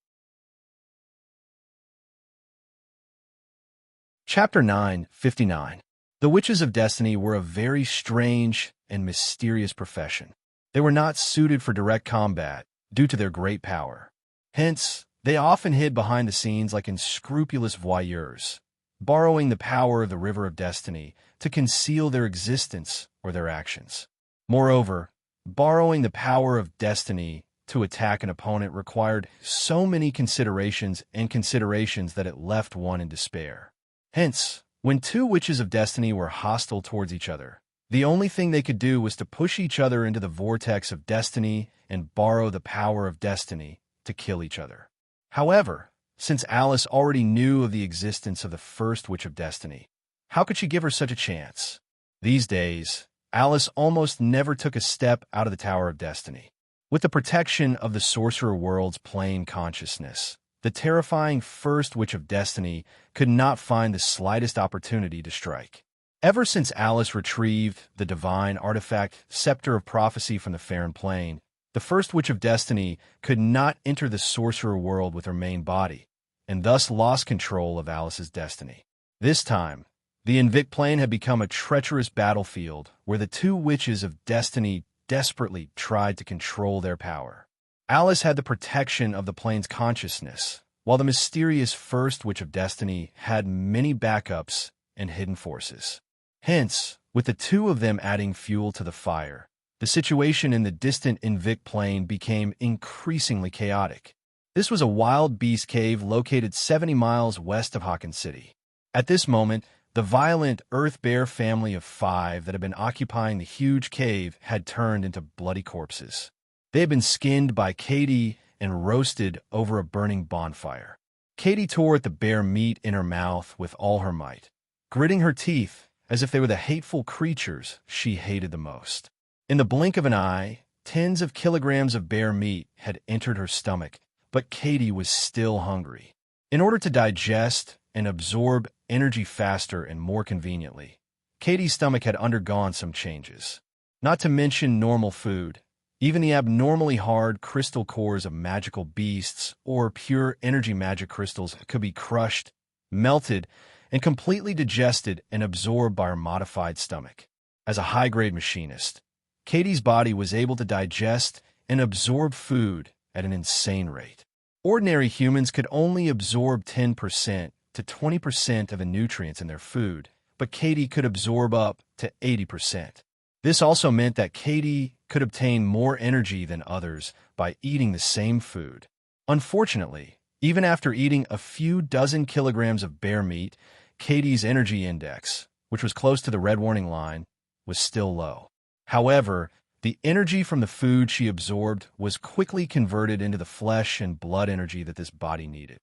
Chapter 9:59. The Witches of Destiny were a very strange and mysterious profession. They were not suited for direct combat due to their great power. Hence, they often hid behind the scenes like unscrupulous voyeurs, borrowing the power of the River of Destiny to conceal their existence or their actions. Moreover, borrowing the power of destiny to attack an opponent required so many considerations that it left one in despair. Hence, when two Witches of Destiny were hostile towards each other, the only thing they could do was to push each other into the vortex of destiny and borrow the power of destiny to kill each other. However, since Alice already knew of the existence of the first Witch of Destiny, how could she give her such a chance? These days, Alice almost never took a step out of the Tower of Destiny. With the protection of the Sorcerer World's plane consciousness, the terrifying first Witch of Destiny could not find the slightest opportunity to strike. Ever since Alice retrieved the divine artifact Scepter of Prophecy from the Farron Plane, the first Witch of Destiny could not enter the Sorcerer World with her main body, and thus lost control of Alice's destiny. This time, the Invict Plane had become a treacherous battlefield where the two Witches of Destiny desperately tried to control their power. Alice had the protection of the plane's consciousness, while the mysterious first Witch of Destiny had many backups and hidden forces. Hence, with the two of them adding fuel to the fire, the situation in the distant Invict Plane became increasingly chaotic. This was a wild beast cave located 70 miles west of Hawkins City. At this moment, the violent Earth Bear family of 5 that had been occupying the huge cave had turned into bloody corpses. They had been skinned by Katie and roasted over a burning bonfire. Katie tore at the bear meat in her mouth with all her might, gritting her teeth as if they were the hateful creatures she hated the most. In the blink of an eye, tens of kilograms of bear meat had entered her stomach, but Katie was still hungry. In order to digest and absorb energy faster and more conveniently, Katie's stomach had undergone some changes. Not to mention normal food, even the abnormally hard crystal cores of magical beasts or pure energy magic crystals could be crushed, melted, and completely digested and absorbed by her modified stomach. As a high-grade machinist, Katie's body was able to digest and absorb food at an insane rate. Ordinary humans could only absorb 10% to 20% of the nutrients in their food, but Katie could absorb up to 80%. This also meant that Katie could obtain more energy than others by eating the same food. Unfortunately, even after eating a few dozen kilograms of bear meat, Katie's energy index, which was close to the red warning line, was still low. However, the energy from the food she absorbed was quickly converted into the flesh and blood energy that this body needed.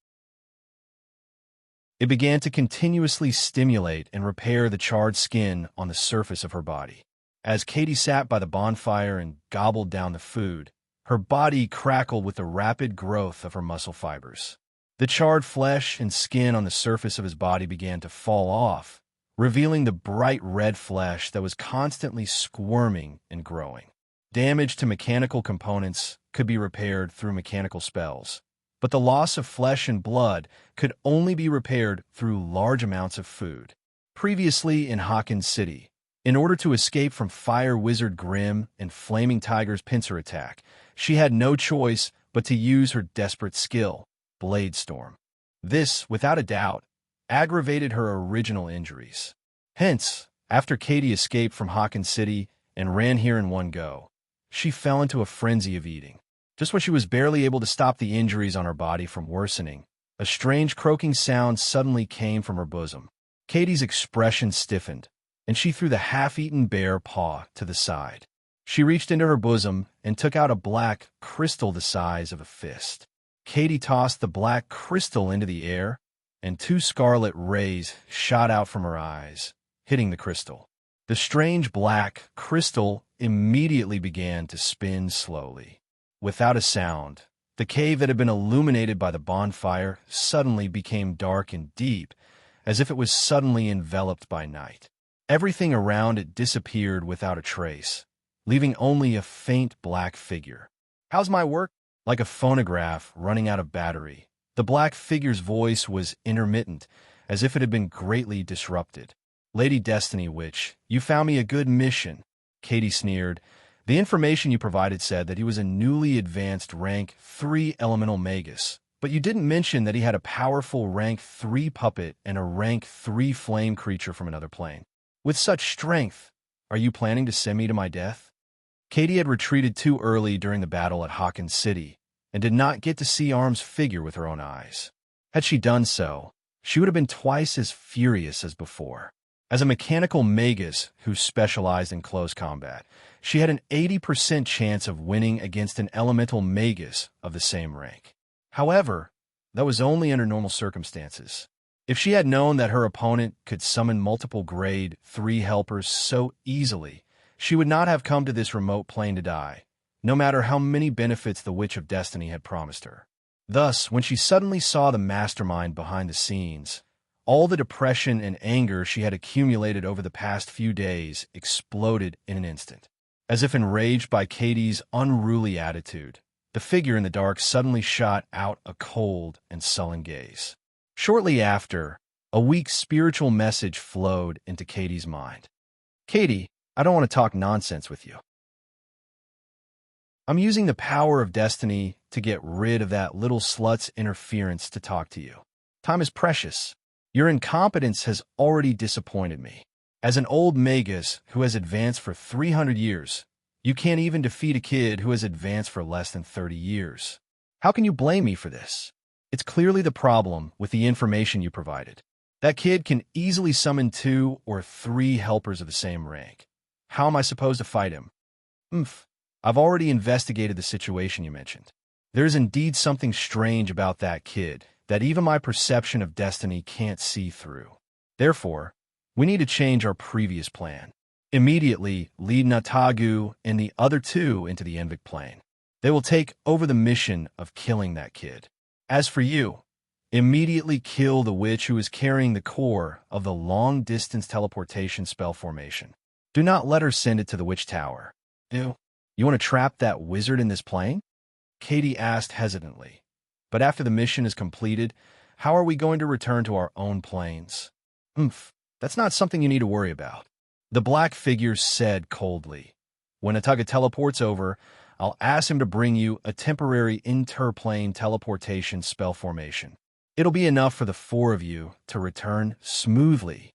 It began to continuously stimulate and repair the charred skin on the surface of her body. As Katie sat by the bonfire and gobbled down the food, her body crackled with the rapid growth of her muscle fibers. The charred flesh and skin on the surface of his body began to fall off, revealing the bright red flesh that was constantly squirming and growing. Damage to mechanical components could be repaired through mechanical spells, but the loss of flesh and blood could only be repaired through large amounts of food. Previously in Hawkins City, in order to escape from Fire Wizard Grimm and Flaming Tiger's pincer attack, she had no choice but to use her desperate skill, Blade Storm. This, without a doubt, aggravated her original injuries. Hence, After Katie escaped from Hawkins City and ran here in one go, she fell into a frenzy of eating. Just when she was barely able to stop the injuries on her body from worsening, a strange croaking sound suddenly came from her bosom. Katie's expression stiffened, and she threw the half-eaten bear paw to the side. She reached into her bosom and took out a black crystal the size of a fist. Katie tossed the black crystal into the air, and two scarlet rays shot out from her eyes, hitting the crystal. The strange black crystal immediately began to spin slowly. Without a sound, the cave that had been illuminated by the bonfire suddenly became dark and deep, as if it was suddenly enveloped by night. Everything around it disappeared without a trace, leaving only a faint black figure. "How's my work?" Like a phonograph running out of battery, the black figure's voice was intermittent, as if it had been greatly disrupted. "Lady Destiny Witch, you found me a good mission," Katie sneered. "The information you provided said that he was a newly advanced rank 3 elemental magus, but you didn't mention that he had a powerful rank 3 puppet and a rank 3 flame creature from another plane. With such strength, are you planning to send me to my death?" Katie had retreated too early during the battle at Hawkins City and did not get to see Arm's figure with her own eyes. Had she done so, she would have been twice as furious as before. As a mechanical magus who specialized in close combat, she had an 80% chance of winning against an elemental magus of the same rank. However, that was only under normal circumstances. If she had known that her opponent could summon multiple grade 3 helpers so easily, she would not have come to this remote plane to die, no matter how many benefits the Witch of Destiny had promised her. Thus, when she suddenly saw the mastermind behind the scenes, all the depression and anger she had accumulated over the past few days exploded in an instant. As if enraged by Katie's unruly attitude, the figure in the dark suddenly shot out a cold and sullen gaze. Shortly after, a weak spiritual message flowed into Katie's mind. "Katie, I don't want to talk nonsense with you. I'm using the power of destiny to get rid of that little slut's interference to talk to you. Time is precious. Your incompetence has already disappointed me. As an old magus who has advanced for 300 years, you can't even defeat a kid who has advanced for less than 30 years. How can you blame me for this? It's clearly the problem with the information you provided. That kid can easily summon 2 or 3 helpers of the same rank. How am I supposed to fight him? I've already investigated the situation you mentioned. There is indeed something strange about that kid that even my perception of destiny can't see through. Therefore, we need to change our previous plan. Immediately, lead Natagu and the other 2 into the Envic plane. They will take over the mission of killing that kid. As for you, immediately kill the witch who is carrying the core of the long-distance teleportation spell formation. Do not let her send it to the witch tower. You want to trap that wizard in this plane? Katie asked hesitantly. But after the mission is completed, how are we going to return to our own planes? That's not something you need to worry about. The black figure said coldly. When Ataga teleports over, I'll ask him to bring you a temporary interplane teleportation spell formation. It'll be enough for the 4 of you to return smoothly.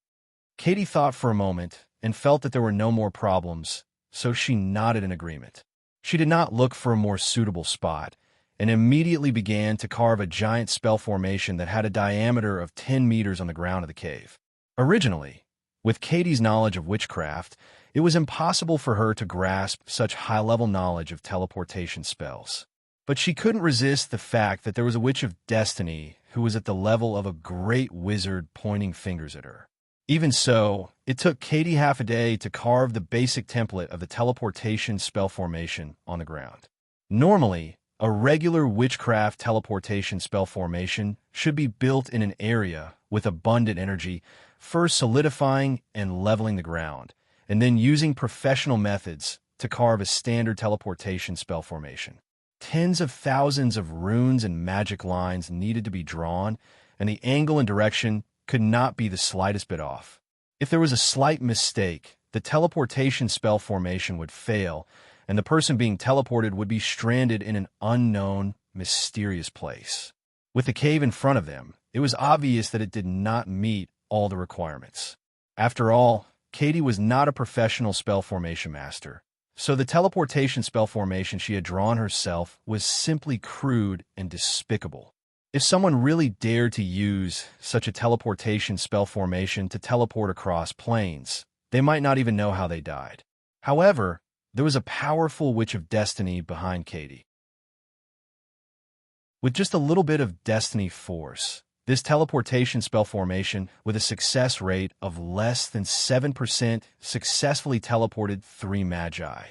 Katie thought for a moment and felt that there were no more problems, so she nodded in agreement. She did not look for a more suitable spot, and immediately began to carve a giant spell formation that had a diameter of 10 meters on the ground of the cave. Originally, with Katie's knowledge of witchcraft, it was impossible for her to grasp such high-level knowledge of teleportation spells. But she couldn't resist the fact that there was a witch of destiny who was at the level of a great wizard pointing fingers at her. Even so, it took Katie half a day to carve the basic template of the teleportation spell formation on the ground. Normally, a regular witchcraft teleportation spell formation should be built in an area with abundant energy, first solidifying and leveling the ground, and then using professional methods to carve a standard teleportation spell formation. Tens of thousands of runes and magic lines needed to be drawn, and the angle and direction could not be the slightest bit off. If there was a slight mistake, the teleportation spell formation would fail, and the person being teleported would be stranded in an unknown, mysterious place. With the cave in front of them, it was obvious that it did not meet all the requirements. After all, Katie was not a professional spell formation master, so the teleportation spell formation she had drawn herself was simply crude and despicable. If someone really dared to use such a teleportation spell formation to teleport across planes, they might not even know how they died. However, there was a powerful witch of destiny behind Katie. With just a little bit of destiny force, this teleportation spell formation, with a success rate of less than 7%, successfully teleported 3 magi.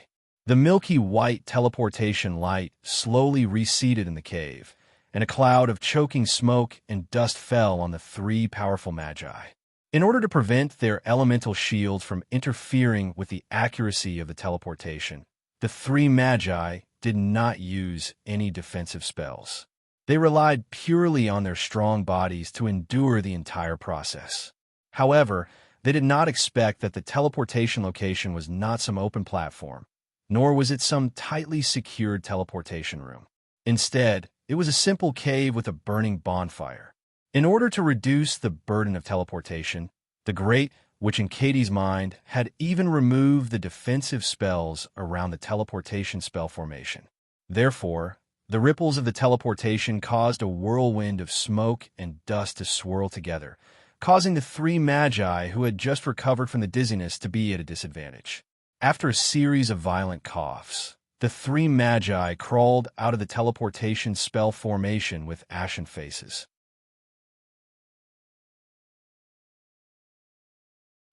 The milky white teleportation light slowly receded in the cave, and a cloud of choking smoke and dust fell on the 3 powerful magi. In order to prevent their elemental shield from interfering with the accuracy of the teleportation, the 3 magi did not use any defensive spells. They relied purely on their strong bodies to endure the entire process. However, they did not expect that the teleportation location was not some open platform, nor was it some tightly secured teleportation room. Instead, it was a simple cave with a burning bonfire. In order to reduce the burden of teleportation, the Great Witch in Katie's mind had even removed the defensive spells around the teleportation spell formation. Therefore, the ripples of the teleportation caused a whirlwind of smoke and dust to swirl together, causing the 3 magi who had just recovered from the dizziness to be at a disadvantage. After a series of violent coughs, the 3 magi crawled out of the teleportation spell formation with ashen faces.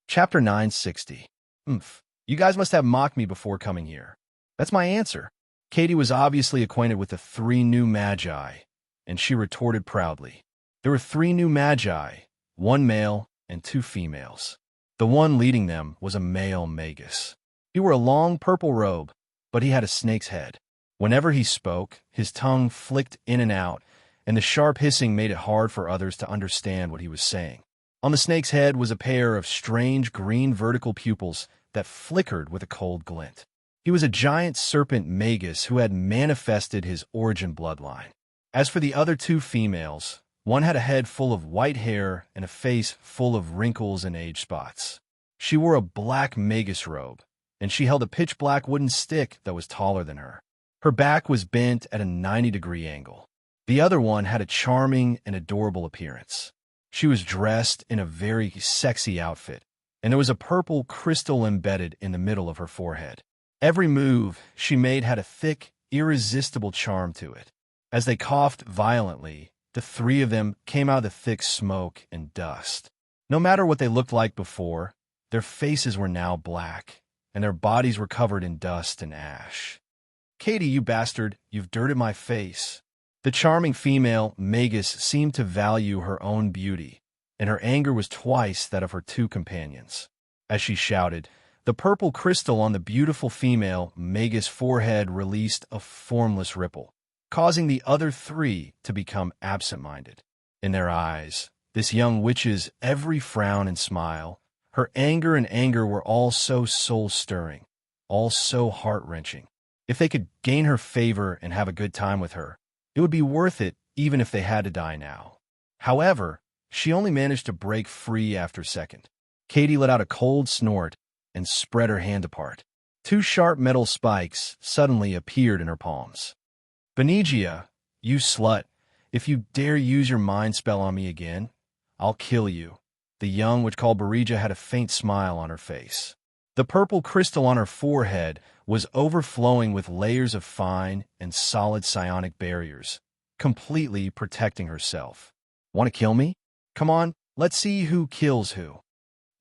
Chapter 960. You guys must have mocked me before coming here. That's my answer. Katie was obviously acquainted with the 3 new magi, and she retorted proudly. There were 3 new magi, 1 male and 2 females. The one leading them was a male magus. He wore a long purple robe, but he had a snake's head. Whenever he spoke, his tongue flicked in and out, and the sharp hissing made it hard for others to understand what he was saying. On the snake's head was a pair of strange green vertical pupils that flickered with a cold glint. He was a giant serpent magus who had manifested his origin bloodline. As for the other 2 females, one had a head full of white hair and a face full of wrinkles and age spots. She wore a black magus robe, and she held a pitch-black wooden stick that was taller than her. Her back was bent at a 90-degree angle. The other one had a charming and adorable appearance. She was dressed in a very sexy outfit, and there was a purple crystal embedded in the middle of her forehead. Every move she made had a thick, irresistible charm to it. As they coughed violently, the 3 of them came out of the thick smoke and dust. No matter what they looked like before, their faces were now black, and their bodies were covered in dust and ash. "Katie, you bastard, you've dirted my face." The charming female magus seemed to value her own beauty, and her anger was twice that of her 2 companions. As she shouted, the purple crystal on the beautiful female magus' forehead released a formless ripple, causing the other 3 to become absent-minded. In their eyes, this young witch's every frown and smile, her anger and anger were all so soul-stirring, all so heart-wrenching. If they could gain her favor and have a good time with her, it would be worth it even if they had to die now. However, she only managed to break free after a second. Katie let out a cold snort and spread her hand apart. 2 sharp metal spikes suddenly appeared in her palms. "Benigia, you slut, if you dare use your mind spell on me again, I'll kill you." The young witch called Berija had a faint smile on her face. The purple crystal on her forehead was overflowing with layers of fine and solid psionic barriers, completely protecting herself. "Want to kill me? Come on, let's see who kills who."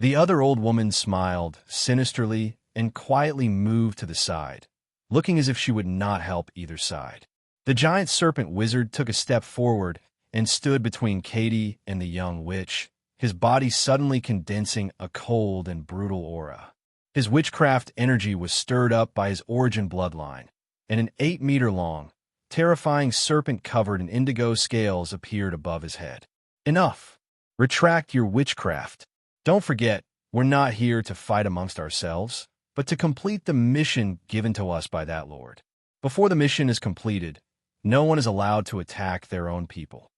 The other old woman smiled sinisterly and quietly moved to the side, looking as if she would not help either side. The giant serpent wizard took a step forward and stood between Katie and the young witch, his body suddenly condensing a cold and brutal aura. His witchcraft energy was stirred up by his origin bloodline, and an 8-meter-long, terrifying serpent covered in indigo scales appeared above his head. "Enough! Retract your witchcraft. Don't forget, we're not here to fight amongst ourselves, but to complete the mission given to us by that Lord. Before the mission is completed, no one is allowed to attack their own people.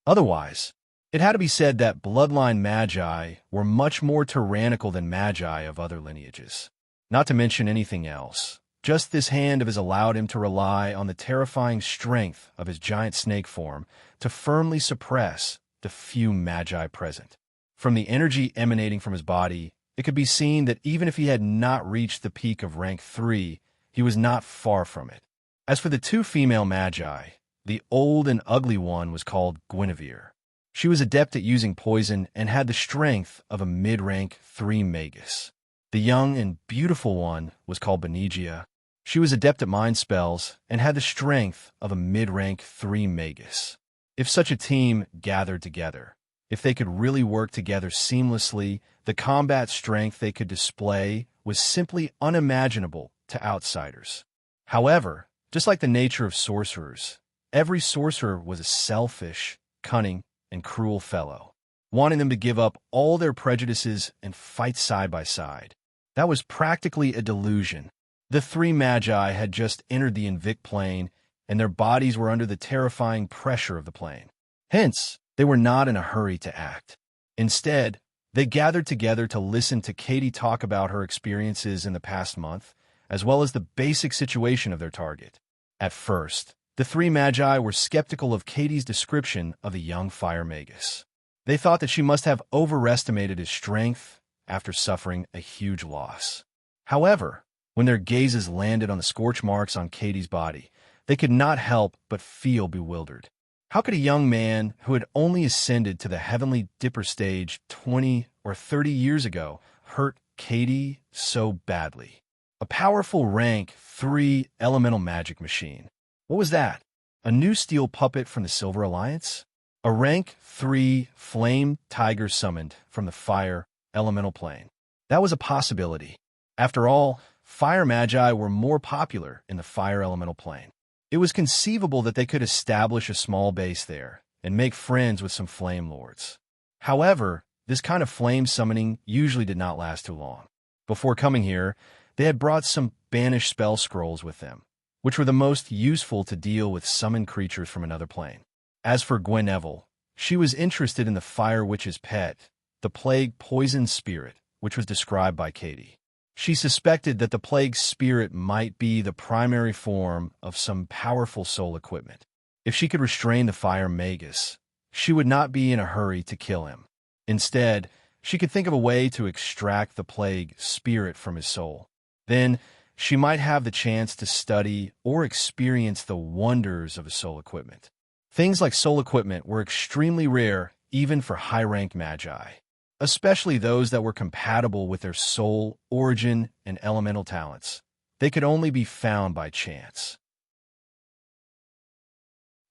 Otherwise, It had to be said that bloodline magi were much more tyrannical than magi of other lineages. Not to mention anything else. Just this hand of his allowed him to rely on the terrifying strength of his giant snake form to firmly suppress the few magi present. From the energy emanating from his body, it could be seen that even if he had not reached the peak of rank 3, he was not far from it. As for the two female magi, the old and ugly one was called Guinevere. She was adept at using poison and had the strength of a mid-rank 3 magus. The young and beautiful one was called Benigia. She was adept at mind spells and had the strength of a mid-rank 3 magus. If such a team gathered together, if they could really work together seamlessly, the combat strength they could display was simply unimaginable to outsiders. However, just like the nature of sorcerers, every sorcerer was a selfish, cunning, and cruel fellow, wanting them to give up all their prejudices and fight side by side. That was practically a delusion. The 3 magi had just entered the Invicta plane, and their bodies were under the terrifying pressure of the plane. Hence, they were not in a hurry to act. Instead, they gathered together to listen to Katie talk about her experiences in the past month, as well as the basic situation of their target. At first, the 3 magi were skeptical of Katie's description of the young fire magus. They thought that she must have overestimated his strength after suffering a huge loss. However, when their gazes landed on the scorch marks on Katie's body, they could not help but feel bewildered. How could a young man who had only ascended to the heavenly dipper stage 20 or 30 years ago hurt Katie so badly? A powerful rank 3 elemental magic machine. What was that? A new steel puppet from the Silver Alliance? A rank 3 flame tiger summoned from the fire elemental plane. That was a possibility. After all, fire magi were more popular in the fire elemental plane. It was conceivable that they could establish a small base there and make friends with some flame lords. However, this kind of flame summoning usually did not last too long. Before coming here, they had brought some banished spell scrolls with them, which were the most useful to deal with summoned creatures from another plane. As for Guinevere, she was interested in the fire witch's pet, the plague poison spirit, which was described by Katie. She suspected that the plague spirit might be the primary form of some powerful soul equipment. If she could restrain the fire magus, she would not be in a hurry to kill him. Instead, she could think of a way to extract the plague spirit from his soul. Then, she might have the chance to study or experience the wonders of a soul equipment. Things like soul equipment were extremely rare even for high-ranked magi, especially those that were compatible with their soul, origin, and elemental talents. They could only be found by chance.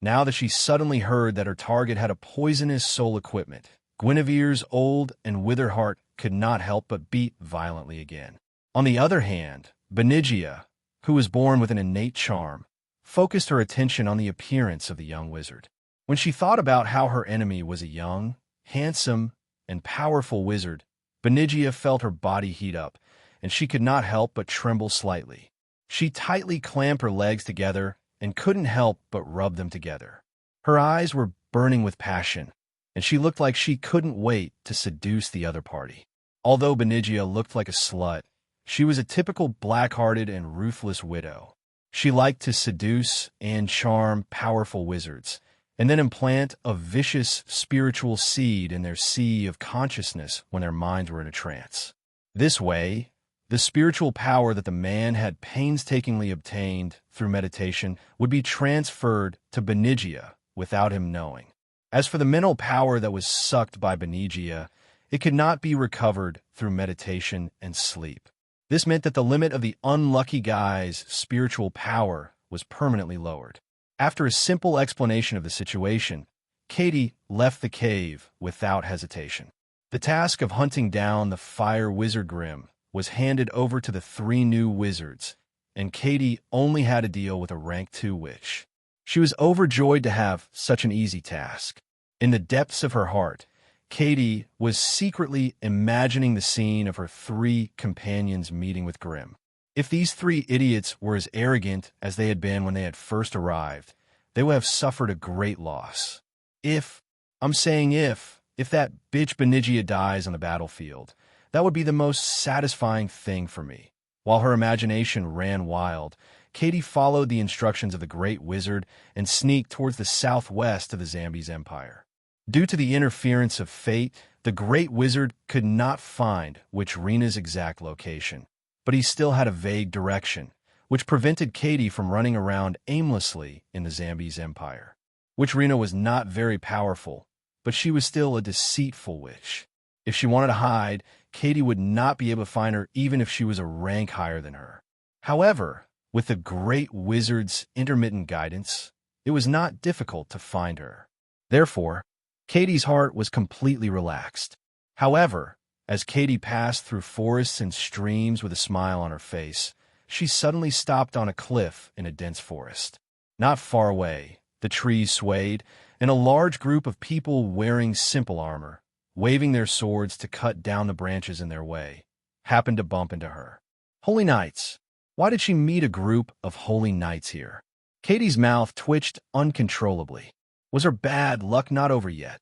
Now that she suddenly heard that her target had a poisonous soul equipment, Guinevere's old and withered heart could not help but beat violently again. On the other hand, Benigia, who was born with an innate charm, focused her attention on the appearance of the young wizard. When she thought about how her enemy was a young, handsome, and powerful wizard, Benigia felt her body heat up, and she could not help but tremble slightly. She tightly clamped her legs together and couldn't help but rub them together. Her eyes were burning with passion, and she looked like she couldn't wait to seduce the other party. Although Benigia looked like a slut, she was a typical black-hearted and ruthless widow. She liked to seduce and charm powerful wizards, and then implant a vicious spiritual seed in their sea of consciousness when their minds were in a trance. This way, the spiritual power that the man had painstakingly obtained through meditation would be transferred to Benigia without him knowing. As for the mental power that was sucked by Benigia, it could not be recovered through meditation and sleep. This meant that the limit of the unlucky guy's spiritual power was permanently lowered. After a simple explanation of the situation, Katie left the cave without hesitation. The task of hunting down the fire wizard Grim was handed over to the 3 new wizards, and Katie only had to deal with a rank 2 witch. She was overjoyed to have such an easy task. In the depths of her heart, Katie was secretly imagining the scene of her 3 companions meeting with Grim. If these 3 idiots were as arrogant as they had been when they had first arrived, they would have suffered a great loss. If, I'm saying if that bitch Benigia dies on the battlefield, that would be the most satisfying thing for me. While her imagination ran wild, Katie followed the instructions of the great wizard and sneaked towards the southwest of the Zambes Empire. Due to the interference of fate, the great wizard could not find witch Rena's exact location, but he still had a vague direction, which prevented Katie from running around aimlessly in the Zambes Empire. Witch Rena was not very powerful, but she was still a deceitful witch. If she wanted to hide, Katie would not be able to find her even if she was a rank higher than her. However, with the great wizard's intermittent guidance, it was not difficult to find her. Therefore, Katie's heart was completely relaxed. However, as Katie passed through forests and streams with a smile on her face, she suddenly stopped on a cliff in a dense forest. Not far away, the trees swayed, and a large group of people wearing simple armor, waving their swords to cut down the branches in their way, happened to bump into her. Holy Knights! Why did she meet a group of holy knights here? Katie's mouth twitched uncontrollably. Was her bad luck not over yet?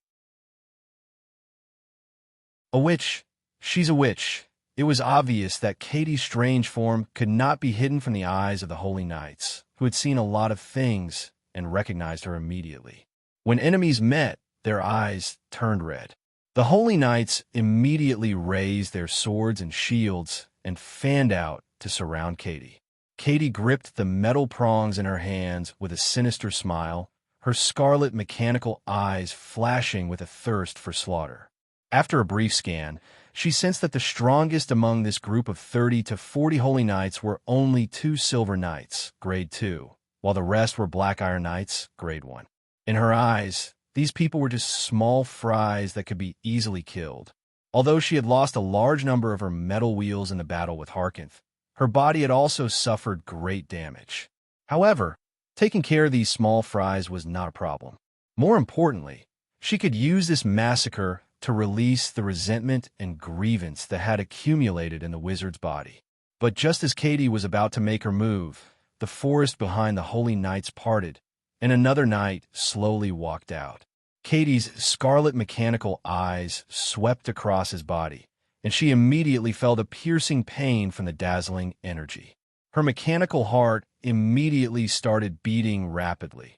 A witch. She's a witch. It was obvious that Katie's strange form could not be hidden from the eyes of the holy knights, who had seen a lot of things and recognized her immediately. When enemies met, their eyes turned red. The holy knights immediately raised their swords and shields and fanned out to surround Katie. Katie gripped the metal prongs in her hands with a sinister smile, her scarlet mechanical eyes flashing with a thirst for slaughter. After a brief scan, she sensed that the strongest among this group of 30 to 40 holy knights were only 2 silver knights, grade 2, while the rest were black iron knights, grade 1. In her eyes, these people were just small fries that could be easily killed. Although she had lost a large number of her metal wheels in the battle with Harkinth, her body had also suffered great damage. However, taking care of these small fries was not a problem. More importantly, she could use this massacre to release the resentment and grievance that had accumulated in the wizard's body. But just as Katie was about to make her move, the forest behind the holy knights parted, and another knight slowly walked out. Katie's scarlet mechanical eyes swept across his body, and she immediately felt a piercing pain from the dazzling energy. Her mechanical heart immediately started beating rapidly.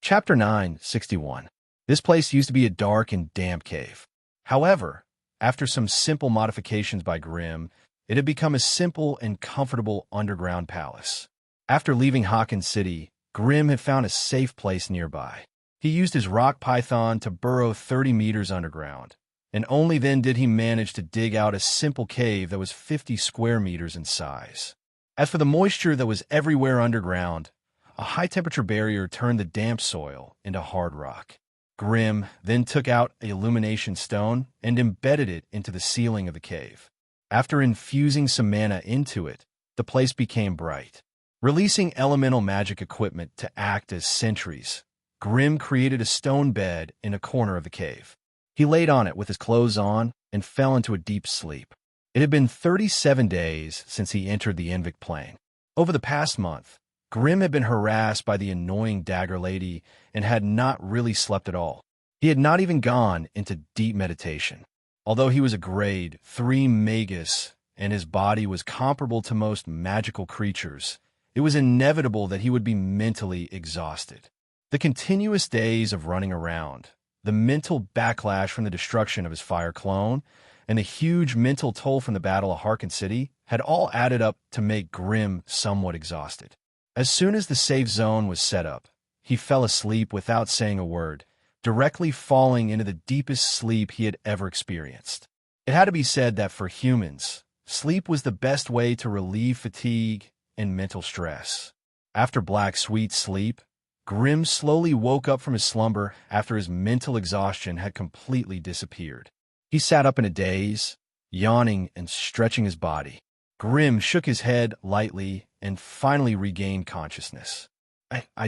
Chapter 961. This place used to be a dark and damp cave. However, after some simple modifications by Grimm, it had become a simple and comfortable underground palace. After leaving Hawkins City, Grimm had found a safe place nearby. He used his rock python to burrow 30 meters underground, and only then did he manage to dig out a simple cave that was 50 square meters in size. As for the moisture that was everywhere underground, a high-temperature barrier turned the damp soil into hard rock. Grimm then took out an illumination stone and embedded it into the ceiling of the cave. After infusing some mana into it, the place became bright. Releasing elemental magic equipment to act as sentries, Grimm created a stone bed in a corner of the cave. He laid on it with his clothes on and fell into a deep sleep. It had been 37 days since he entered the Invictus Plane. Over the past month, Grimm had been harassed by the annoying dagger lady and had not really slept at all. He had not even gone into deep meditation. Although he was a grade 3 magus and his body was comparable to most magical creatures, it was inevitable that he would be mentally exhausted. The continuous days of running around, the mental backlash from the destruction of his fire clone, and the huge mental toll from the Battle of Harkin City had all added up to make Grimm somewhat exhausted. As soon as the safe zone was set up, he fell asleep without saying a word, directly falling into the deepest sleep he had ever experienced. It had to be said that for humans, sleep was the best way to relieve fatigue and mental stress. After black sweet sleep, Grimm slowly woke up from his slumber after his mental exhaustion had completely disappeared. He sat up in a daze, yawning and stretching his body. Grimm shook his head lightly and finally regained consciousness.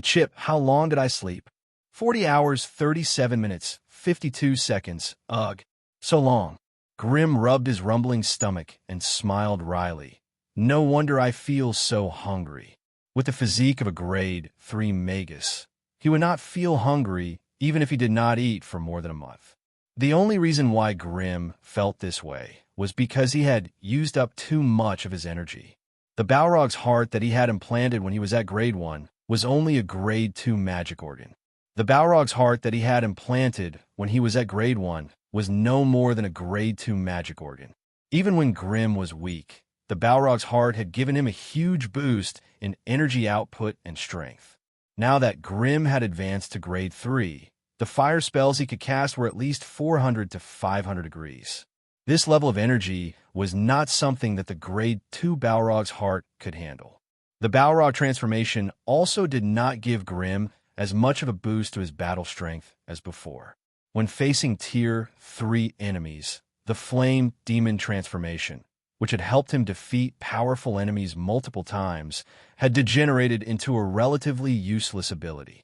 Chip, how long did I sleep? 40 hours, 37 minutes, 52 seconds. Ugh, so long. Grimm rubbed his rumbling stomach and smiled wryly. No wonder I feel so hungry. With the physique of a grade 3 magus, he would not feel hungry even if he did not eat for more than a month. The only reason why Grim felt this way was because he had used up too much of his energy. The Balrog's heart that he had implanted when he was at grade 1 was only a grade 2 magic organ. The Balrog's heart that he had implanted when he was at grade 1 was no more than a grade 2 magic organ. Even when Grim was weak, the Balrog's heart had given him a huge boost in energy output and strength. Now that Grim had advanced to grade 3, the fire spells he could cast were at least 400 to 500 degrees. This level of energy was not something that the grade 2 Balrog's heart could handle. The Balrog transformation also did not give Grim as much of a boost to his battle strength as before. When facing tier 3 enemies, the Flame Demon transformation, which had helped him defeat powerful enemies multiple times, had degenerated into a relatively useless ability.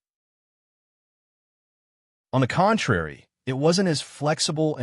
On the contrary, it wasn't as flexible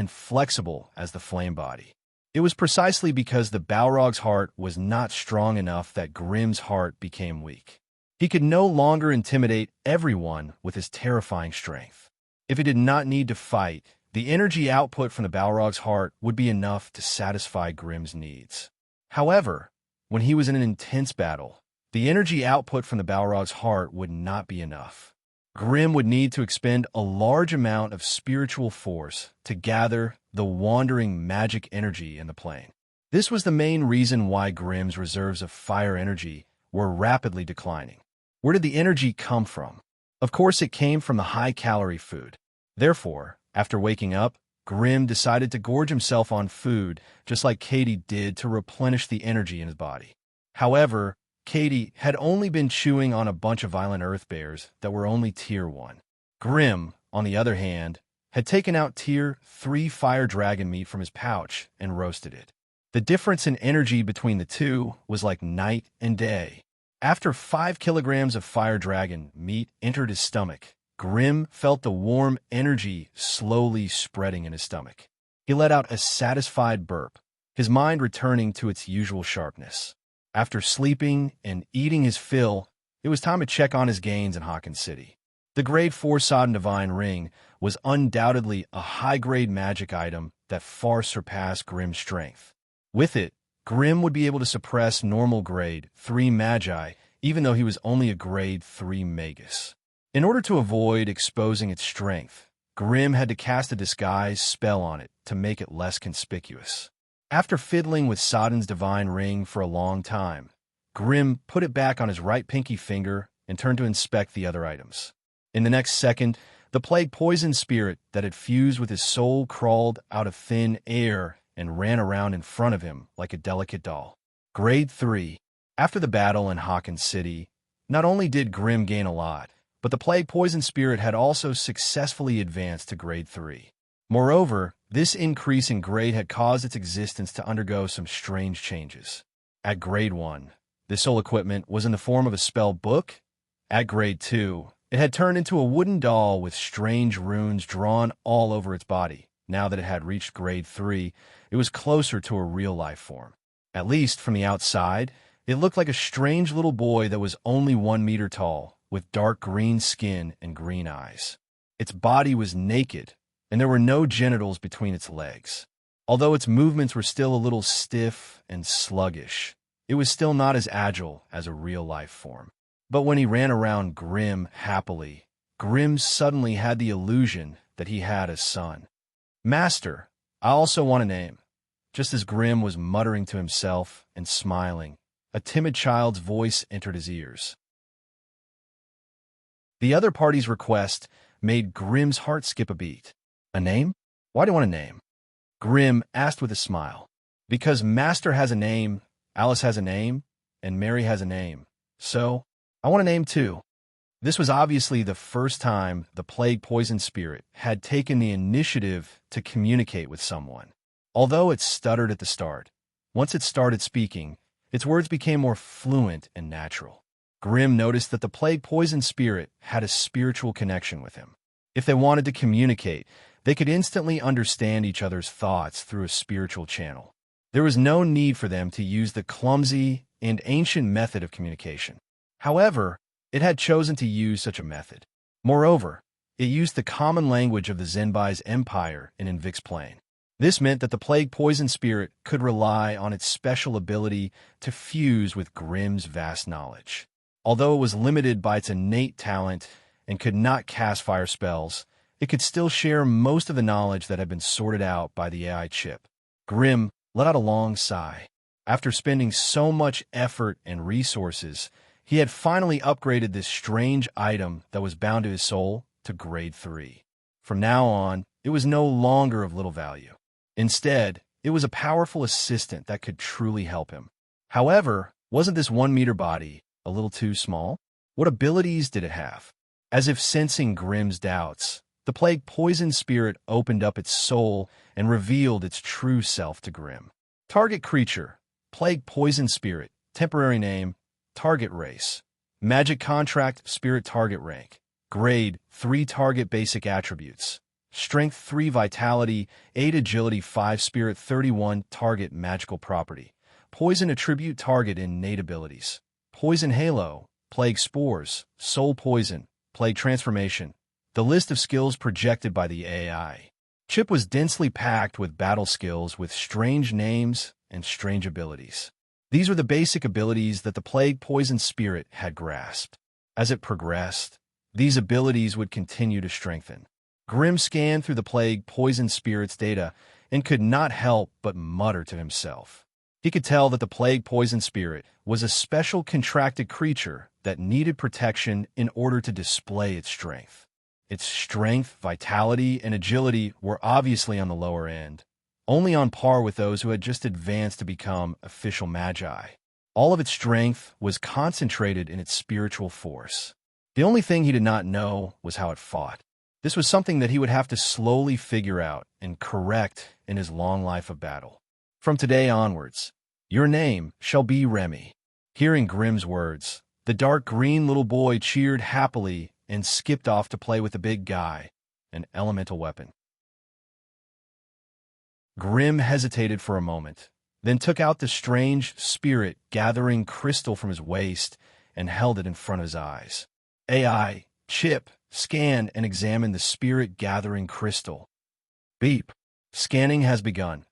as the Flame Body. It was precisely because the Balrog's heart was not strong enough that Grim's heart became weak. He could no longer intimidate everyone with his terrifying strength. If he did not need to fight, the energy output from the Balrog's heart would be enough to satisfy Grim's needs. However, when he was in an intense battle, the energy output from the Balrog's heart would not be enough. Grim would need to expend a large amount of spiritual force to gather the wandering magic energy in the plane. This was the main reason why Grim's reserves of fire energy were rapidly declining. Where did the energy come from? Of course, it came from the high-calorie food. Therefore, after waking up, Grim decided to gorge himself on food, just like Katie did to replenish the energy in his body. However, Katie had only been chewing on a bunch of violent earth bears that were only tier 1. Grim, on the other hand, had taken out tier 3 fire dragon meat from his pouch and roasted it. The difference in energy between the two was like night and day. After 5 kilograms of fire dragon meat entered his stomach, Grim felt the warm energy slowly spreading in his stomach. He let out a satisfied burp, his mind returning to its usual sharpness. After sleeping and eating his fill, it was time to check on his gains in Hawkins City. The grade 4 Sodden Divine Ring was undoubtedly a high-grade magic item that far surpassed Grim's strength. With it, Grim would be able to suppress normal grade 3 magi, even though he was only a grade 3 magus. In order to avoid exposing its strength, Grim had to cast a disguise spell on it to make it less conspicuous. After fiddling with Sodden's Divine Ring for a long time, Grim put it back on his right pinky finger and turned to inspect the other items. In the next second, the plague poison spirit that had fused with his soul crawled out of thin air and ran around in front of him like a delicate doll. Grade 3. After the battle in Hawkins City, not only did Grim gain a lot, but the plague poison spirit had also successfully advanced to grade 3. Moreover, this increase in grade had caused its existence to undergo some strange changes. At grade 1, this soul equipment was in the form of a spell book. At grade 2, it had turned into a wooden doll with strange runes drawn all over its body. Now that it had reached grade 3, it was closer to a real-life form. At least from the outside, it looked like a strange little boy that was only 1 meter tall, with dark green skin and green eyes. Its body was naked, and there were no genitals between its legs. Although its movements were still a little stiff and sluggish, it was still not as agile as a real-life form. But when he ran around Grim happily, Grim suddenly had the illusion that he had a son. "Master, I also want a name." Just as Grim was muttering to himself and smiling, a timid child's voice entered his ears. The other party's request made Grim's heart skip a beat. "A name? Why do you want a name?" Grim asked with a smile. "Because Master has a name, Alice has a name, and Mary has a name. So, I want a name too." This was obviously the first time the plague poison spirit had taken the initiative to communicate with someone. Although it stuttered at the start, once it started speaking, its words became more fluent and natural. Grim noticed that the plague poison spirit had a spiritual connection with him. If they wanted to communicate, they could instantly understand each other's thoughts through a spiritual channel. There was no need for them to use the clumsy and ancient method of communication. However, it had chosen to use such a method. Moreover, it used the common language of the Zenbai's empire in Invix Plane. This meant that the plague poison spirit could rely on its special ability to fuse with Grimm's vast knowledge. Although it was limited by its innate talent and could not cast fire spells, it could still share most of the knowledge that had been sorted out by the AI chip. Grimm let out a long sigh. After spending so much effort and resources, he had finally upgraded this strange item that was bound to his soul to grade 3. From now on, it was no longer of little value. Instead, it was a powerful assistant that could truly help him. However, wasn't this 1-meter body a little too small? What abilities did it have? As if sensing Grimm's doubts, the plague poison spirit opened up its soul and revealed its true self to Grimm. Target creature, plague poison spirit, temporary name, target race, magic contract, spirit target rank, grade 3 target basic attributes, strength 3 vitality, 8 agility 5 spirit 31 target magical property, poison attribute target innate abilities, poison halo, plague spores, soul poison, plague transformation. The list of skills projected by the AI chip was densely packed with battle skills with strange names and strange abilities. These were the basic abilities that the plague poison spirit had grasped. As it progressed, these abilities would continue to strengthen. Grimm scanned through the plague poison spirit's data and could not help but mutter to himself. He could tell that the plague poison spirit was a special contracted creature that needed protection in order to display its strength. Its strength, vitality, and agility were obviously on the lower end, only on par with those who had just advanced to become official magi. All of its strength was concentrated in its spiritual force. The only thing he did not know was how it fought. This was something that he would have to slowly figure out and correct in his long life of battle. From today onwards, your name shall be Remy. Hearing Grimm's words, the dark green little boy cheered happily and skipped off to play with the big guy, an elemental weapon. Grimm hesitated for a moment, then took out the strange spirit-gathering crystal from his waist and held it in front of his eyes. AI, chip, scan and examine the spirit-gathering crystal. Beep. Scanning has begun.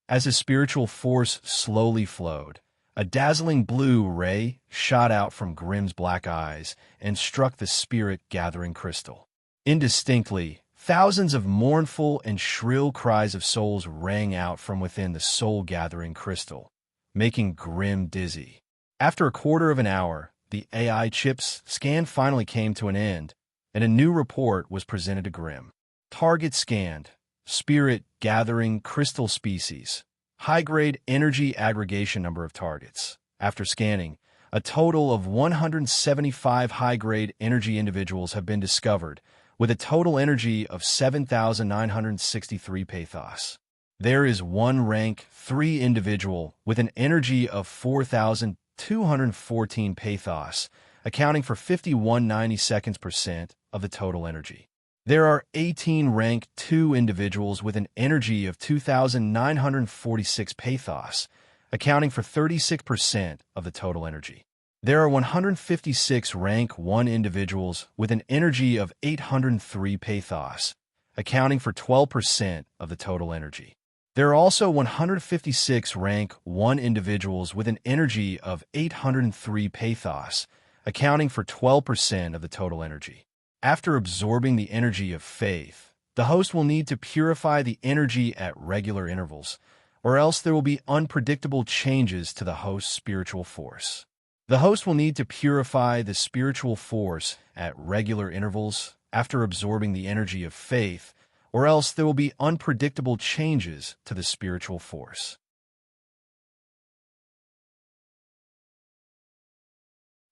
As his spiritual force slowly flowed, a dazzling blue ray shot out from Grimm's black eyes and struck the spirit-gathering crystal. Indistinctly, thousands of mournful and shrill cries of souls rang out from within the soul-gathering crystal, making Grimm dizzy. After a quarter of an hour, the AI chip's scan finally came to an end, and a new report was presented to Grimm. Target scanned. Spirit-gathering crystal species. High-grade energy aggregation number of targets. After scanning, a total of 175 high-grade energy individuals have been discovered, with a total energy of 7,963 pathos. There is one rank 3 individual with an energy of 4,214 pathos, accounting for 51/92% of the total energy. There are 18 rank 2 individuals with an energy of 2,946 pathos, accounting for 36% of the total energy. There are 156 rank 1 individuals with an energy of 803 pathos, accounting for 12% of the total energy. There are also 156 rank 1 individuals with an energy of 803 pathos, accounting for 12% of the total energy. After absorbing the energy of faith, the host will need to purify the energy at regular intervals, or else there will be unpredictable changes to the host's spiritual force. The host will need to purify the spiritual force at regular intervals after absorbing the energy of faith, or else there will be unpredictable changes to the spiritual force.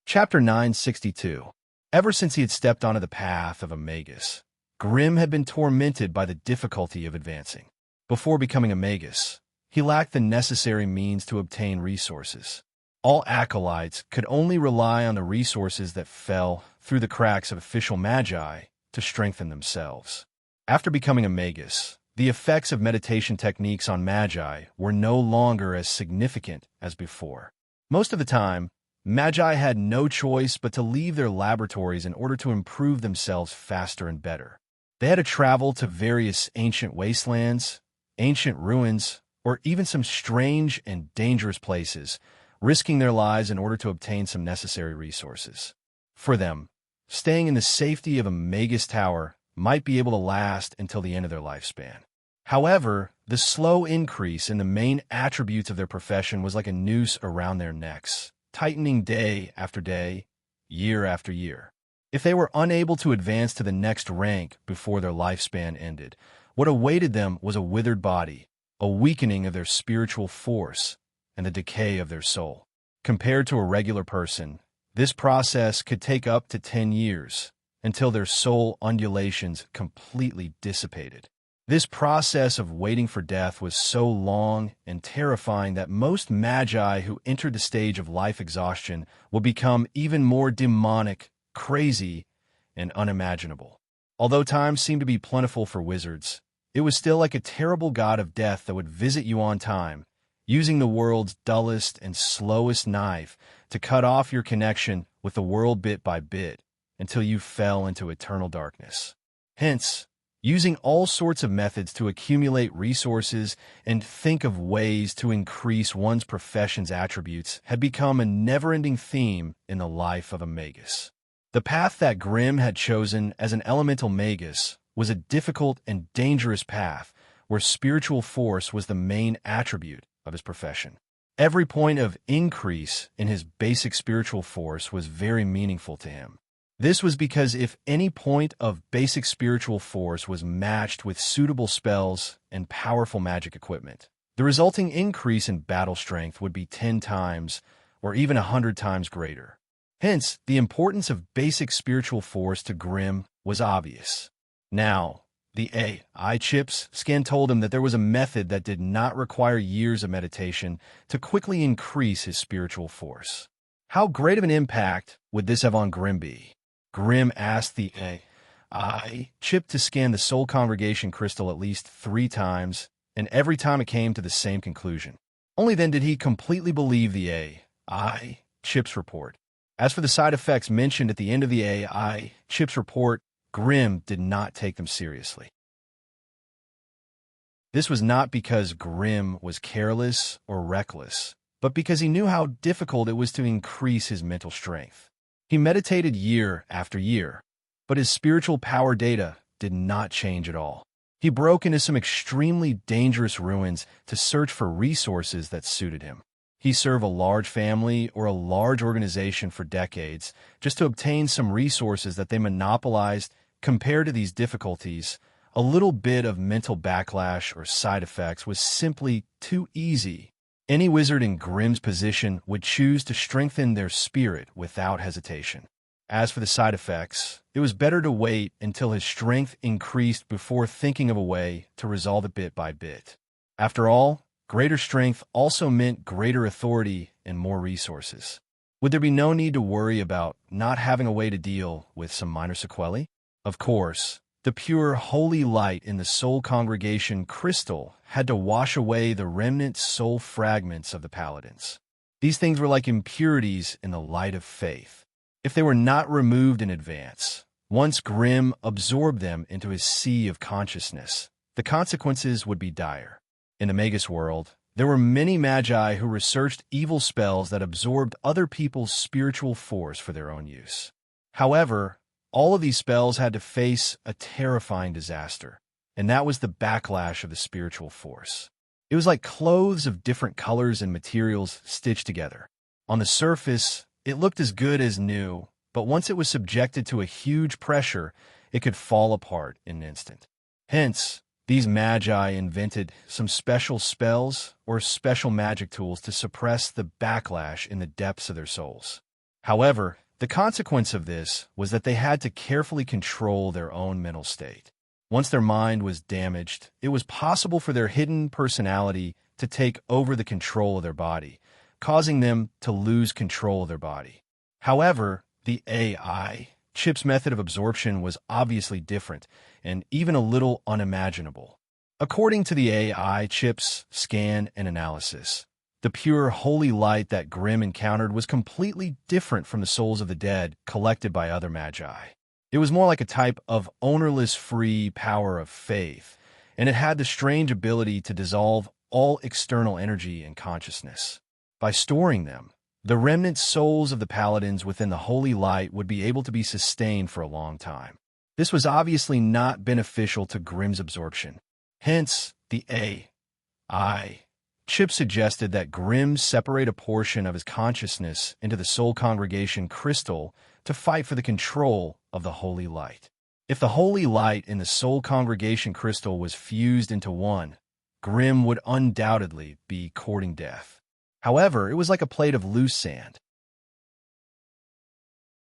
Chapter 962. Ever since he had stepped onto the path of a magus, Grimm had been tormented by the difficulty of advancing. Before becoming a magus, he lacked the necessary means to obtain resources. All acolytes could only rely on the resources that fell through the cracks of official magi to strengthen themselves. After becoming a magus, the effects of meditation techniques on magi were no longer as significant as before. Most of the time, Magi had no choice but to leave their laboratories in order to improve themselves faster and better. They had to travel to various ancient wastelands, ancient ruins, or even some strange and dangerous places, risking their lives in order to obtain some necessary resources. For them, staying in the safety of a Magus tower might be able to last until the end of their lifespan. However, the slow increase in the main attributes of their profession was like a noose around their necks, tightening day after day, year after year. If they were unable to advance to the next rank before their lifespan ended, what awaited them was a withered body, a weakening of their spiritual force, and the decay of their soul. Compared to a regular person, this process could take up to 10 years, until their soul undulations completely dissipated. This process of waiting for death was so long and terrifying that most magi who entered the stage of life exhaustion would become even more demonic, crazy, and unimaginable. Although time seemed to be plentiful for wizards, it was still like a terrible god of death that would visit you on time, using the world's dullest and slowest knife to cut off your connection with the world bit by bit until you fell into eternal darkness. Hence, using all sorts of methods to accumulate resources and think of ways to increase one's profession's attributes had become a never-ending theme in the life of a magus. The path that Grimm had chosen as an elemental magus was a difficult and dangerous path where spiritual force was the main attribute of his profession. Every point of increase in his basic spiritual force was very meaningful to him. This was because if any point of basic spiritual force was matched with suitable spells and powerful magic equipment, the resulting increase in battle strength would be 10 times or even 100 times greater. Hence, the importance of basic spiritual force to Grimm was obvious. Now, the AI chips scan told him that there was a method that did not require years of meditation to quickly increase his spiritual force. How great of an impact would this have on Grimm be? Grimm asked the AI chip to scan the soul congregation crystal at least 3 times, and every time it came to the same conclusion. Only then did he completely believe the AI chip's report. As for the side effects mentioned at the end of the AI chip's report, Grimm did not take them seriously. This was not because Grimm was careless or reckless, but because he knew how difficult it was to increase his mental strength. He meditated year after year, but his spiritual power data did not change at all. He broke into some extremely dangerous ruins to search for resources that suited him. He served a large family or a large organization for decades just to obtain some resources that they monopolized. Compared to these difficulties, a little bit of mental backlash or side effects was simply too easy. Any wizard in Grimm's position would choose to strengthen their spirit without hesitation. As for the side effects, it was better to wait until his strength increased before thinking of a way to resolve it bit by bit. After all, greater strength also meant greater authority and more resources. Would there be no need to worry about not having a way to deal with some minor sequelae? Of course, the pure holy light in the soul congregation crystal had to wash away the remnant soul fragments of the paladins. These things were like impurities in the light of faith. If they were not removed in advance, once Grimm absorbed them into his sea of consciousness, the consequences would be dire. In the Magus world, there were many magi who researched evil spells that absorbed other people's spiritual force for their own use. However, all of these spells had to face a terrifying disaster, and that was the backlash of the spiritual force. It was like clothes of different colors and materials stitched together. On the surface, it looked as good as new, but once it was subjected to a huge pressure, it could fall apart in an instant. Hence, these magi invented some special spells or special magic tools to suppress the backlash in the depths of their souls. However, the consequence of this was that they had to carefully control their own mental state. Once their mind was damaged, it was possible for their hidden personality to take over the control of their body, causing them to lose control of their body. However, the AI chip's method of absorption was obviously different and even a little unimaginable. According to the AI chip's scan and analysis, The pure, holy light that Grimm encountered was completely different from the souls of the dead collected by other magi. It was more like a type of ownerless free power of faith, and it had the strange ability to dissolve all external energy and consciousness. By storing them, the remnant souls of the paladins within the holy light would be able to be sustained for a long time. This was obviously not beneficial to Grimm's absorption. Hence, the A.I. Chip suggested that Grimm separate a portion of his consciousness into the soul congregation crystal to fight for the control of the holy light. If the holy light in the soul congregation crystal was fused into one, Grimm would undoubtedly be courting death. However, it was like a plate of loose sand.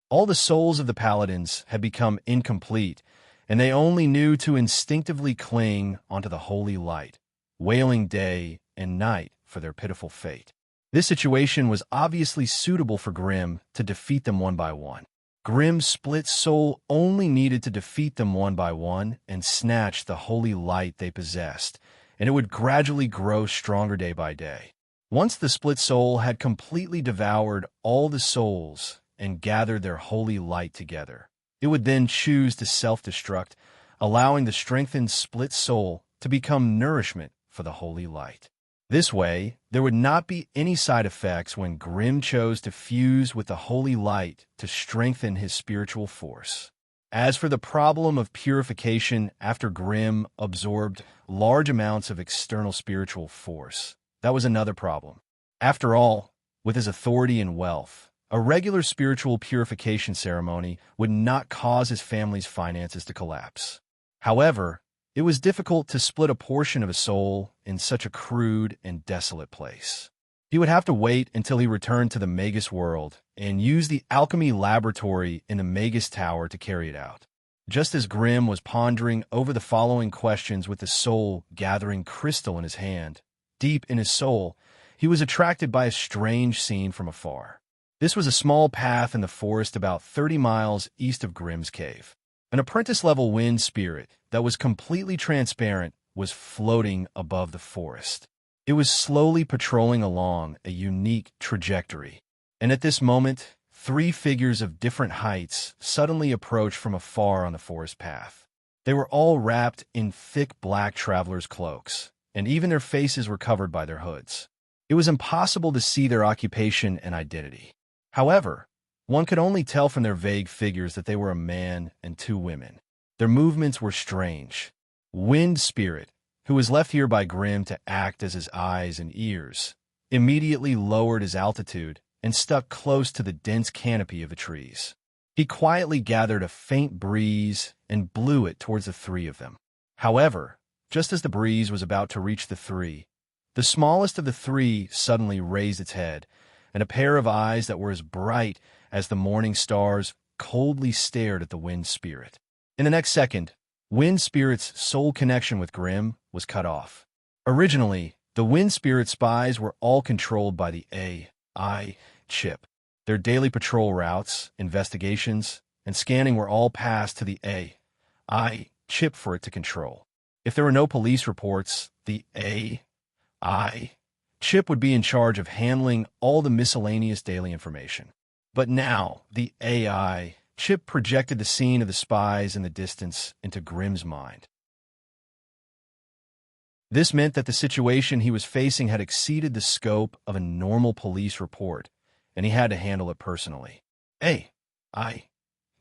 All the souls of the paladins had become incomplete, and they only knew to instinctively cling onto the holy light, wailing day and night for their pitiful fate. This situation was obviously suitable for Grimm to defeat them one by one. Grimm's split soul only needed to defeat them one by one and snatch the holy light they possessed, and it would gradually grow stronger day by day. Once the split soul had completely devoured all the souls and gathered their holy light together, it would then choose to self-destruct, allowing the strengthened split soul to become nourishment for the holy light. This way, there would not be any side effects when Grimm chose to fuse with the holy light to strengthen his spiritual force. As for the problem of purification after Grimm absorbed large amounts of external spiritual force, that was another problem. After all, with his authority and wealth, a regular spiritual purification ceremony would not cause his family's finances to collapse. However, it was difficult to split a portion of a soul in such a crude and desolate place. He would have to wait until he returned to the Magus world and use the alchemy laboratory in the Magus Tower to carry it out. Just as Grimm was pondering over the following questions with the soul gathering crystal in his hand, deep in his soul, he was attracted by a strange scene from afar. This was a small path in the forest about 30 miles east of Grimm's cave. An apprentice-level wind spirit that was completely transparent was floating above the forest. It was slowly patrolling along a unique trajectory, and at this moment, 3 figures of different heights suddenly approached from afar on the forest path. They were all wrapped in thick black travelers' cloaks, and even their faces were covered by their hoods. It was impossible to see their occupation and identity. However, one could only tell from their vague figures that they were a man and 2 women. Their movements were strange. Wind Spirit, who was left here by Grimm to act as his eyes and ears, immediately lowered his altitude and stuck close to the dense canopy of the trees. He quietly gathered a faint breeze and blew it towards the 3 of them. However, just as the breeze was about to reach the 3, the smallest of the 3 suddenly raised its head, and a pair of eyes that were as bright as the morning stars coldly stared at the Wind Spirit. In the next second, Wind Spirit's soul connection with Grimm was cut off. Originally, the Wind Spirit spies were all controlled by the A.I. chip. Their daily patrol routes, investigations, and scanning were all passed to the A.I. chip for it to control. If there were no police reports, the A.I. chip would be in charge of handling all the miscellaneous daily information. But now, the A.I. chip projected the scene of the spies in the distance into Grimm's mind. This meant that the situation he was facing had exceeded the scope of a normal police report, and he had to handle it personally. A.I.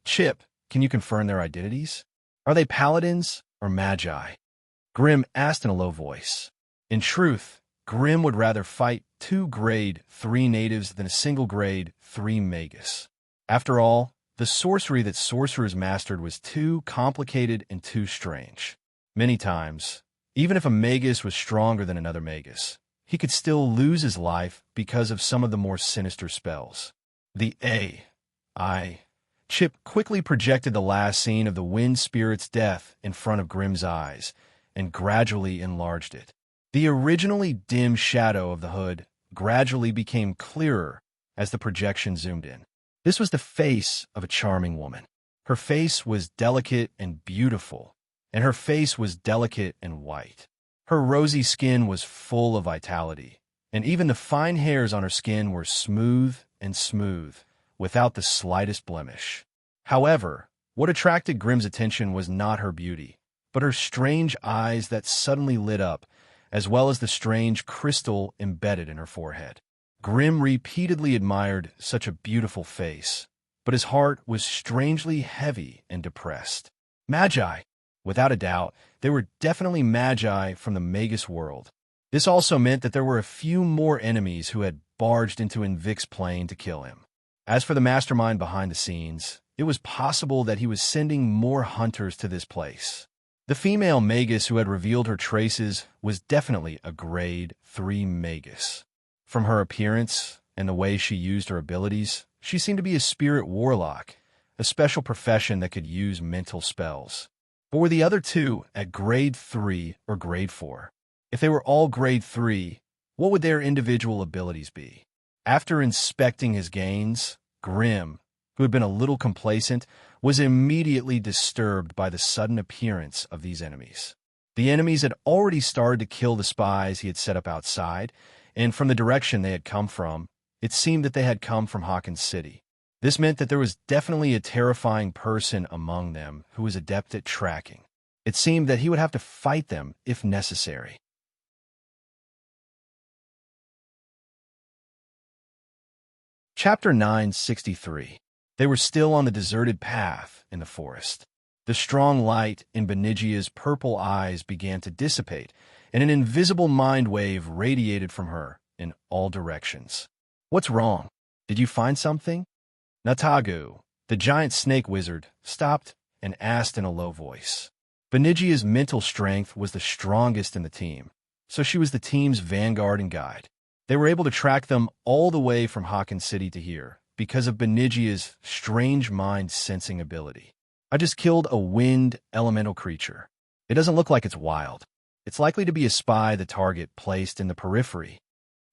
chip, can you confirm their identities? Are they paladins or magi? Grimm asked in a low voice. In truth, Grimm would rather fight 2 grade 3 natives than a single grade 3 magus. After all, the sorcery that sorcerers mastered was too complicated and too strange. Many times, even if a magus was stronger than another magus, he could still lose his life because of some of the more sinister spells. The A.I. chip quickly projected the last scene of the Wind Spirit's death in front of Grimm's eyes and gradually enlarged it. The originally dim shadow of the hood gradually became clearer as the projection zoomed in. This was the face of a charming woman. Her face was delicate and beautiful, and her face was delicate and white. Her rosy skin was full of vitality, and even the fine hairs on her skin were smooth and smooth, without the slightest blemish. However, what attracted Grimm's attention was not her beauty, but her strange eyes that suddenly lit up, as well as the strange crystal embedded in her forehead. Grimm repeatedly admired such a beautiful face, but his heart was strangely heavy and depressed. Magi! Without a doubt, they were definitely magi from the Magus world. This also meant that there were a few more enemies who had barged into Invic's plane to kill him. As for the mastermind behind the scenes, it was possible that he was sending more hunters to this place. The female Magus who had revealed her traces was definitely a grade 3 Magus. From her appearance and the way she used her abilities, she seemed to be a spirit warlock, a special profession that could use mental spells. But were the other two at grade 3 or grade 4? If they were all grade 3, what would their individual abilities be? After inspecting his gains, Grimm, who had been a little complacent, was immediately disturbed by the sudden appearance of these enemies. The enemies had already started to kill the spies he had set up outside, and from the direction they had come from, it seemed that they had come from Hawkins City. This meant that there was definitely a terrifying person among them who was adept at tracking. It seemed that he would have to fight them if necessary. Chapter 963. They were still on the deserted path in the forest. The strong light in Benigia's purple eyes began to dissipate, and an invisible mind wave radiated from her in all directions. What's wrong? Did you find something? Natagu, the giant snake wizard, stopped and asked in a low voice. Benigia's mental strength was the strongest in the team, so she was the team's vanguard and guide. They were able to track them all the way from Hawkins City to here because of Benigia's strange mind-sensing ability. I just killed a wind elemental creature. It doesn't look like it's wild. It's likely to be a spy the target placed in the periphery.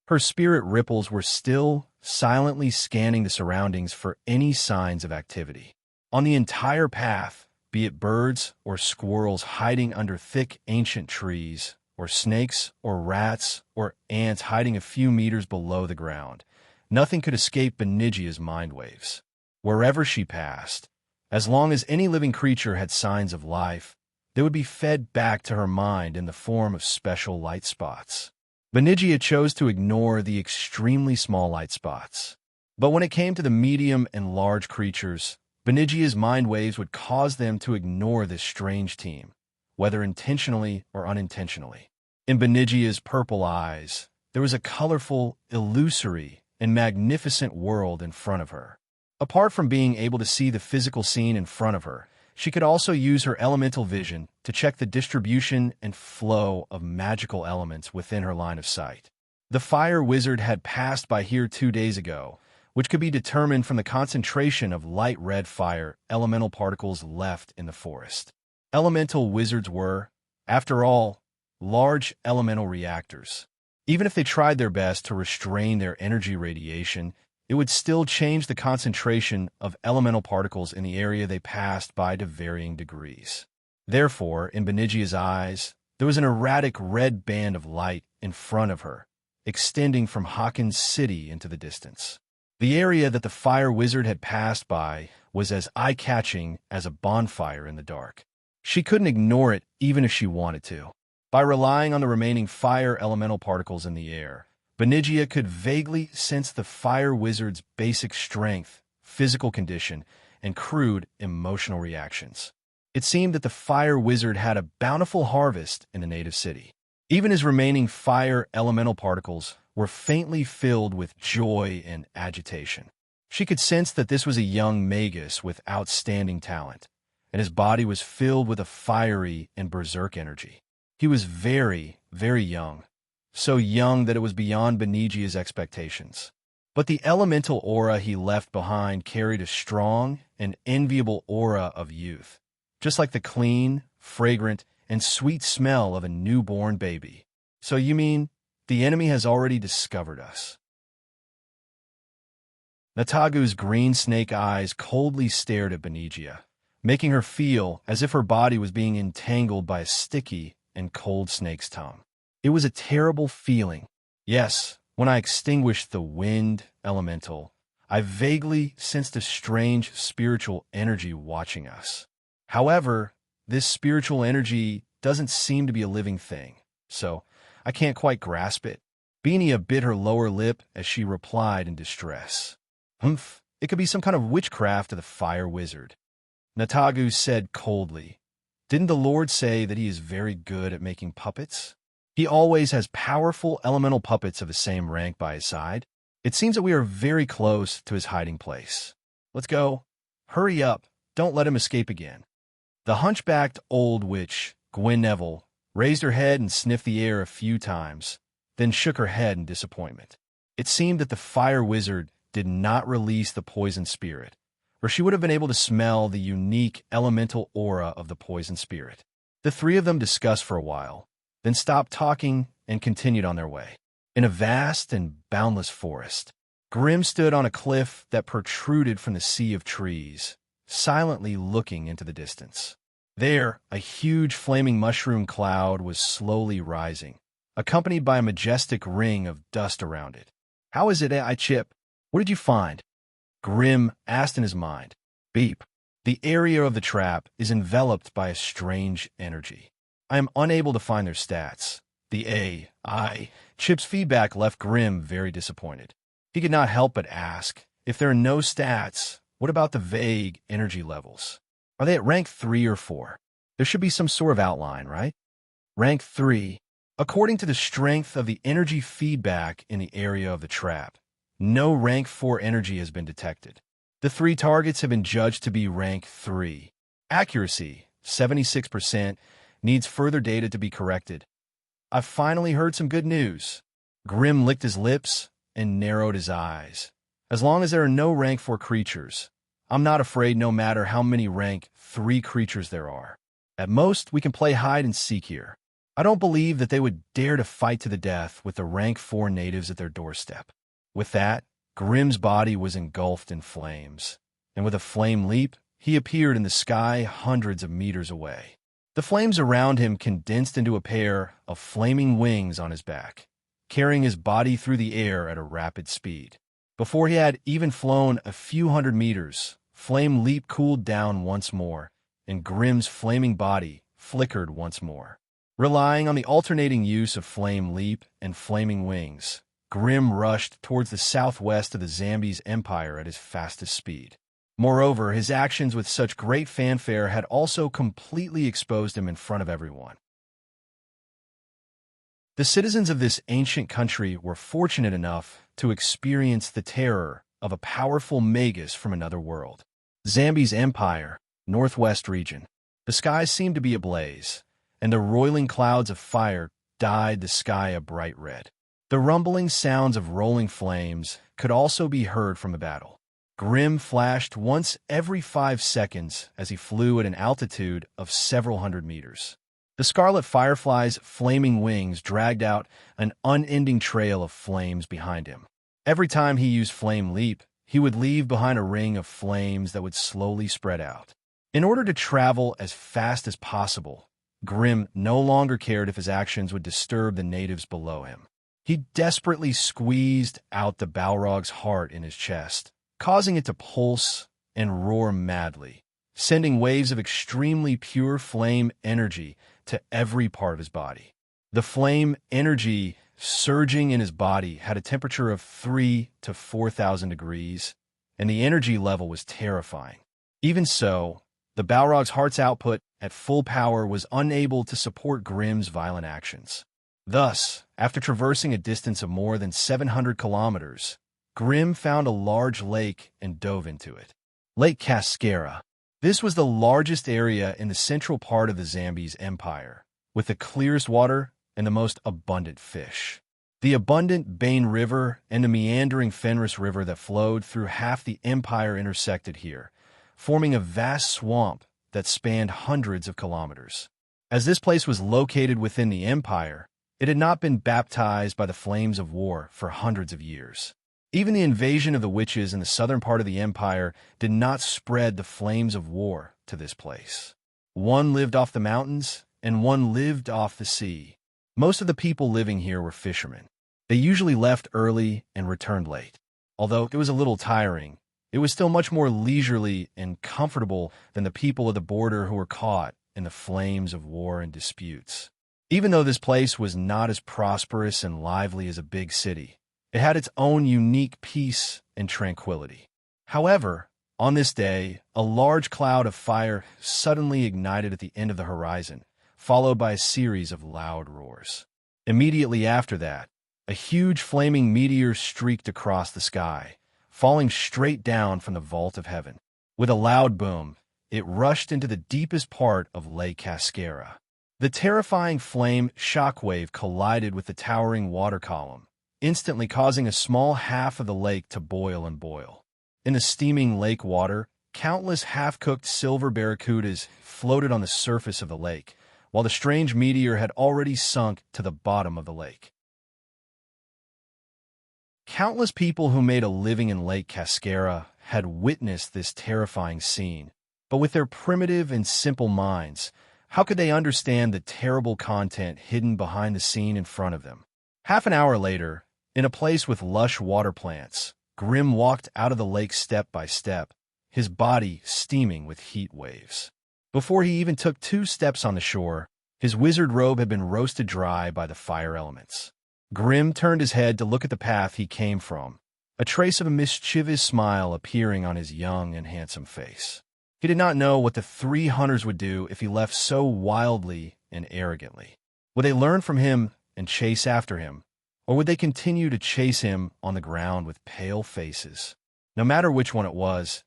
Her spirit ripples were still silently scanning the surroundings for any signs of activity. On the entire path, be it birds or squirrels hiding under thick ancient trees, or snakes or rats or ants hiding a few meters below the ground, nothing could escape Benigia's mind waves. Wherever she passed, as long as any living creature had signs of life, they would be fed back to her mind in the form of special light spots. Benigia chose to ignore the extremely small light spots. But when it came to the medium and large creatures, Benigia's mind waves would cause them to ignore this strange team, whether intentionally or unintentionally. In Benigia's purple eyes, there was a colorful, illusory, and magnificent world in front of her. Apart from being able to see the physical scene in front of her, she could also use her elemental vision to check the distribution and flow of magical elements within her line of sight. The fire wizard had passed by here 2 days ago, which could be determined from the concentration of light red fire elemental particles left in the forest. Elemental wizards were, after all, large elemental reactors. Even if they tried their best to restrain their energy radiation, it would still change the concentration of elemental particles in the area they passed by to varying degrees. Therefore, in Benigia's eyes, there was an erratic red band of light in front of her, extending from Hawkins City into the distance. The area that the fire wizard had passed by was as eye-catching as a bonfire in the dark. She couldn't ignore it even if she wanted to. By relying on the remaining fire elemental particles in the air, Benigia could vaguely sense the fire wizard's basic strength, physical condition, and crude emotional reactions. It seemed that the fire wizard had a bountiful harvest in the native city. Even his remaining fire elemental particles were faintly filled with joy and agitation. She could sense that this was a young magus with outstanding talent, and his body was filled with a fiery and berserk energy. He was very, very young, so young that it was beyond Benigia's expectations. But the elemental aura he left behind carried a strong and enviable aura of youth, just like the clean, fragrant, and sweet smell of a newborn baby. So you mean the enemy has already discovered us? Natagu's green snake eyes coldly stared at Benigia, making her feel as if her body was being entangled by a sticky and cold snake's tongue. It was a terrible feeling. Yes, When I extinguished the wind elemental, I vaguely sensed a strange spiritual energy watching us. However, this spiritual energy doesn't seem to be a living thing, so I can't quite grasp it. Beania bit her lower lip as she replied in distress. Humph, it could be some kind of witchcraft of the fire wizard. Natagu said coldly, "Didn't the Lord say that he is very good at making puppets? He always has powerful elemental puppets of the same rank by his side. It seems that we are very close to his hiding place. Let's go. Hurry up. Don't let him escape again." The hunchbacked old witch, Gwyneville, raised her head and sniffed the air a few times, then shook her head in disappointment. It seemed that the fire wizard did not release the poison spirit, or she would have been able to smell the unique elemental aura of the poison spirit. The three of them discussed for a while, then stopped talking and continued on their way. In a vast and boundless forest, Grim stood on a cliff that protruded from the sea of trees, silently looking into the distance. There, a huge flaming mushroom cloud was slowly rising, accompanied by a majestic ring of dust around it. "How is it, Chip? What did you find?" Grim asked in his mind. "Beep. The area of the trap is enveloped by a strange energy. I am unable to find their stats." Chip's feedback left Grim very disappointed. He could not help but ask, if there are no stats, what about the vague energy levels? Are they at rank 3 or 4? There should be some sort of outline, right? Rank 3. According to the strength of the energy feedback in the area of the trap, no rank 4 energy has been detected. The 3 targets have been judged to be rank 3. Accuracy, 76%, needs further data to be corrected. I've finally heard some good news. Grim licked his lips and narrowed his eyes. As long as there are no rank 4 creatures, I'm not afraid no matter how many rank 3 creatures there are. At most, we can play hide and seek here. I don't believe that they would dare to fight to the death with the rank 4 natives at their doorstep. With that, Grim's body was engulfed in flames, and with a flame leap, he appeared in the sky hundreds of meters away. The flames around him condensed into a pair of flaming wings on his back, carrying his body through the air at a rapid speed. Before he had even flown a few hundred meters, Flame Leap cooled down once more, and Grim's flaming body flickered once more. Relying on the alternating use of Flame Leap and Flaming Wings, Grim rushed towards the southwest of the Zambi's empire at his fastest speed. Moreover, his actions with such great fanfare had also completely exposed him in front of everyone. The citizens of this ancient country were fortunate enough to experience the terror of a powerful magus from another world. Zambi's empire, northwest region. The skies seemed to be ablaze, and the roiling clouds of fire dyed the sky a bright red. The rumbling sounds of rolling flames could also be heard from the battle. Grim flashed once every 5 seconds as he flew at an altitude of several hundred meters. The scarlet firefly's flaming wings dragged out an unending trail of flames behind him. Every time he used Flame Leap, he would leave behind a ring of flames that would slowly spread out. In order to travel as fast as possible, Grim no longer cared if his actions would disturb the natives below him. He desperately squeezed out the Balrog's heart in his chest, causing it to pulse and roar madly, sending waves of extremely pure flame energy to every part of his body. The flame energy surging in his body had a temperature of 3,000 to 4,000 degrees, and the energy level was terrifying. Even so, the Balrog's heart's output at full power was unable to support Grim's violent actions. Thus, after traversing a distance of more than 700 kilometers, Grim found a large lake and dove into it. Lake Cascara. This was the largest area in the central part of the Zambi's empire, with the clearest water and the most abundant fish. The abundant Bane River and the meandering Fenris River that flowed through half the empire intersected here, forming a vast swamp that spanned hundreds of kilometers. As this place was located within the empire, it had not been baptized by the flames of war for hundreds of years. Even the invasion of the witches in the southern part of the empire did not spread the flames of war to this place. One lived off the mountains, and one lived off the sea. Most of the people living here were fishermen. They usually left early and returned late. Although it was a little tiring, it was still much more leisurely and comfortable than the people of the border who were caught in the flames of war and disputes. Even though this place was not as prosperous and lively as a big city, it had its own unique peace and tranquility. However, on this day, a large cloud of fire suddenly ignited at the end of the horizon, followed by a series of loud roars. Immediately after that, a huge flaming meteor streaked across the sky, falling straight down from the vault of heaven. With a loud boom, it rushed into the deepest part of Lake Cascara. The terrifying flame shockwave collided with the towering water column, instantly causing a small half of the lake to boil and boil. In the steaming lake water, countless half-cooked silver barracudas floated on the surface of the lake, while the strange meteor had already sunk to the bottom of the lake. Countless people who made a living in Lake Cascara had witnessed this terrifying scene, but with their primitive and simple minds, how could they understand the terrible content hidden behind the scene in front of them? Half an hour later, in a place with lush water plants, Grim walked out of the lake step by step, his body steaming with heat waves. Before he even took 2 steps on the shore, his wizard robe had been roasted dry by the fire elements. Grim turned his head to look at the path he came from, a trace of a mischievous smile appearing on his young and handsome face. He did not know what the 3 hunters would do if he left so wildly and arrogantly. Would they learn from him and chase after him, or would they continue to chase him on the ground with pale faces? No matter which one it was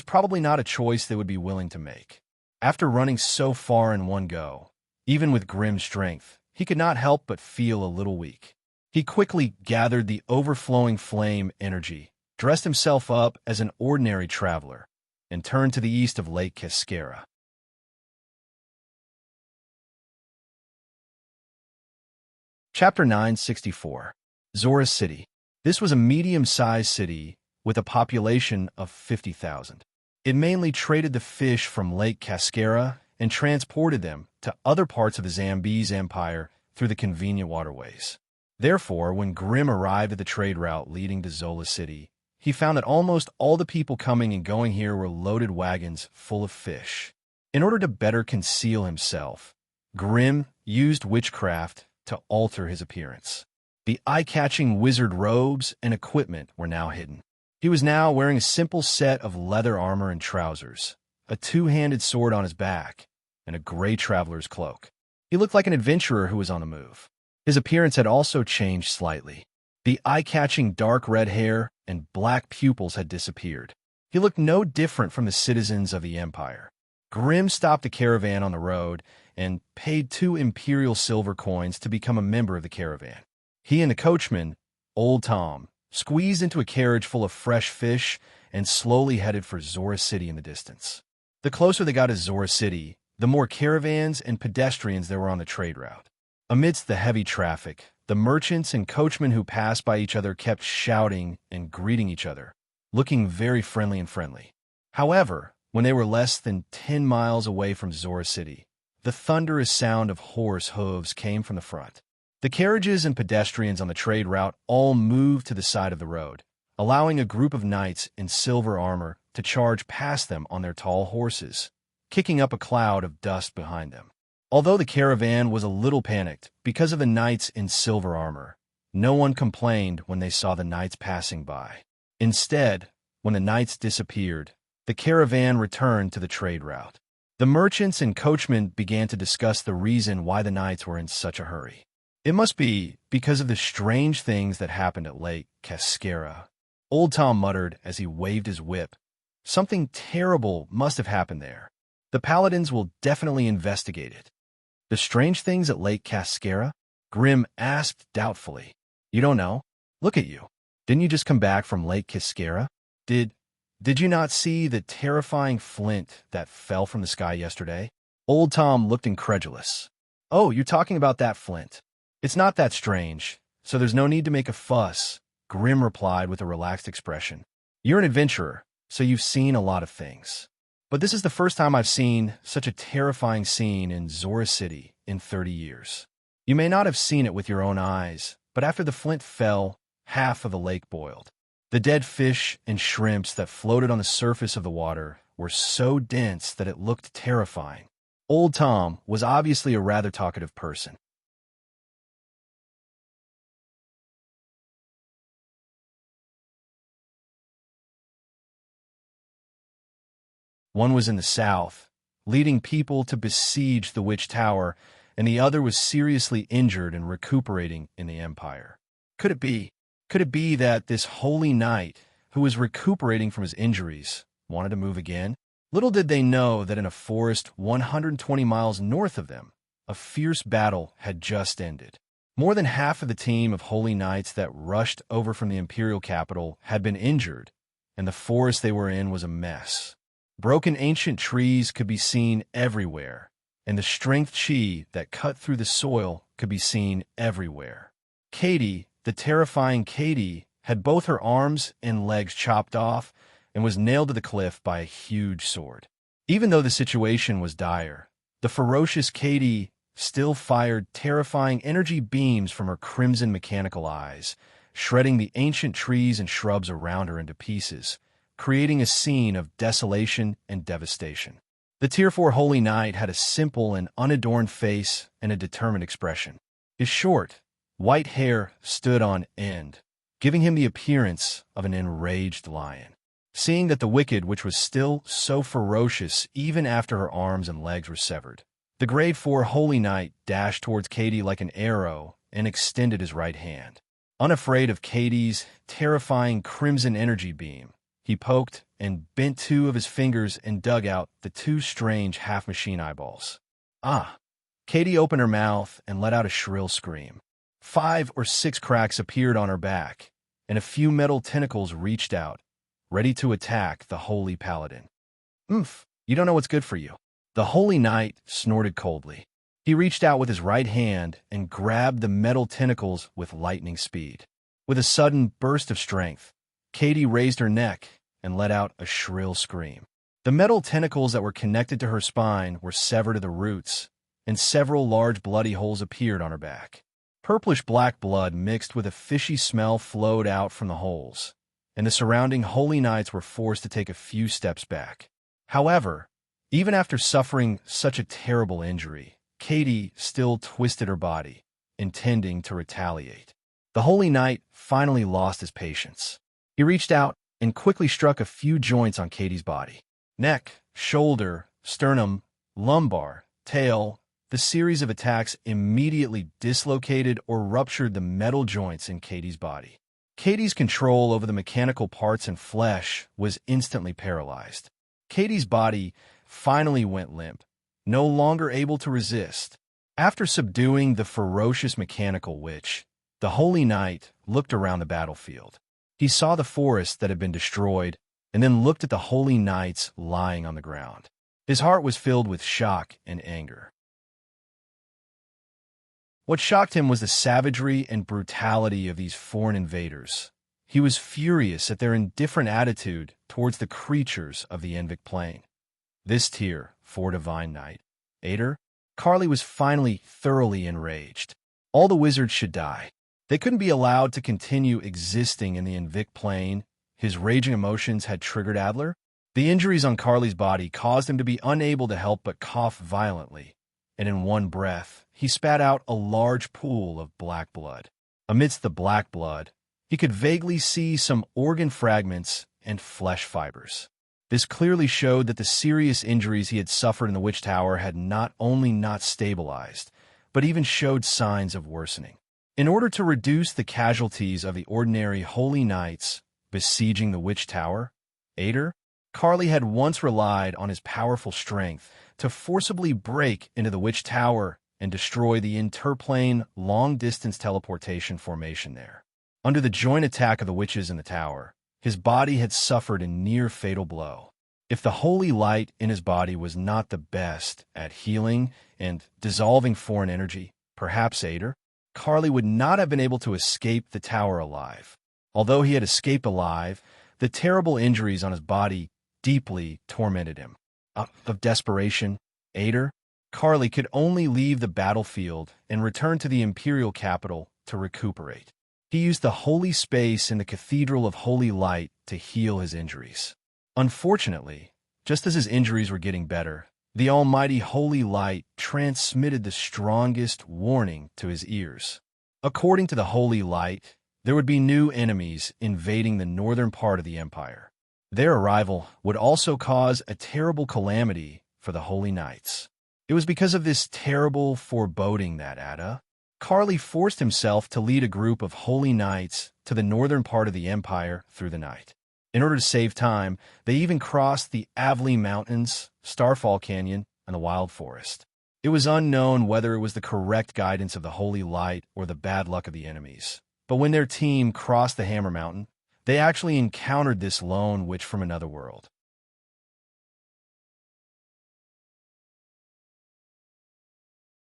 probably not a choice they would be willing to make. After running so far in one go, even with Grim's strength, he could not help but feel a little weak. He quickly gathered the overflowing flame energy, dressed himself up as an ordinary traveler, and turned to the east of Lake Cascara. Chapter 964. Zora City. This was a medium-sized city with a population of 50,000. It mainly traded the fish from Lake Cascara and transported them to other parts of the Zambeze Empire through the convenient waterways. Therefore, when Grim arrived at the trade route leading to Zola City, he found that almost all the people coming and going here were loaded wagons full of fish. In order to better conceal himself, Grim used witchcraft to alter his appearance. The eye-catching wizard robes and equipment were now hidden. He was now wearing a simple set of leather armor and trousers, a 2-handed sword on his back, and a gray traveler's cloak. He looked like an adventurer who was on the move. His appearance had also changed slightly. The eye-catching dark red hair and black pupils had disappeared. He looked no different from the citizens of the Empire. Grim stopped a caravan on the road and paid 2 imperial silver coins to become a member of the caravan. He and the coachman, Old Tom, squeezed into a carriage full of fresh fish and slowly headed for Zora City in the distance. The closer they got to Zora City, the more caravans and pedestrians there were on the trade route. Amidst the heavy traffic, the merchants and coachmen who passed by each other kept shouting and greeting each other, looking very friendly and friendly. However, when they were less than 10 miles away from Zora City, the thunderous sound of horse hooves came from the front. The carriages and pedestrians on the trade route all moved to the side of the road, allowing a group of knights in silver armor to charge past them on their tall horses, kicking up a cloud of dust behind them. Although the caravan was a little panicked because of the knights in silver armor, no one complained when they saw the knights passing by. Instead, when the knights disappeared, the caravan returned to the trade route. The merchants and coachmen began to discuss the reason why the knights were in such a hurry. It must be because of the strange things that happened at Lake Cascara. Old Tom muttered as he waved his whip. Something terrible must have happened there. The paladins will definitely investigate it. The strange things at Lake Cascara? Grim asked doubtfully. You don't know? Look at you. Didn't you just come back from Lake Cascara? Did you not see the terrifying flint that fell from the sky yesterday? Old Tom looked incredulous. Oh, you're talking about that flint. It's not that strange, so there's no need to make a fuss, Grim replied with a relaxed expression. You're an adventurer, so you've seen a lot of things. But this is the first time I've seen such a terrifying scene in Zora City in 30 years. You may not have seen it with your own eyes, But after the flint fell, half of the lake boiled. The dead fish and shrimps that floated on the surface of the water were so dense that it looked terrifying. Old Tom was obviously a rather talkative person. One was in the south, leading people to besiege the Witch Tower, and the other was seriously injured and recuperating in the Empire. Could it be? Could it be that this holy knight, who was recuperating from his injuries, wanted to move again? Little did they know that in a forest 120 miles north of them, a fierce battle had just ended. More than half of the team of holy knights that rushed over from the imperial capital had been injured, and the forest they were in was a mess. Broken ancient trees could be seen everywhere, and the strength chi that cut through the soil could be seen everywhere. Katie, the terrifying Katie, had both her arms and legs chopped off and was nailed to the cliff by a huge sword. Even though the situation was dire, the ferocious Katie still fired terrifying energy beams from her crimson mechanical eyes, shredding the ancient trees and shrubs around her into pieces, creating a scene of desolation and devastation. The Tier 4 Holy Knight had a simple and unadorned face and a determined expression. His short, white hair stood on end, giving him the appearance of an enraged lion. Seeing that the wicked witch was still so ferocious even after her arms and legs were severed, the Grade 4 Holy Knight dashed towards Katie like an arrow and extended his right hand. Unafraid of Katie's terrifying crimson energy beam, he poked and bent two of his fingers and dug out the two strange half-machine eyeballs. Ah! Katie opened her mouth and let out a shrill scream. 5 or 6 cracks appeared on her back, and a few metal tentacles reached out, ready to attack the Holy Paladin. "Oomph, you don't know what's good for you." The Holy Knight snorted coldly. He reached out with his right hand and grabbed the metal tentacles with lightning speed. With a sudden burst of strength, Katie raised her neck and let out a shrill scream. The metal tentacles that were connected to her spine were severed at the roots, and several large bloody holes appeared on her back. Purplish-black blood mixed with a fishy smell flowed out from the holes, and the surrounding holy knights were forced to take a few steps back. However, even after suffering such a terrible injury, Katie still twisted her body, intending to retaliate. The holy knight finally lost his patience. He reached out and quickly struck a few joints on Katie's body. Neck, shoulder, sternum, lumbar, tail. The series of attacks immediately dislocated or ruptured the metal joints in Katie's body. Katie's control over the mechanical parts and flesh was instantly paralyzed. Katie's body finally went limp, no longer able to resist. After subduing the ferocious mechanical witch, the Holy Knight looked around the battlefield. He saw the forest that had been destroyed, and then looked at the Holy Knights lying on the ground. His heart was filled with shock and anger. What shocked him was the savagery and brutality of these foreign invaders. He was furious at their indifferent attitude towards the creatures of the Envic Plain. This Tier 4 Divine Knight, Ader, Carly was finally thoroughly enraged. All the wizards should die. They couldn't be allowed to continue existing in the Envic Plain. His raging emotions had triggered Adler. The injuries on Carly's body caused him to be unable to help but cough violently, and in one breath, he spat out a large pool of black blood. Amidst the black blood, he could vaguely see some organ fragments and flesh fibers. This clearly showed that the serious injuries he had suffered in the Witch Tower had not only not stabilized, but even showed signs of worsening. In order to reduce the casualties of the ordinary holy knights besieging the Witch Tower, Ader, Carly had once relied on his powerful strength to forcibly break into the Witch Tower and destroy the interplane long-distance teleportation formation there. Under the joint attack of the witches in the tower, his body had suffered a near-fatal blow. If the holy light in his body was not the best at healing and dissolving foreign energy, perhaps Ader, Carly would not have been able to escape the tower alive. Although he had escaped alive, the terrible injuries on his body deeply tormented him. Of desperation, Ader, Carly could only leave the battlefield and return to the imperial capital to recuperate. He used the holy space in the Cathedral of Holy Light to heal his injuries. Unfortunately, just as his injuries were getting better, the almighty holy light transmitted the strongest warning to his ears. According to the holy light, there would be new enemies invading the northern part of the empire. Their arrival would also cause a terrible calamity for the holy knights. It was because of this terrible foreboding that Carly forced himself to lead a group of holy knights to the northern part of the empire through the night. In order to save time, they even crossed the Avley Mountains, Starfall Canyon, and the Wild Forest. It was unknown whether it was the correct guidance of the holy light or the bad luck of the enemies. But when their team crossed the Hammer Mountain, they actually encountered this lone witch from another world.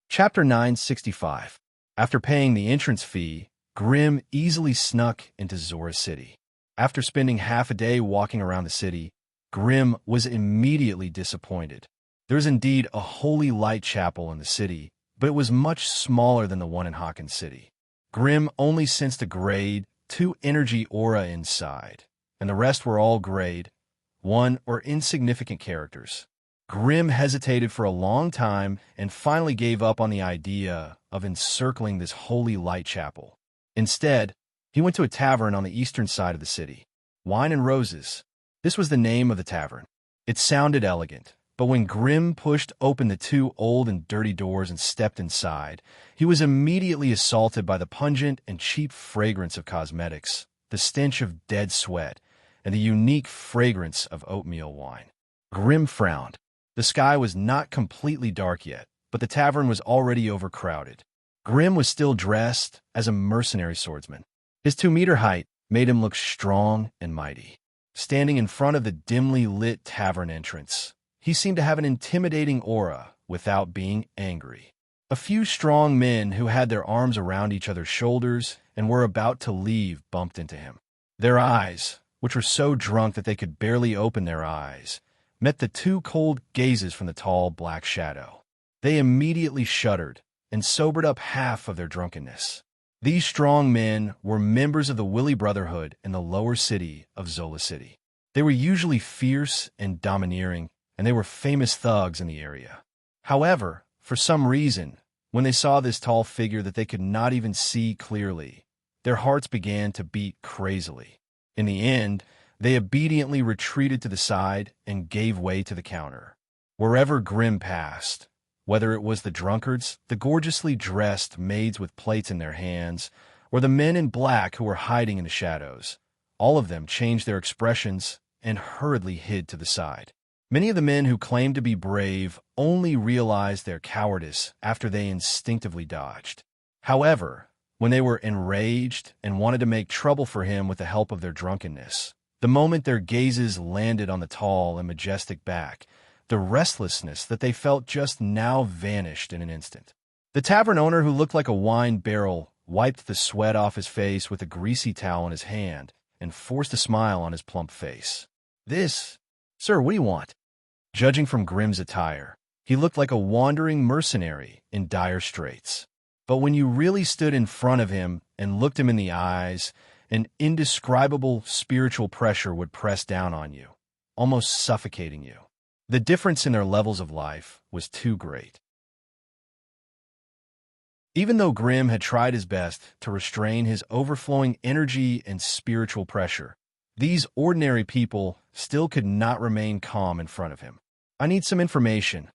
Chapter 965. After paying the entrance fee, Grimm easily snuck into Zora City. After spending half a day walking around the city, Grimm was immediately disappointed. There is indeed a holy light chapel in the city, but it was much smaller than the one in Hawkins City. Grimm only sensed a grade 2 energy aura inside, and the rest were all grade 1 or insignificant characters. Grimm hesitated for a long time and finally gave up on the idea of encircling this holy light chapel. Instead, he went to a tavern on the eastern side of the city. Wine and Roses. This was the name of the tavern. It sounded elegant, but when Grimm pushed open the 2 old and dirty doors and stepped inside, he was immediately assaulted by the pungent and cheap fragrance of cosmetics, the stench of dead sweat, and the unique fragrance of oatmeal wine. Grimm frowned. The sky was not completely dark yet, but the tavern was already overcrowded. Grimm was still dressed as a mercenary swordsman. His 2-meter height made him look strong and mighty. Standing in front of the dimly lit tavern entrance, he seemed to have an intimidating aura without being angry. A few strong men who had their arms around each other's shoulders and were about to leave bumped into him. Their eyes, which were so drunk that they could barely open their eyes, met the 2 cold gazes from the tall black shadow. They immediately shuddered and sobered up half of their drunkenness. These strong men were members of the Willy Brotherhood in the lower city of Zola City. They were usually fierce and domineering, and they were famous thugs in the area. However, for some reason, when they saw this tall figure that they could not even see clearly, their hearts began to beat crazily. In the end, they obediently retreated to the side and gave way to the counter. Wherever Grimm passed, whether it was the drunkards, the gorgeously dressed maids with plates in their hands, or the men in black who were hiding in the shadows, all of them changed their expressions and hurriedly hid to the side. Many of the men who claimed to be brave only realized their cowardice after they instinctively dodged. However, when they were enraged and wanted to make trouble for him with the help of their drunkenness, the moment their gazes landed on the tall and majestic back, the restlessness that they felt just now vanished in an instant. The tavern owner, who looked like a wine barrel, wiped the sweat off his face with a greasy towel in his hand and forced a smile on his plump face. Sir, what do you want?" Judging from Grimm's attire, he looked like a wandering mercenary in dire straits. But when you really stood in front of him and looked him in the eyes, an indescribable spiritual pressure would press down on you, almost suffocating you. The difference in their levels of life was too great. Even though Grimm had tried his best to restrain his overflowing energy and spiritual pressure, these ordinary people still could not remain calm in front of him. "I need some information."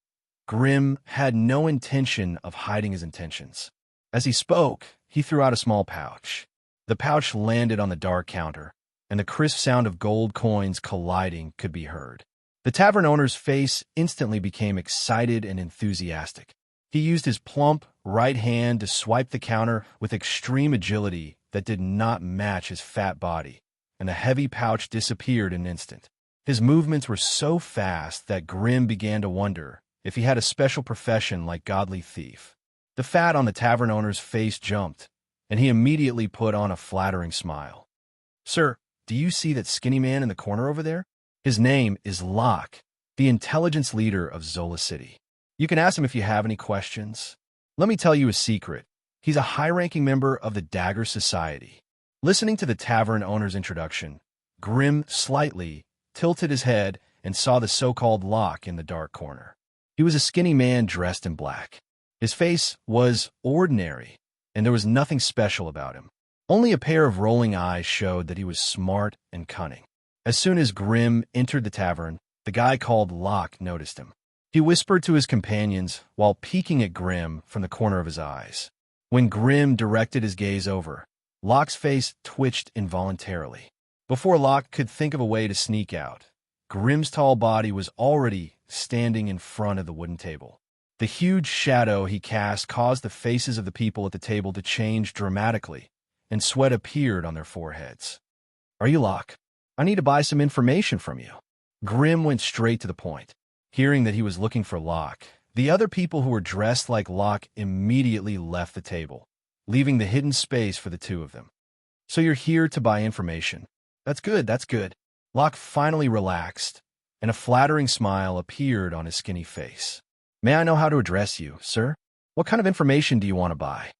Grimm had no intention of hiding his intentions. As he spoke, he threw out a small pouch. The pouch landed on the dark counter, and the crisp sound of gold coins colliding could be heard. The tavern owner's face instantly became excited and enthusiastic. He used his plump right hand to swipe the counter with extreme agility that did not match his fat body, and the heavy pouch disappeared in an instant. His movements were so fast that Grimm began to wonder if he had a special profession like godly thief. The fat on the tavern owner's face jumped, and he immediately put on a flattering smile. "Sir, do you see that skinny man in the corner over there? His name is Locke, the intelligence leader of Zola City. You can ask him if you have any questions. Let me tell you a secret. He's a high-ranking member of the Dagger Society. Listening to the tavern owner's introduction, Grim slightly tilted his head and saw the so-called Locke in the dark corner. He was a skinny man dressed in black. His face was ordinary, and there was nothing special about him. Only a pair of rolling eyes showed that he was smart and cunning. As soon as Grim entered the tavern, the guy called Locke noticed him. He whispered to his companions while peeking at Grim from the corner of his eyes. When Grim directed his gaze over, Locke's face twitched involuntarily. Before Locke could think of a way to sneak out, Grim's tall body was already standing in front of the wooden table. The huge shadow he cast caused the faces of the people at the table to change dramatically, and sweat appeared on their foreheads. "Are you Locke? I need to buy some information from you." Grim went straight to the point. Hearing that he was looking for Locke, the other people who were dressed like Locke immediately left the table, leaving the hidden space for the two of them. "So you're here to buy information. That's good, that's good." Locke finally relaxed, and a flattering smile appeared on his skinny face. "May I know how to address you, sir? What kind of information do you want to buy?"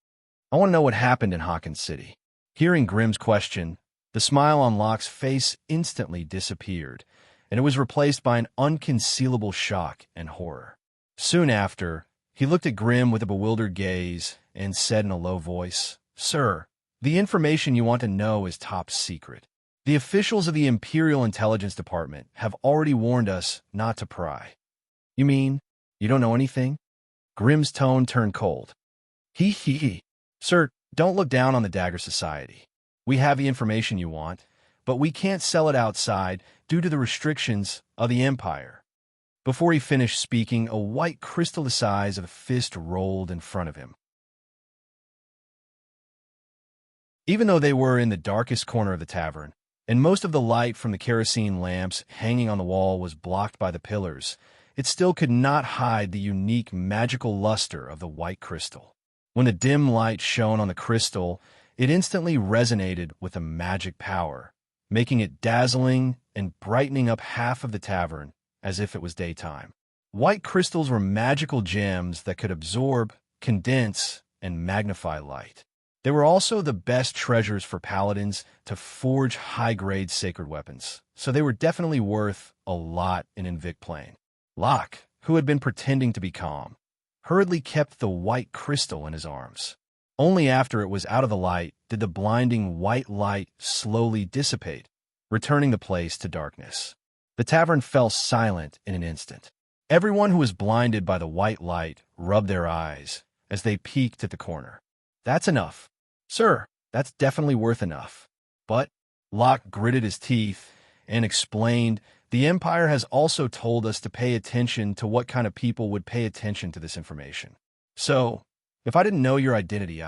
"I want to know what happened in Hawkins City." Hearing Grim's question, the smile on Locke's face instantly disappeared, and it was replaced by an unconcealable shock and horror. Soon after, he looked at Grim with a bewildered gaze and said in a low voice, "Sir, the information you want to know is top secret. The officials of the Imperial Intelligence Department have already warned us not to pry." "You mean you don't know anything?" Grim's tone turned cold. He. "Sir, don't look down on the Dagger Society. We have the information you want, but we can't sell it outside due to the restrictions of the Empire." Before he finished speaking, a white crystal the size of a fist rolled in front of him. Even though they were in the darkest corner of the tavern, and most of the light from the kerosene lamps hanging on the wall was blocked by the pillars, it still could not hide the unique magical luster of the white crystal. When the dim light shone on the crystal, it instantly resonated with a magic power, making it dazzling and brightening up half of the tavern as if it was daytime. White crystals were magical gems that could absorb, condense, and magnify light. They were also the best treasures for paladins to forge high-grade sacred weapons, so they were definitely worth a lot in Invict Plain. Locke, who had been pretending to be calm, hurriedly kept the white crystal in his arms. Only after it was out of the light did the blinding white light slowly dissipate, returning the place to darkness. The tavern fell silent in an instant. Everyone who was blinded by the white light rubbed their eyes as they peeked at the corner. "That's enough. Sir, that's definitely worth enough." But Locke gritted his teeth and explained, "The Empire has also told us to pay attention to what kind of people would pay attention to this information. So, if I didn't know your identity,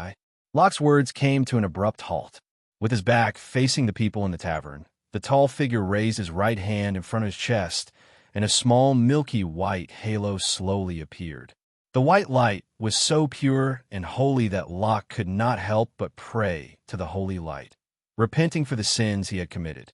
Locke's words came to an abrupt halt. With his back facing the people in the tavern, the tall figure raised his right hand in front of his chest, and a small milky white halo slowly appeared. The white light was so pure and holy that Locke could not help but pray to the holy light, repenting for the sins he had committed.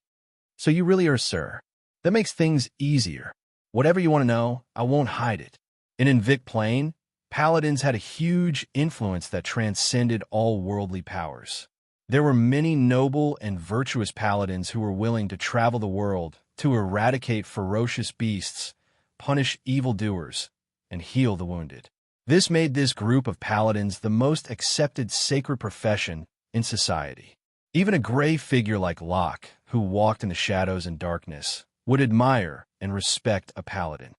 "So you really are, sir. That makes things easier. Whatever you want to know, I won't hide it." In Invict Plain, paladins had a huge influence that transcended all worldly powers. There were many noble and virtuous paladins who were willing to travel the world to eradicate ferocious beasts, punish evildoers, and heal the wounded. This made this group of paladins the most accepted sacred profession in society. Even a gray figure like Locke, who walked in the shadows and darkness, would admire and respect a paladin.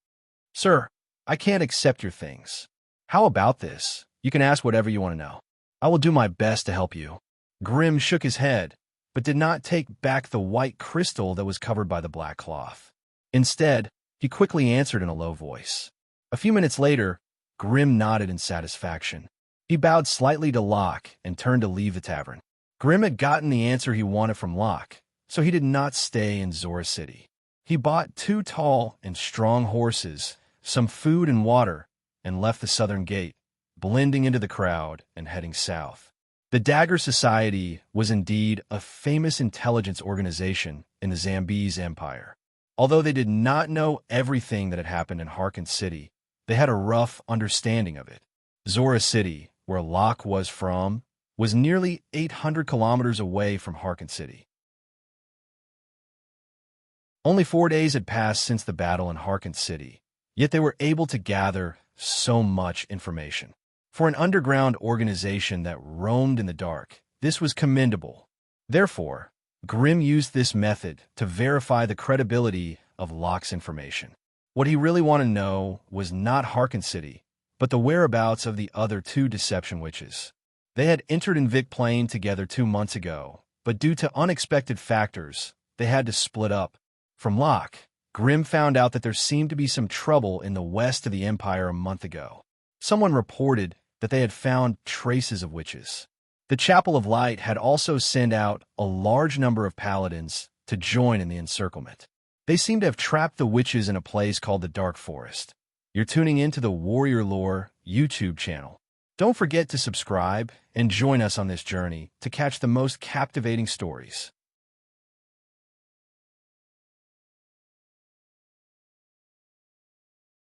"Sir, I can't accept your things. How about this? You can ask whatever you want to know. I will do my best to help you." Grim shook his head, but did not take back the white crystal that was covered by the black cloth. Instead, he quickly answered in a low voice. A few minutes later, Grim nodded in satisfaction. He bowed slightly to Locke and turned to leave the tavern. Grim had gotten the answer he wanted from Locke, so he did not stay in Zora City. He bought 2 tall and strong horses, some food and water, and left the southern gate, blending into the crowd and heading south. The Dagger Society was indeed a famous intelligence organization in the Zambese Empire. Although they did not know everything that had happened in Hawkins City, they had a rough understanding of it. Zora City where Locke was from, was nearly 800 kilometers away from Harkin City. Only 4 days had passed since the battle in Harkin City, yet they were able to gather so much information. For an underground organization that roamed in the dark, this was commendable. Therefore, Grimm used this method to verify the credibility of Locke's information. What he really wanted to know was not Harkin City, but the whereabouts of the other 2 deception witches. They had entered Invictus Plain together 2 months ago, but due to unexpected factors, they had to split up. From Locke, Grimm found out that there seemed to be some trouble in the west of the Empire a month ago. Someone reported that they had found traces of witches. The Chapel of Light had also sent out a large number of paladins to join in the encirclement. They seem to have trapped the witches in a place called the Dark Forest. You're tuning into the Warrior Lore YouTube channel. Don't forget to subscribe and join us on this journey to catch the most captivating stories.